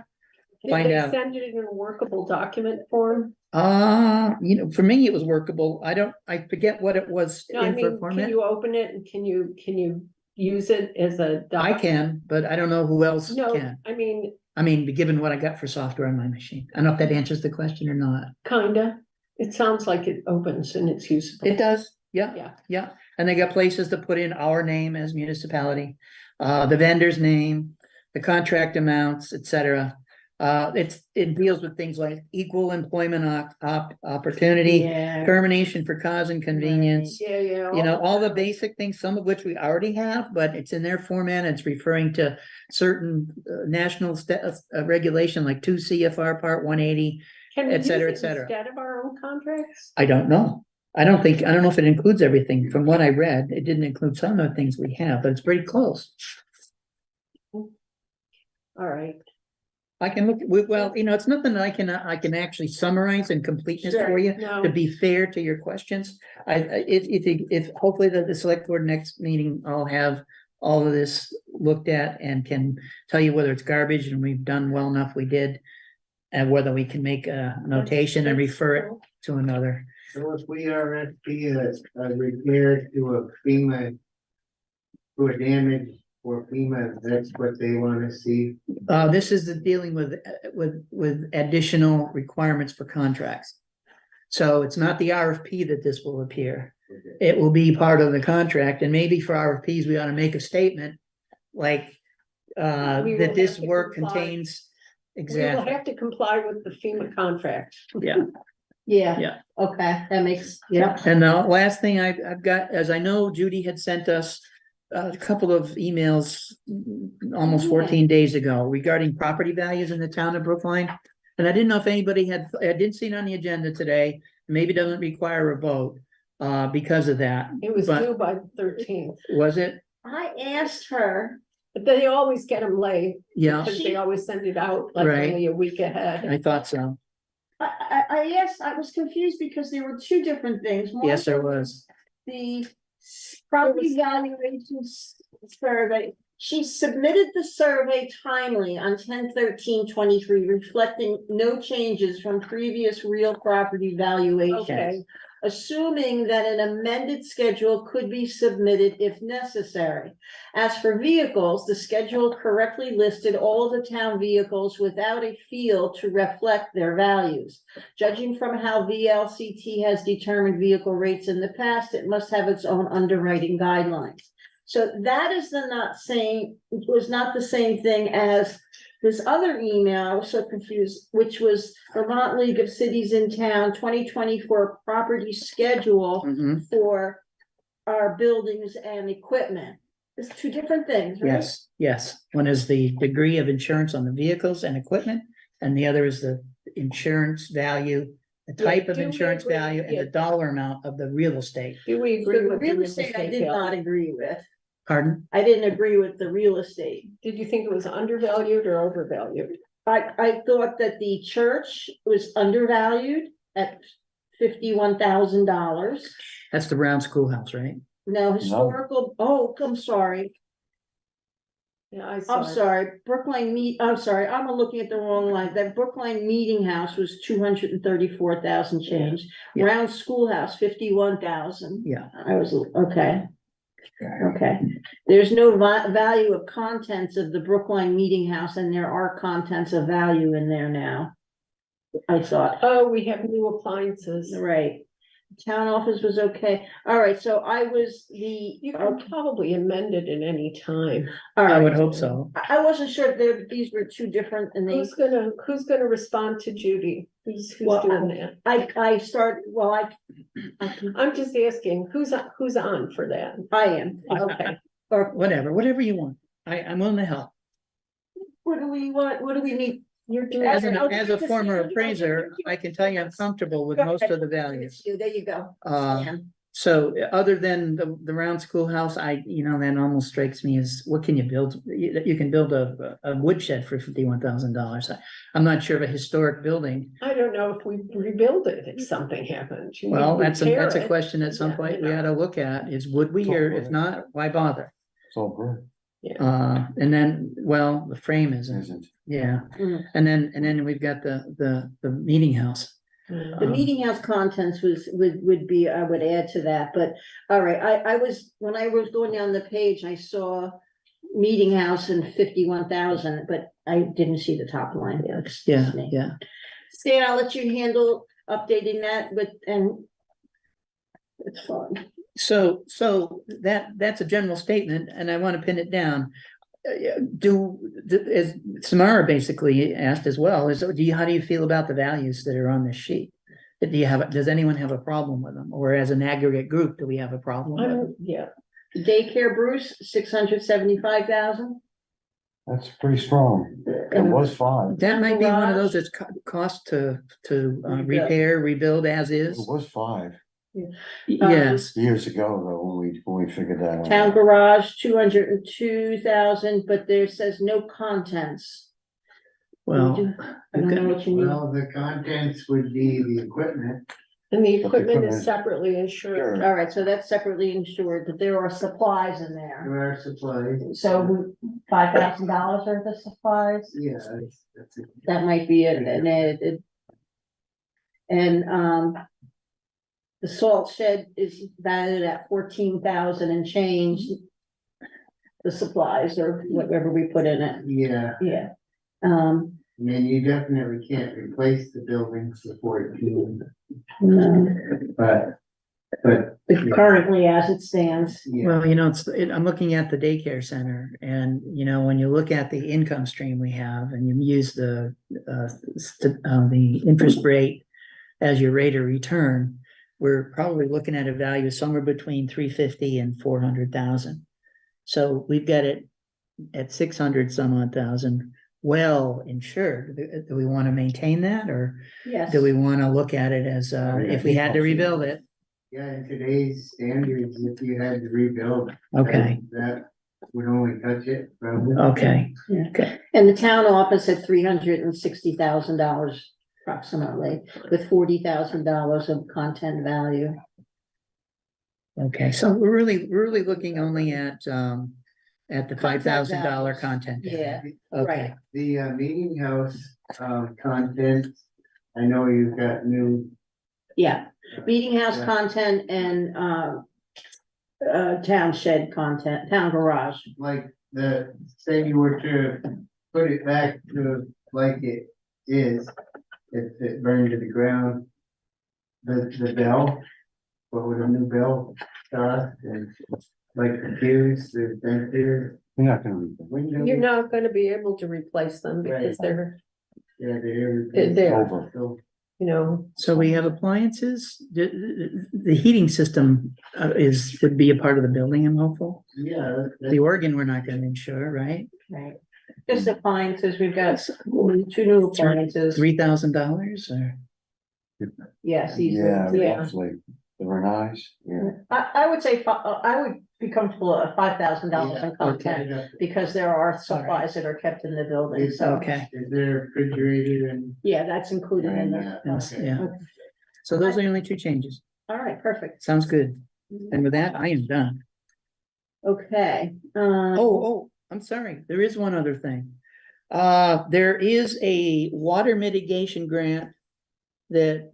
Did Find they out. send it in a workable document form? For me, it was workable. I forget what it was No, I in for mean, can format. you open it and can you use it as a I doc? can, but I don't know who else No, can. I mean, Given what I got for software on my machine. I don't know if that answers the question or not. kinda. It sounds like it opens and it's useful. It does. Yeah. Yeah. Yeah. And they got places to put in our name as municipality, the vendor's name, the contract amounts, et cetera. It deals with things like equal employment opportunity, Yeah. termination for cause and convenience. Yeah, yeah. You know, all the basic things, some of which we already have, but it's in their format. It's referring to certain national regulation like 2 CFR Part 180. Can we et use cetera, it et cetera. instead of our own contracts? I don't know. I don't know if it includes everything. From what I read, it didn't include some of the things we have, but it's pretty close. All right. I can look, well, you know, it's nothing that I can actually summarize in completeness Sure, for you, no. to be fair to your questions. If hopefully the select board next meeting, I'll have all of this looked at and can tell you whether it's garbage and we've done well enough, we did, and whether we can make a notation and That's refer it cool. to another. So if we RFP a repair to a FEMA, to a damage for FEMA, that's what they wanna see. This is the dealing with additional requirements for contracts. So it's not the RFP that this will appear. It will be part of the contract, and maybe for RFPs, we ought to make a statement like We will that this have to work comply. contains. We will Exactly, have to comply with the FEMA contract. yeah. Yeah. Yeah. Okay, that makes, yeah. And the last thing I've got, as I know Judy had sent us a couple of emails almost Yeah. 14 days ago regarding property values in the town of Brookline. And I didn't know if anybody I didn't see it on the agenda today, maybe doesn't require a vote because of that. It was But due by the 13th, was it? I asked her, but they always get them late Yeah, because they always send it out like Right. only a week ahead. I thought so. I asked, I was confused because there were two different things. One Yes, there was. The property valuation survey, she submitted the survey timely on 10/13/23, reflecting no changes from previous real property valuations. Okay. Assuming that an amended schedule could be submitted if necessary. As for vehicles, the schedule correctly listed all of the town vehicles without a field to reflect their values. Judging from how VLCT has determined vehicle rates in the past, it must have its own underwriting guidelines. So that is was not the same thing as this other email. I was so confused, which was Vermont League of Cities in Town 2024 property schedule Mhm. for our buildings and equipment. It's two different things, right? Yes. One is the degree of insurance on the vehicles and equipment, and the other is the insurance value, the type of do we insurance agree? value, and the dollar amount of the real estate. Do we So agree the with the real estate I did value? not agree with. Pardon? I didn't agree with the real estate. Did you think it was undervalued or overvalued? I thought that the church was undervalued at $51,000. That's the Brown Schoolhouse, right? No, historical, oh, I'm sorry. Yeah, I saw I'm it. sorry, I'm sorry, I'm looking at the wrong line. That Brookline Meeting House was 234,000 change. Yeah. Round Schoolhouse, 51,000. Yeah. I was, okay. Okay, there's no value of contents of the Brookline Meeting House, and there are contents of value in there now. I thought, Oh, we have new appliances. right. Town office was okay. All right, so I was You can probably amend it at any time. all I would right. hope so. I wasn't sure if these were two different and they, Who's gonna respond to Judy? Who's Well, doing that? I started, well, I I'm just asking, who's on for that? I am, Okay. or Whatever you want. I'm willing to help. what do we want, what do we need? You're doing. As Okay, a former appraiser, I can tell you I'm comfortable with most of the values. There you go. Um, So other than the Round Schoolhouse, that almost strikes me as, what can you build? You can build a woodshed for $51,000. I'm not sure of a historic building. I don't know if we rebuild it if something happens. You Well, need to that's a repair it. question at some Yeah, point you we know. ought to look at is, would we, or if not, why bother? It's all brick, And then, well, the frame isn't, isn't? yeah. Mhm. And then we've got the meeting house. Mm. The meeting house contents would be, I would add to that, but, all right, when I was going down the page, I saw meeting house and 51,000, but I didn't see the top line. Excuse me. Yeah. Stan, I'll let you handle updating that and it's fine. So that's a general statement, and I want to pin it down. as Samara basically asked as well, how do you feel about the values that are on this sheet? Does anyone have a problem with them? Or as an aggregate group, do we have a problem with them? Yeah, Daycare Bruce, 675,000. That's pretty strong. It was 5. That might be one of those Garage. that's cost to repair, rebuild as It is. was 5 Yes, years ago though, when we figured that Town out. garage, 202,000, but there says no contents. well. I don't know what you mean. Well, the contents would be the equipment. and the But the equipment is equipment- separately insured. Sure. All right, so that's separately insured, but there are supplies in there. There are supplies. So $5,000 worth of supplies, Yeah, that's it. that might be it, the salt shed is valued at 14,000 and change. The supplies or whatever we put in it, Yeah, yeah. and then you definitely can't replace the buildings before June, No, but currently as it stands, yeah, Well, I'm looking at the daycare center and, when you look at the income stream we have and you use the interest rate as your rate of return, we're probably looking at a value somewhere between 350 and 400,000. So we've got it at 600 some odd thousand, well insured. Do we want to maintain that, or yes. do we want to look at it as, if we had to rebuild it? yeah, in today's standards, if you had to rebuild. Okay, That would only touch it, probably. okay. And the town office at $360,000 approximately, with $40,000 of content value. Okay, so we're really looking only at the $5,000 values. content. Yeah, Okay, The meeting house, content, I know you've got new. yeah, meeting house Yeah. content and, town shed content, town garage. Like say you were to put it back to like it is, if it burned to the ground. The bell, what would a new bell cost, and like the fuse, the sensor, You're not gonna read them. windows. You're not gonna be able to replace them because Right. Yeah, They're there. Over. So, so we have appliances. The heating system would be a part of the building, I'm hopeful. yeah, The organ, we're not gonna insure, right? Right. Just appliances, we've got 2 new appliances. $3,000 or? Yes, Yeah, easily. Yeah. roughly. They were nice, yeah. I would say, I would be comfortable at $5,000 in content, because there are supplies that are kept in the building, so, Okay, Is there a refrigerator and? yeah, that's included in Yeah, the. yes, okay. yeah. So those are the only 2 changes. All right, perfect. Sounds good. And with that, I am done. Okay, Oh, I'm sorry. There is one other thing. There is a water mitigation grant that,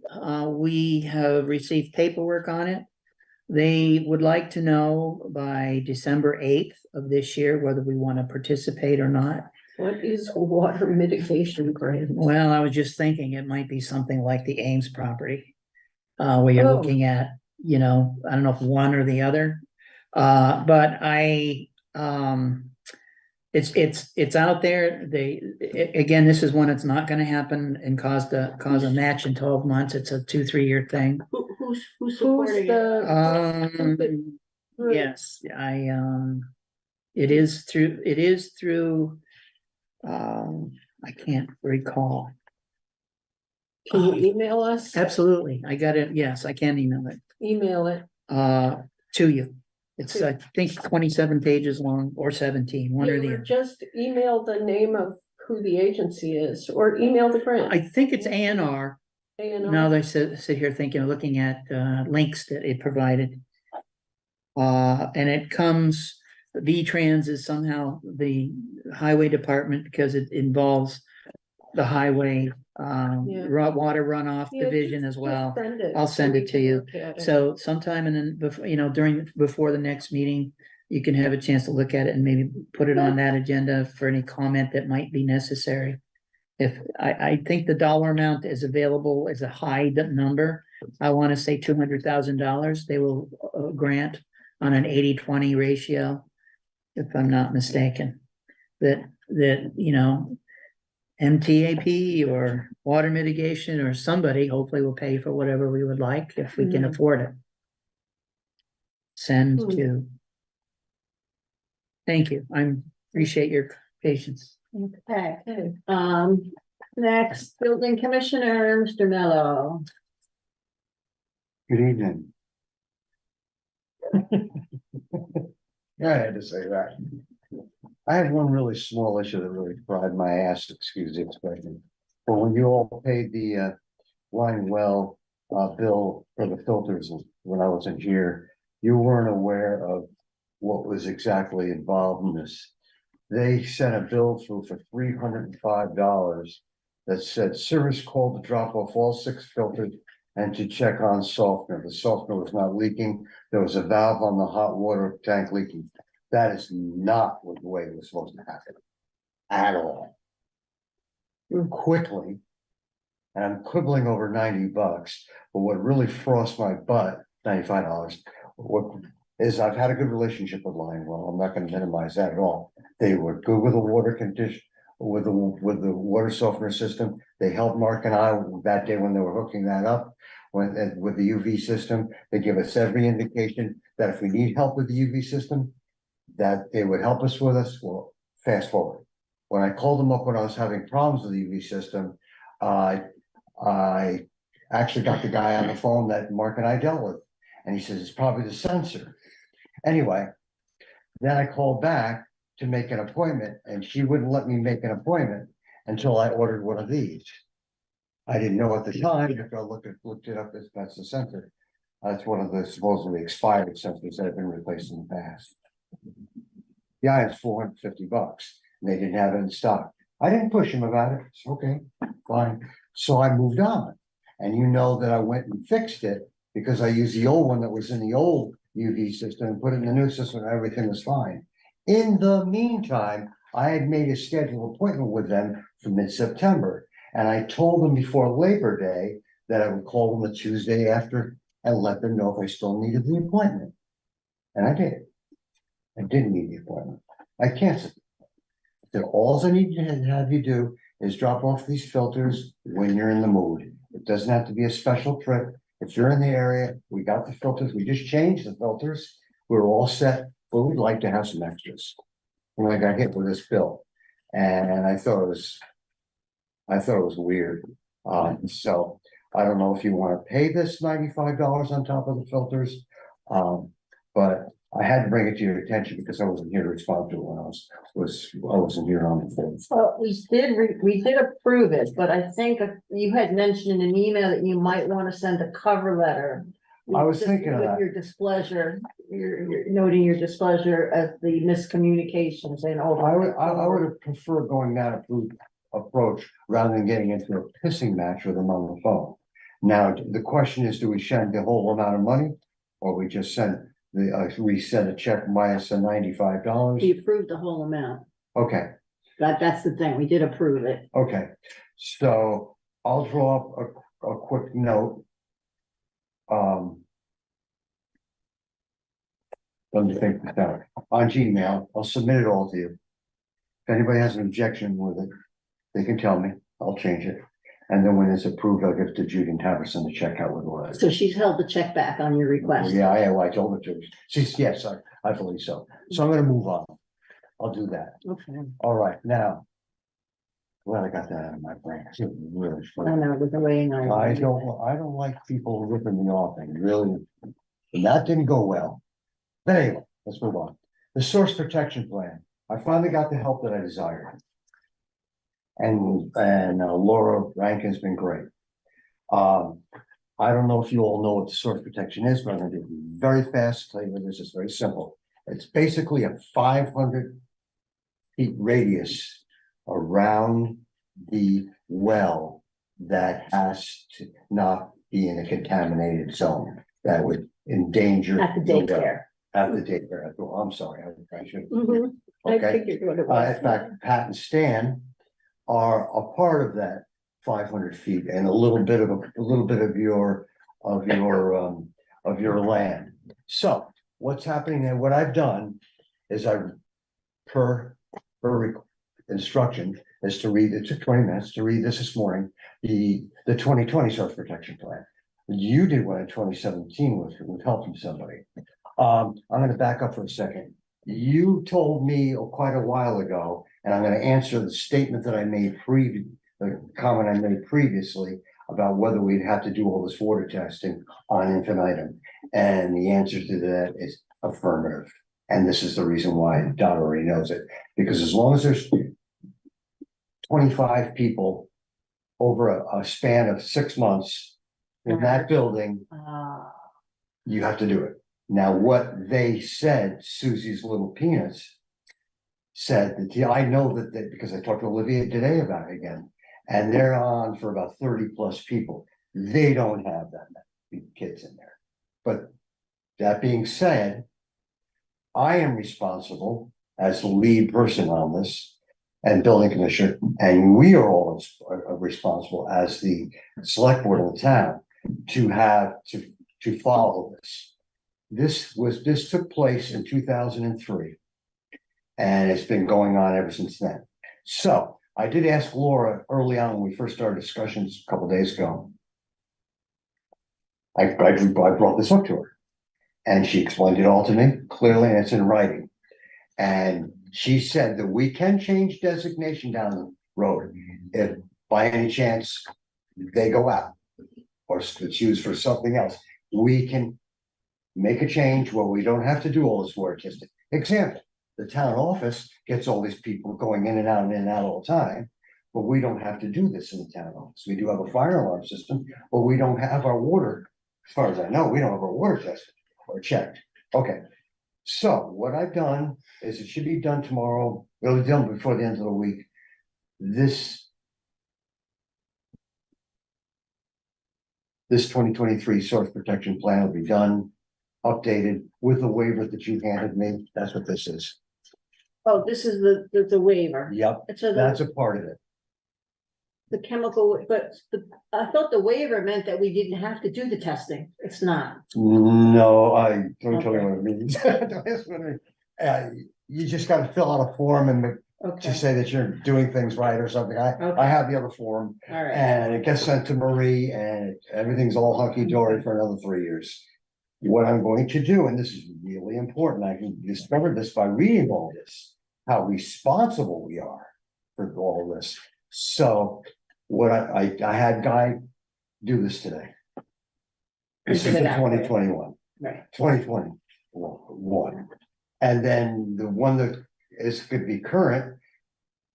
we have received paperwork on it. They would like to know by December 8th of this year whether we want to participate or not. what is a water mitigation grant? Well, I was just thinking it might be something like the Ames property. Where you're Oh. looking at, I don't know if one or the other. But it's out there. Again, this is one that's not gonna happen and cause a match in 12 months. It's a 2-3 year thing. who's Who's supporting it? the? Yes, it is through, I can't recall. Can you email us? Absolutely. I got it. Yes, I can email it, Email it. to you. It's, I think, 27 pages long or 17, one or the other. Just email the name of who the agency is, or email the grant. I think it's ANR. A&R. Now they sit here thinking, looking at links that it provided. And it comes, V-Trans is somehow the highway department because it involves the highway Yeah. water runoff Yeah, division just as well. send it I'll so send we it to can you. look at it. So sometime before the next meeting, you can have a chance to look at it and maybe put it on that agenda for any comment that might be necessary. If I think the dollar amount is available as a high number, I want to say $200,000 they will grant on an 80-20 ratio, if I'm not mistaken. that, you know, MTAP or water mitigation or somebody hopefully will pay for whatever we would like if we can Mhm. afford it. Send Hmm. to. Thank you. Appreciate your patience. Okay, next, building commissioner, Mr. Mello. Good evening. Yeah, I had to say that. I have one really small issue that really fried my ass, excuse the expression. But when you all paid the line well bill for the filters when I wasn't here, you weren't aware of what was exactly involved in this. They sent a bill through for $305 that said service called to drop off all 6 filters and to check on softener. The softener was not leaking. There was a valve on the hot water tank leaking. That is not what the way it was supposed to happen at all. Quickly, and I'm quibbling over $90, but what really frosts my butt, $95, what is I've had a good relationship with Lionel. I'm not going to minimize that at all. They were good with the water condition, with the water softener system. They helped Mark and I that day when they were hooking that up with the UV system. They give us every indication that if we need help with the UV system, that they would help us with us. Well, fast forward. When I called them up when I was having problems with the UV system, I actually got the guy on the phone that Mark and I dealt with, and he says it's probably the sensor. Anyway, then I called back to make an appointment, and she wouldn't let me make an appointment until I ordered one of these. I didn't know at the time, after I looked it up, that's the sensor. That's one of the supposedly expired sensors that have been replaced in the past. Yeah, it's $450, and they didn't have it in stock. I didn't push him about it. It's okay, fine. So I moved on. And you know that I went and fixed it because I used the old one that was in the old UV system and put it in the new system and everything was fine. In the meantime, I had made a scheduled appointment with them for mid-September. And I told them before Labor Day that I would call them the Tuesday after and let them know if I still needed the appointment. And I did. I didn't need the appointment. I canceled. That all I need to have you do is drop off these filters when you're in the mood. It doesn't have to be a special trip. If you're in the area, we got the filters. We just changed the filters. We're all set, but we'd like to have some extras. And I got hit with this bill, and I thought it was weird. So I don't know if you want to pay this $95 on top of the filters, but I had to bring it to your attention because I wasn't here to respond to it when I wasn't here on the phone. Well, we did approve it, but I think you had mentioned in an email that you might want to send a cover letter. I was Just thinking of with that. your displeasure, you're noting your displeasure at the miscommunications and all. I would have preferred going that approach rather than getting into a pissing match with them on the phone. Now, the question is, do we send the whole amount of money? Or we just send we send a check minus the $95? We approved the whole amount. Okay, That's the thing. We did approve it. okay. So I'll draw up a quick note. Let me think this out. On Gmail, I'll submit it all to you. If anybody has an objection with it, they can tell me. I'll change it. And then when it's approved, I'll give it to Judy and have her send the check out with the letter. So she's held the check back on your request. Yeah, I told her to. She's, yes, I believe so. So I'm gonna move on. I'll do that. Okay. All right, now. Well, I got that out of my brain. It's really I funny. know, with the weighing on. I don't like people ripping me off and really, and that didn't go well. But anyway, let's move on. The source protection plan. I finally got the help that I desired. And Laura Rankin's been great. I don't know if you all know what the source protection is, but I'm gonna do it very fast, tell you what it is. It's very simple. It's basically a 500 feet radius around the well that has to not be in a contaminated zone that would endanger. At the well. daycare. At the daycare. I'm sorry, I should. Mhm. I Okay. figured what it was. In fact, Pat and Stan are a part of that 500 feet and a little bit of your land. So what's happening and what I've done is per instruction is to read, it took 20 minutes to read this morning, the 2020 source protection plan. You did one in 2017 with help from somebody. I'm gonna back up for a second. You told me quite a while ago, and I'm gonna answer the statement that I made the comment I made previously about whether we'd have to do all this water testing on infinitum. And the answer to that is affirmative. And this is the reason why Don already knows it, because as long as there's 25 people over a span of 6 months in that building, you have to do it. Now, what they said, Susie's Little Peanuts said that, I know that because I talked to Olivia today about it again, and they're on for about 30 plus people. They don't have that many kids in there. But that being said, I am responsible as the lead person on this and building commissioner, and we are all responsible as the select board of the town to follow this. This took place in 2003, and it's been going on ever since then. So I did ask Laura early on when we first started discussions a couple days ago. I brought this up to her, and she explained it all to me clearly, and it's in writing. And she said that we can change designation down the road if by any chance they go out or choose for something else. We can make a change where we don't have to do all this water testing. Example, the town office gets all these people going in and out all the time, but we don't have to do this in the town office. We do have a fire alarm system, but we don't have our water, as far as I know, we don't have our water tested or checked. Okay, so what I've done is it should be done tomorrow, it'll be done before the end of the week. This 2023 source protection plan will be done, updated with the waiver that you handed me. That's what this is. Oh, this is the waiver. Yep, So that's a part of it. the chemical, but I thought the waiver meant that we didn't have to do the testing. It's not. No, I don't tell you what it means. Don't ask what it means. You just gotta fill out a form and to Okay, say that you're doing things right or something. I have the other form, all right. and it gets sent to Marie, and everything's all hunky-dory for another 3 years. What I'm going to do, and this is really important, I can discover this by reading all this, how responsible we are for all of this. So what I had Guy do this today. This is the 2021. Right. 2021. And then the one that could be current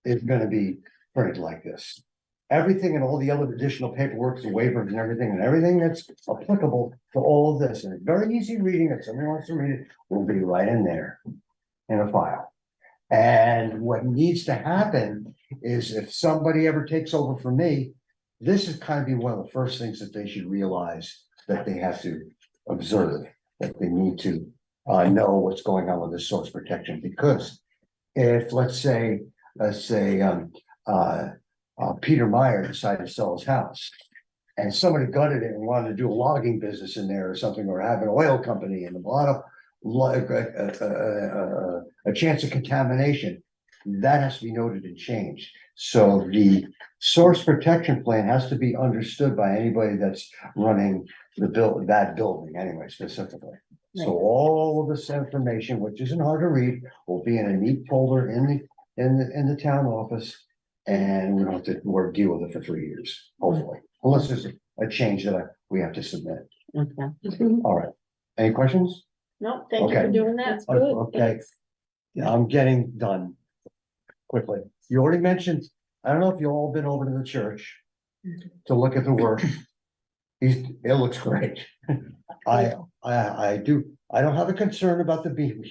is gonna be printed like this. Everything and all the other additional paperwork, the waivers and everything that's applicable to all of this, and it's very easy reading, if somebody wants to read it, will be right in there in a file. And what needs to happen is if somebody ever takes over for me, this is kind of be one of the first things that they should realize that they have to observe, that they need to know what's going on with the source protection. Because if let's say Peter Meyer decided to sell his house and somebody gutted it and wanted to do a logging business in there or something, or have an oil company and a lot of a chance of contamination, that has to be noted and changed. So the source protection plan has to be understood by anybody that's running that building anyway, specifically. Right. So all of this information, which isn't hard to read, will be in a neat folder in the town office, and we don't have to deal with it for 3 years, hopefully, unless there's a change that we have to submit. Okay. All right, any questions? No, thank you for Okay. doing that. Okay, yeah, I'm getting done quickly. You already mentioned, I don't know if you've all been over to the church to look at the work. It looks great. I don't have a concern about the beam.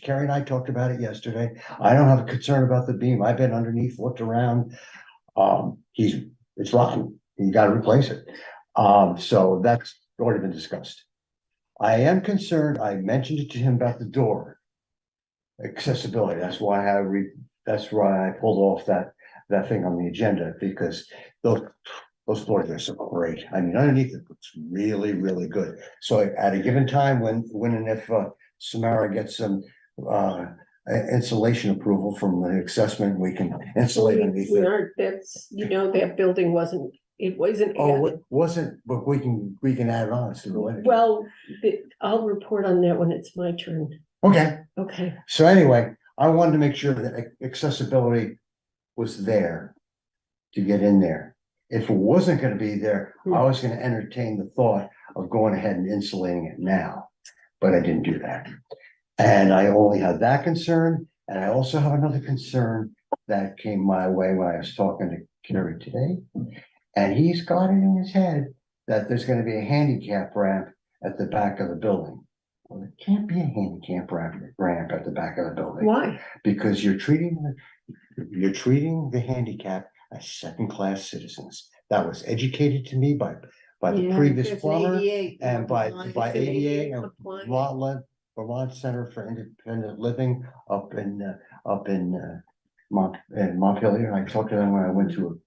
Carrie and I talked about it yesterday. I don't have a concern about the beam. I've been underneath, looked around. It's rotten. You gotta replace it. So that's already been discussed. I am concerned, I mentioned it to him about the door. Accessibility, that's why I pulled off that thing on the agenda, because those floors are so great. I mean, underneath it looks really, really good. So at a given time when and if Samara gets some insulation approval from the assessment, we can insulate underneath We it. aren't, that's, that building it wasn't Oh, added. it wasn't, but we can add it on, it's through energy. Well, I'll report on that when it's my turn. Okay, Okay. so anyway, I wanted to make sure that accessibility was there to get in there. If it wasn't gonna be there, I was gonna entertain the thought of going ahead and insulating it now, but I didn't do that. And I only had that concern, and I also have another concern that came my way when I was talking to Kerry today. And he's got it in his head that there's gonna be a handicap ramp at the back of the building. Well, it can't be a handicap ramp at the back of the building. Why? Because you're treating the handicap as second-class citizens. That was educated to me by the Yeah, previous There's an plumber ADA and by It's an ADA and compliant. Vermont Center for Independent Living up in Montpelier. I talked to them when I went to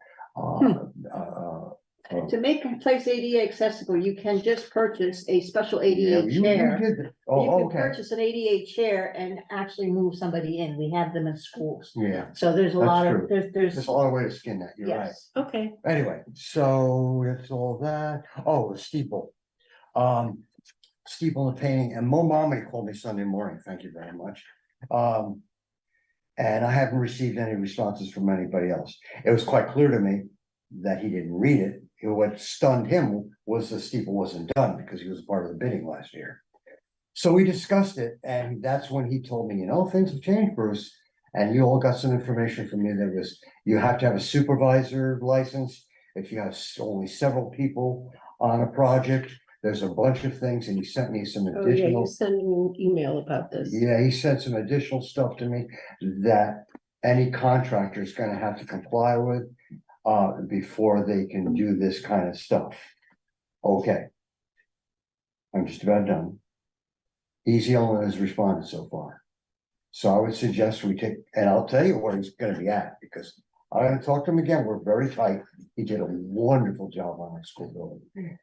To make a place ADA accessible, you can just purchase a special yeah, ADA you chair. did that. You Oh, can okay. purchase an ADA chair and actually move somebody in. We have them in schools. Yeah, So there's a That's lot true. of, there's there's, a lot of way to skin that. You're right. yes. Okay. Anyway, so it's all that. Oh, the steeple. Steeple and painting, and Mo Mommy called me Sunday morning. Thank you very much. And I haven't received any responses from anybody else. It was quite clear to me that he didn't read it. What stunned him was the steeple wasn't done because he was part of the bidding last year. So we discussed it, and that's when he told me, things have changed, Bruce. And you all got some information from me that was, you have to have a supervisor license. If you have only several people on a project, there's a bunch of things, and he sent me some Oh, yeah, additional. you sent me an email about this. Yeah, he sent some additional stuff to me that any contractor is gonna have to comply with before they can do this kind of stuff. Okay. I'm just about done. He's the only one who's responded so far. So I would suggest we take, and I'll tell you what he's gonna be at, because I'm gonna talk to him again. We're very tight. He did a wonderful job on our school building.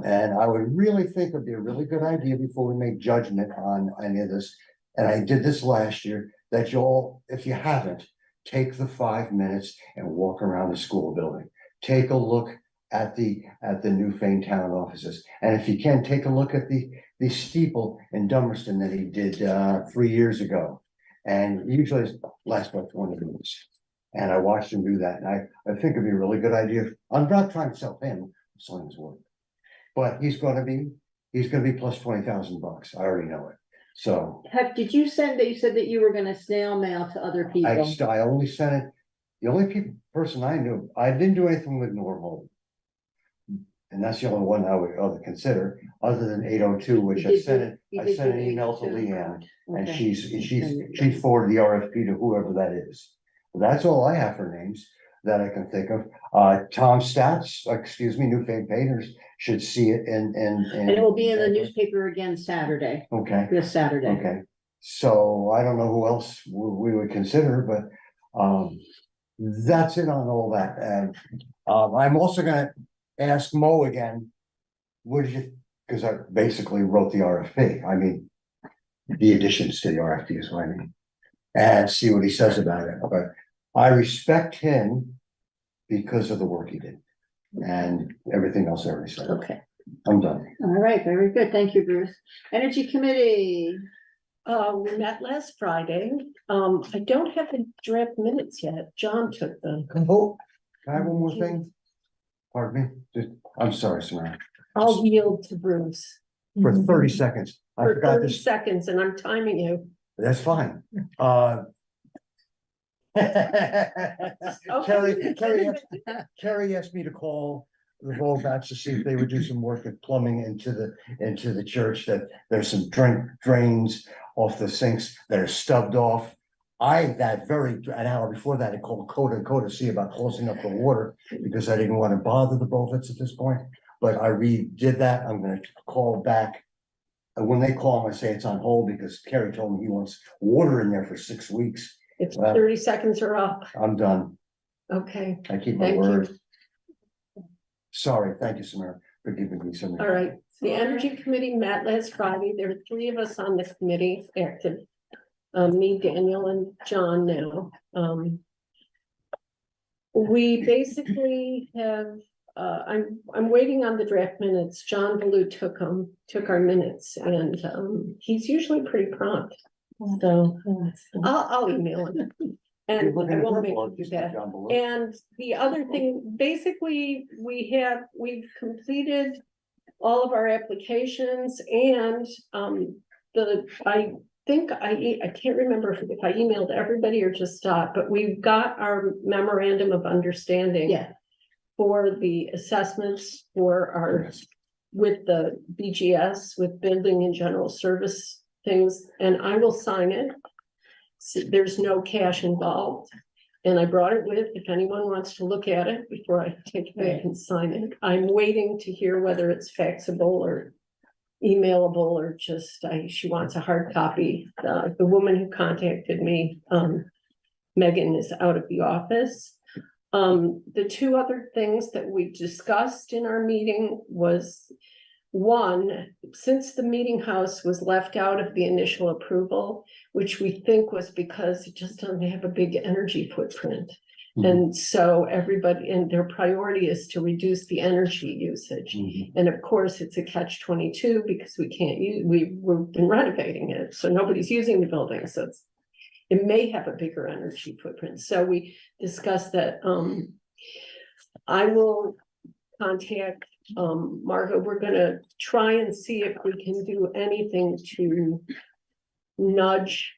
And I would really think it'd be a really good idea before we make judgment on any of this. And I did this last year, that you'll, if you haven't, take the 5 minutes and walk around the school building. Take a look at the new town offices. And if you can, take a look at the steeple in Dummerston that he did 3 years ago. And usually it lasts about 20 minutes. And I watched him do that. And I think it'd be a really good idea. I'm not trying to sell him, I'm selling his work. But he's gonna be plus $20,000. I already know it. So Did you send that, you said that you were gonna snail mail to other people? I only sent it, the only person I knew, I didn't do anything with Normal. And that's the only one I would consider, other than 802, which You I did sent do- an you did do email to 802. Leanne. And Okay. she forwarded the RFP to whoever that is. That's all I have for names that I can think of. Tom Stats, New Fame Painters should see it And it will be in the newspaper again Saturday, Okay, this Saturday. okay. So I don't know who else we would consider, but that's it on all that. And I'm also gonna ask Mo again, what did you, because I basically wrote the RFP. I mean, the additions to the RFP is what I mean. And see what he says about it. But I respect him because of the work he did. And everything else I already said. Okay, I'm done. all right, very good. Thank you, Bruce. Energy Committee. We met last Friday. I don't have the draft minutes yet. John took them. Oh, can I have one more thing? Pardon me, I'm sorry, Samara. I'll yield to Bruce For 30 seconds. I for forgot 30 this. seconds, and I'm timing you. That's fine. Carrie asked me to call the Volbats to see if they would do some work at plumbing into the church, that there's some drains off the sinks that are stubbed off. An hour before that, I called Coda to see about closing up the water because I didn't want to bother the Volbats at this point. But I redid that. I'm gonna call back. And when they call, I say it's on hold because Kerry told me he wants water in there for 6 weeks. It's Well, 30 seconds are up. I'm done. Okay, I keep my Thank you. word. Sorry, thank you, Samara, for giving me some. all right. The Energy Committee met last Friday. There were 3 of us on this committee, active. me, Daniel and John now. We basically have, I'm waiting on the draft minutes. John Baloo took our minutes, and, he's usually pretty prompt. So I'll email him. And I won't make you do that. And the other thing, basically, we've completed all of our applications, and I can't remember if I emailed everybody or just Dot, but we've got our memorandum of understanding. Yeah. For the assessments for our, with the BGS, with building and general service things, and I will sign it. So there's no cash involved. And I brought it with, if anyone wants to look at it before I take it back and sign it. I'm waiting to hear whether it's faxable or emailable, or just, she wants a hard copy. The woman who contacted me, Megan, is out of the office. The two other things that we discussed in our meeting was, one, since the meeting house was left out of the initial approval, which we think was because it just doesn't have a big energy footprint. And so everybody, and their priority is to reduce the energy usage. And of course, it's a catch-22 because we can't use, we've been renovating it, so nobody's using the building. So it may have a bigger energy footprint. So we discussed that. I will contact Margot. We're gonna try and see if we can do anything to nudge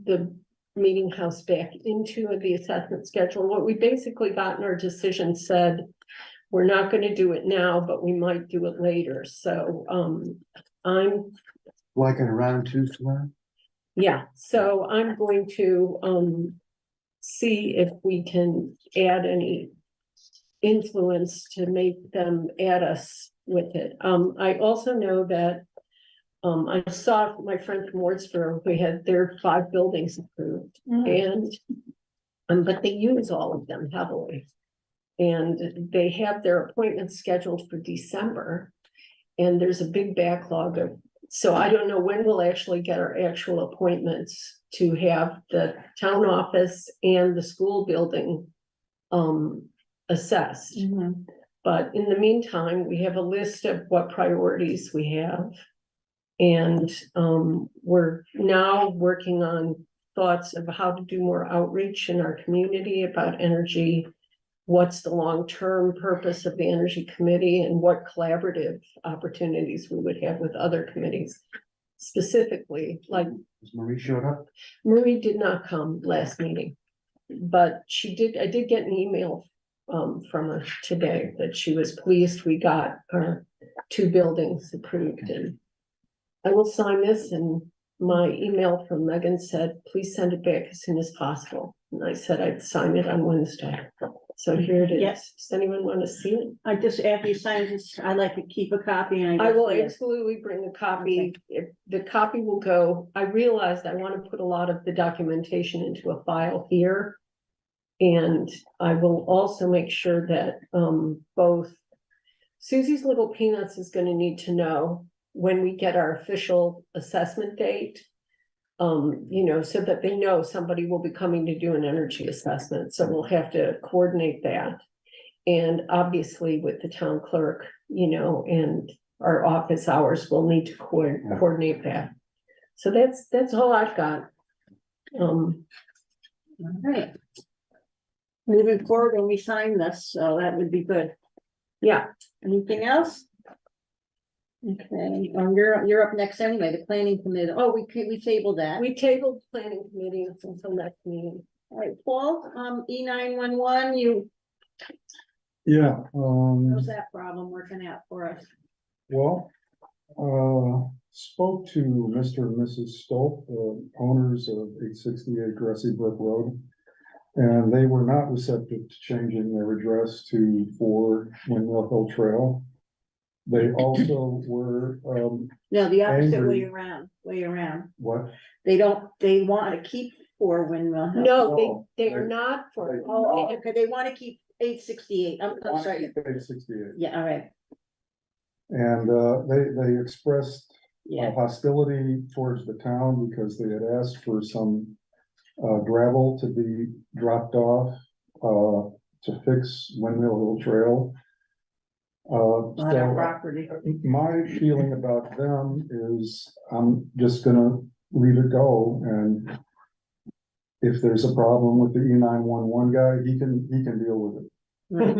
the meeting house back into the assessment schedule. What we basically got in our decision said, we're not gonna do it now, but we might do it later. So I'm Like in round 2 tomorrow? Yeah, so I'm going to see if we can add any influence to make them add us with it. I also know that I saw my friend from Wardsboro, we had their 5 buildings approved, and but they use all of them heavily. And they have their appointments scheduled for December, and there's a big backlog of, so I don't know when we'll actually get our actual appointments to have the town office and the school building assessed. But in the meantime, we have a list of what priorities we have. And we're now working on thoughts of how to do more outreach in our community about energy. What's the long-term purpose of the energy committee, and what collaborative opportunities we would have with other committees. Specifically, like Marie showed up? Marie did not come last meeting, but she did, I did get an email from her today that she was pleased we got our 2 buildings approved. And I will sign this, and my email from Megan said, please send it back as soon as possible. And I said I'd sign it on Wednesday. So here it is. Yes. Does anyone want to see it? I just, after you sign this, I like to keep a copy, and I will absolutely bring a copy. If the copy will go, I realized I want to put a lot of the documentation into a file here. And I will also make sure that both Susie's Little Peanuts is going to need to know when we get our official assessment date. You know, so that they know somebody will be coming to do an energy assessment. So we'll have to coordinate that. And obviously with the town clerk, you know, and our office hours, we'll need to coordinate that. So that's all I've got. All right. Moving forward, when we sign this, so that would be good. Yeah. Anything else? Okay, you're up next anyway, the planning committee. Oh, we tabled that. We tabled planning committee until next meeting. All right, Paul, E911, Yeah, how's that problem working out for us? well, spoke to Mr. and Mrs. Stolp, owners of 868 Grassy Brook Road. And they were not receptive to changing their address to 4 Windmill Hill Trail. They also were, No, the opposite Angry. way around. what? They want to keep 4 Windmill Hill. No, they are not for. Oh, okay, they want to keep 868. I'm sorry. 868. Yeah, all right. And they expressed hostility towards the town because they had asked for some gravel to be dropped off to fix Windmill Hill Trail. On our So property. my feeling about them is I'm just gonna leave it go, and if there's a problem with the E911 guy, he can deal with it. Right.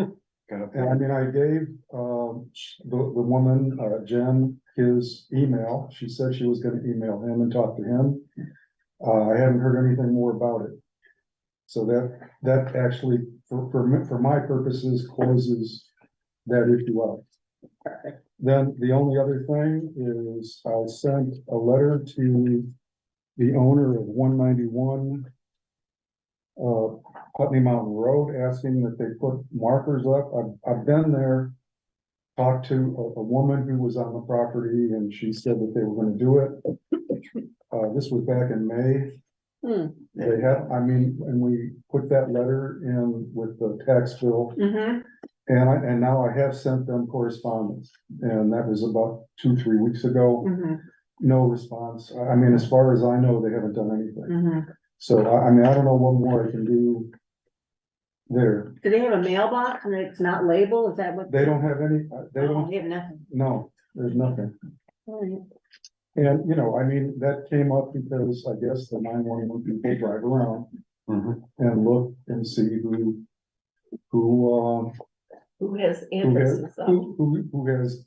And I mean, I gave the woman, Jen, his email. She said she was gonna email him and talk to him. I haven't heard anything more about it. So that actually, for my purposes, closes that issue out. Perfect. Then the only other thing is I sent a letter to the owner of 191 Putney Mountain Road, asking that they put markers up. I've been there, talked to a woman who was on the property, and she said that they were gonna do it. This was back in May. They had, I mean, and we put that letter in with the tax bill, and now I have sent them correspondence, and that was about 2-3 weeks ago. No response. I mean, as far as I know, they haven't done anything. So I mean, I don't know what more I can do there. Do they have a mailbox and it's not labeled? Is that what? They don't have any, they Oh, don't, they have nothing. no, there's nothing. All right. And, you know, I mean, that came up because I guess the 911 people drive around and look and see who has addresses up. who has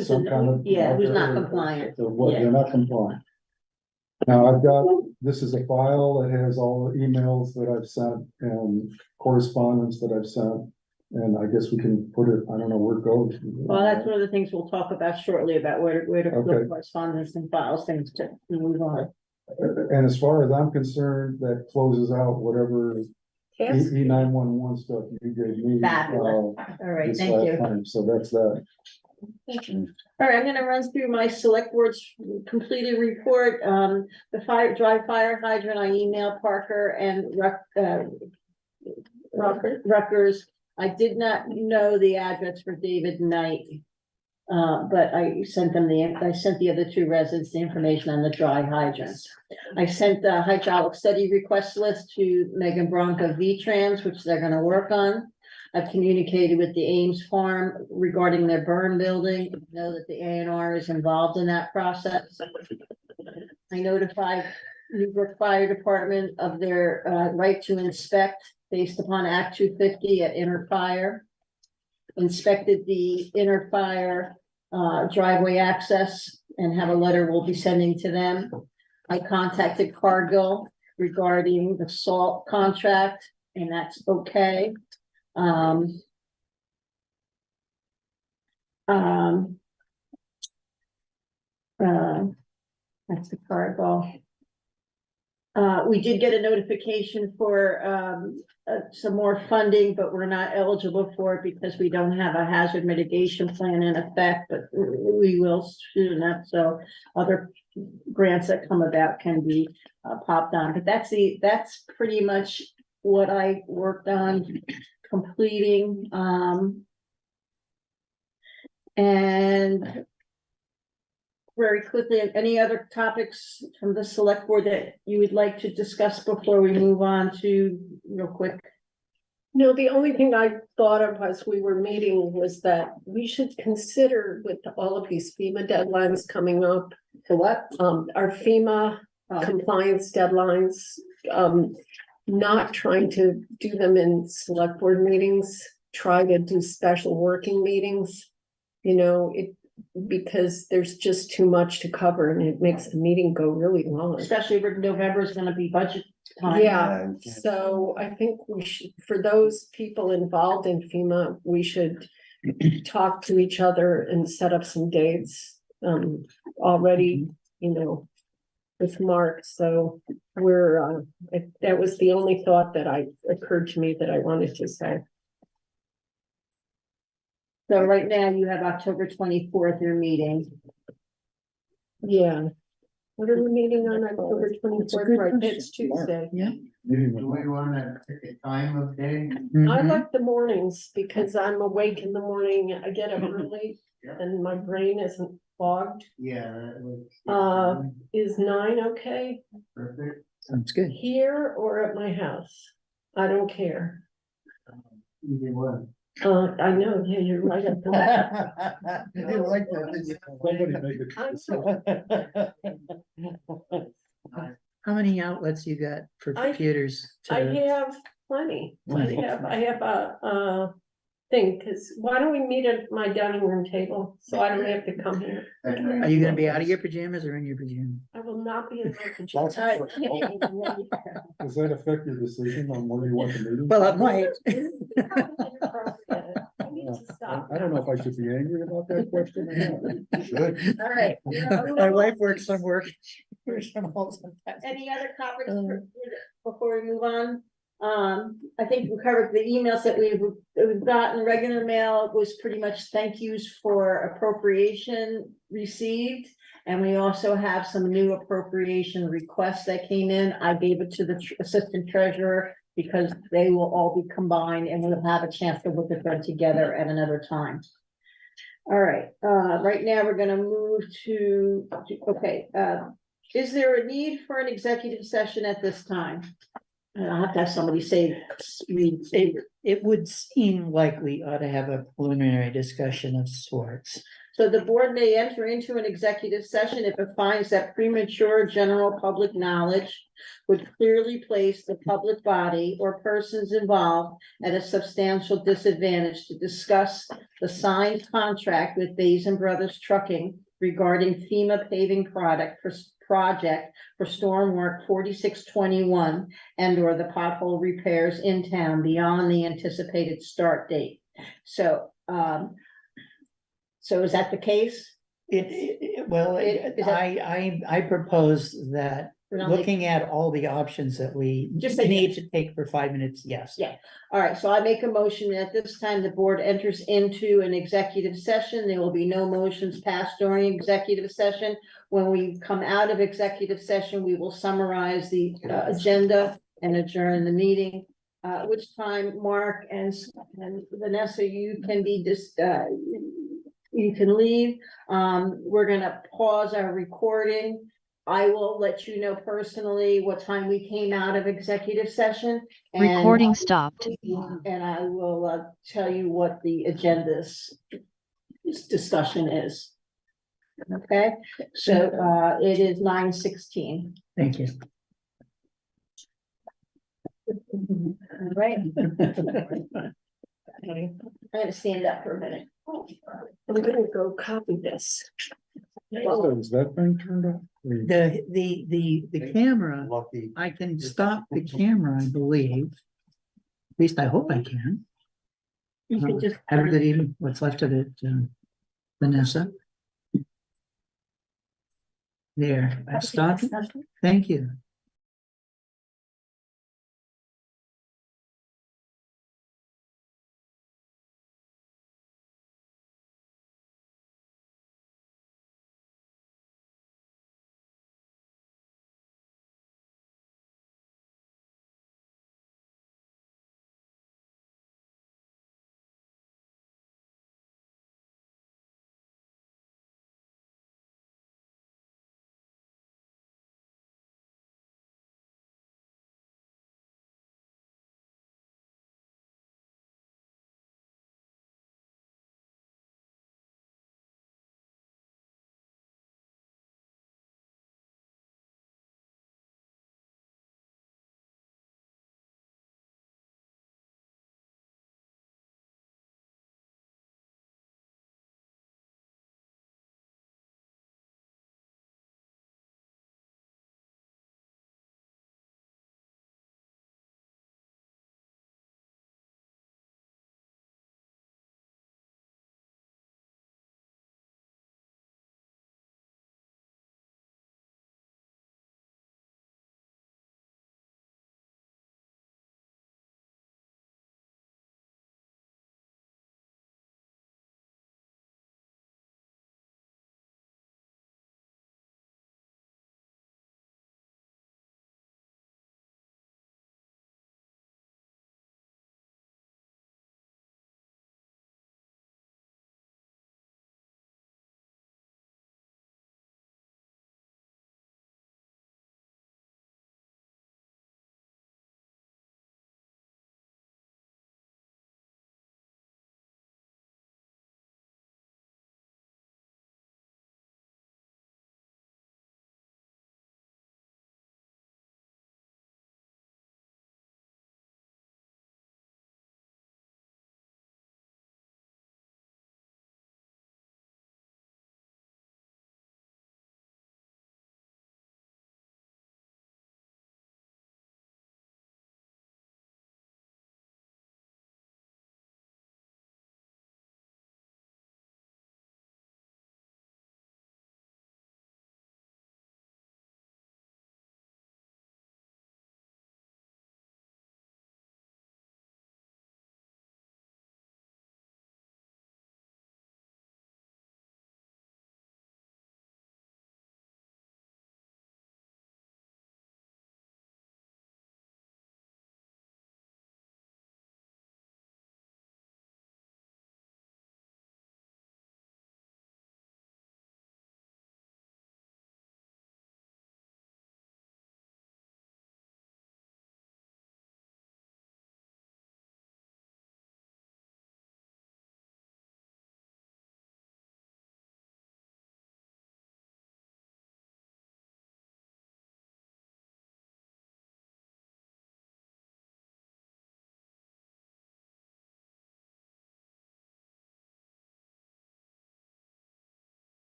some kind of. Yeah, who's not marker compliant. or what, Yeah. they're not compliant. Now I've got, this is a file that has all the emails that I've sent and correspondence that I've sent. And I guess we can put it, I don't know where it goes. Well, that's one of the things we'll talk about shortly, about where to Okay. put correspondence and files, things to move on. And as far as I'm concerned, that closes out whatever E911 stuff you gave me. Fabulous. All right, this thank last you. time. So that's that. All right, I'm gonna run through my select board's completed report. The dry fire hydrant, I emailed Parker and Rutgers. I did not know the address for David Knight. But I sent them I sent the other 2 residents the information on the dry hydrants. I sent the hydraulic study request list to Megan Bronco V-Trans, which they're gonna work on. I've communicated with the Ames Farm regarding their burn building. I know that the A&R is involved in that process. I notified Newburgh Fire Department of their right to inspect based upon Act 250 at Inner Fire. Inspected the Inner Fire driveway access and have a letter we'll be sending to them. I contacted Cargill regarding the salt contract, and that's okay. That's the Cargill. We did get a notification for some more funding, but we're not eligible for it because we don't have a hazard mitigation plan in effect, but we will soon enough. So other grants that come about can be popped on, but that's pretty much what I worked on completing. And very quickly, any other topics from the select board that you would like to discuss before we move on to real quick? No, the only thing I thought of as we were meeting was that we should consider with all of these FEMA deadlines coming up. What? Our FEMA compliance deadlines, not trying to do them in select board meetings, try to do special working meetings. You know, because there's just too much to cover and it makes the meeting go really long. Especially if November is gonna be budget time. Yeah, so I think we should, for those people involved in FEMA, we should talk to each other and set up some dates already, you know, with Mark. So we're, that was the only thought that occurred to me that I wanted to say. So right now you have October 24th, your meeting. Yeah. What are we meeting on October 24th? Right, it's Tuesday. Yeah. Meeting Do with we wanna pick a time of day? I Mhm. like the mornings because I'm awake in the morning. I get up early Yeah. and my brain isn't fogged. Yeah, that was. Is 9 okay? Perfect. Sounds good. Here or at my house? I don't care. Either one. I know, yeah, you're right. at the- You didn't like that, did you? somebody make it. I How many outlets you got for I- computers? I to- have plenty. Plenty. I have a thing, cause why don't we meet at my dining room table? So I don't have to come here. Are you gonna be out of your pajamas or in your pajamas? I will not be in my pajamas. That's- Does that affect your decision on where you want the meeting? Well, it might. I need to stop. I don't know if I should be angry about that question or not. Should. All right. My wife works some work. Sometimes. Any other comments before we move on? I think we covered the emails that we've gotten. Regular mail was pretty much thank yous for appropriation received. And we also have some new appropriation requests that came in. I gave it to the assistant treasurer because they will all be combined and we'll have a chance to look at them together at another time. All right, right now we're gonna move to, okay, is there a need for an executive session at this time? And I'll have to have somebody say, read. It would seem like we ought to have a preliminary discussion of sorts. So the board may enter into an executive session if it finds that premature general public knowledge would clearly place the public body or persons involved at a substantial disadvantage to discuss the signed contract with Bays and Brothers Trucking regarding FEMA paving project for storm work 4621 and or the pothole repairs in town beyond the anticipated start date. So, so is that the case? Well, Is that- I propose that We're not making- looking at all the options that we Just say need to take for 5 minutes, yes. Yeah. All right, so I make a motion that at this time the board enters into an executive session. There will be no motions passed during executive session. When we come out of executive session, we will summarize the agenda and adjourn the meeting. Which time Mark and Vanessa, you can be just, you can leave. We're gonna pause our recording. I will let you know personally what time we came out of executive session. and- Recording stopped. And I will tell you what the agenda's discussion is. Okay, so it is 9:16. Thank you. All right, I'm gonna stand up for a minute. I'm gonna go copy this. So is that thing turned off? The camera, Lucky. I can stop the camera, I believe. At least I hope I can. You can just. Have a good evening, what's left of it, Vanessa. There, I stopped, thank you.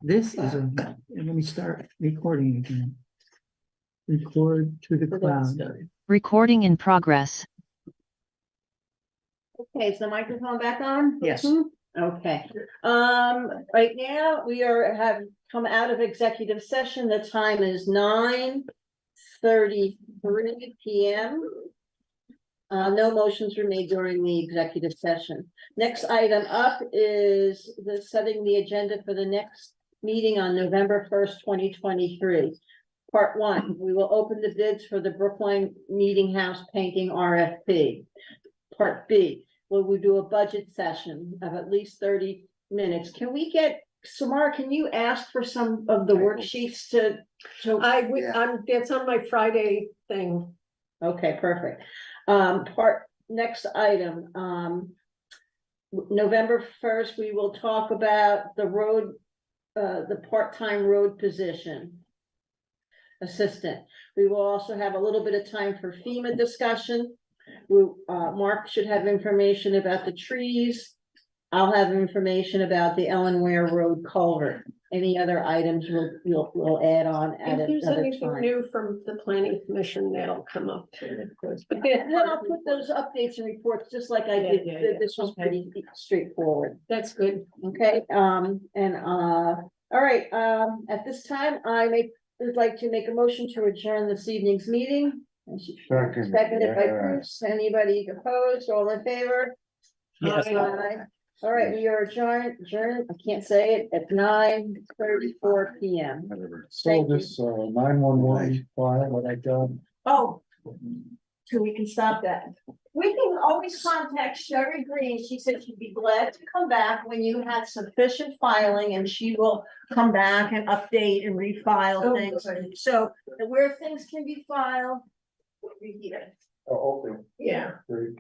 This is a, let me start recording again. Record to the cloud. Recording in progress. Okay, is the microphone back on? Yes. Okay, right now, have come out of executive session, the time is 9:33 PM. No motions were made during the executive session. Next item up is setting the agenda for the next meeting on November 1st, 2023. Part 1, we will open the bids for the Brookline Meeting House painting RFP. Part B, we do a budget session of at least 30 minutes. Can we get, Samara, can you ask for some of the worksheets to? That's on my Friday thing. Okay, perfect. Next item, November 1st, we will talk about the road, the part-time road position. Assistant. We will also have a little bit of time for FEMA discussion. Mark should have information about the trees. I'll have information about the Ellen Ware Road culvert. Any other items we'll add on at If there's another anything time. new from the planning commission, that'll come up too, of course. And then I'll put those updates and reports just like I did. Yeah. This was Okay. pretty straightforward. That's good. Okay, all right, at this time, would like to make a motion to adjourn this evening's meeting. Second. Seconded by Yeah. Bruce. Anybody opposed? All in favor? Yes. Aye. All right, we are adjourned, I can't say it, at 9:34 PM. So Thank you. this, 911 file, what I got, Oh, so we can stop that. We can always contact Sherry Green. She said she'd be glad to come back when you have sufficient filing and she will come back and update and refile things. So where things can be filed, we'll be here. oh, okay, Yeah, great.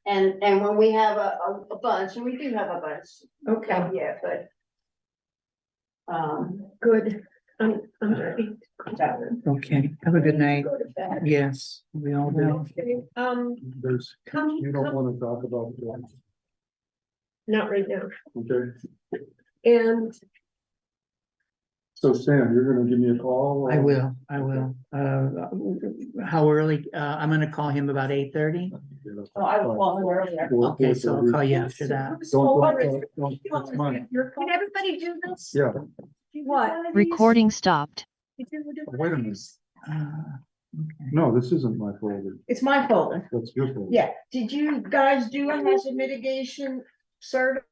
And when we have a bunch, and we do have a bunch, okay, yeah, but. good. I'm ready. Okay, have a good night. Go to bed. Yes, we all will. Okay, There's, come, you don't wanna talk about that, not right now. okay? And So Sam, you're gonna give me a call? I will. How early? I'm gonna call him about 8:30. Oh, I will call him earlier. Okay, so I'll call you after that. Don't, that's mine. Can everybody do this? Yeah, What? Recording stopped. wait a minute, Okay. no, this isn't my folder, It's my folder. that's your folder. Yeah. Did you guys do a hazard mitigation cert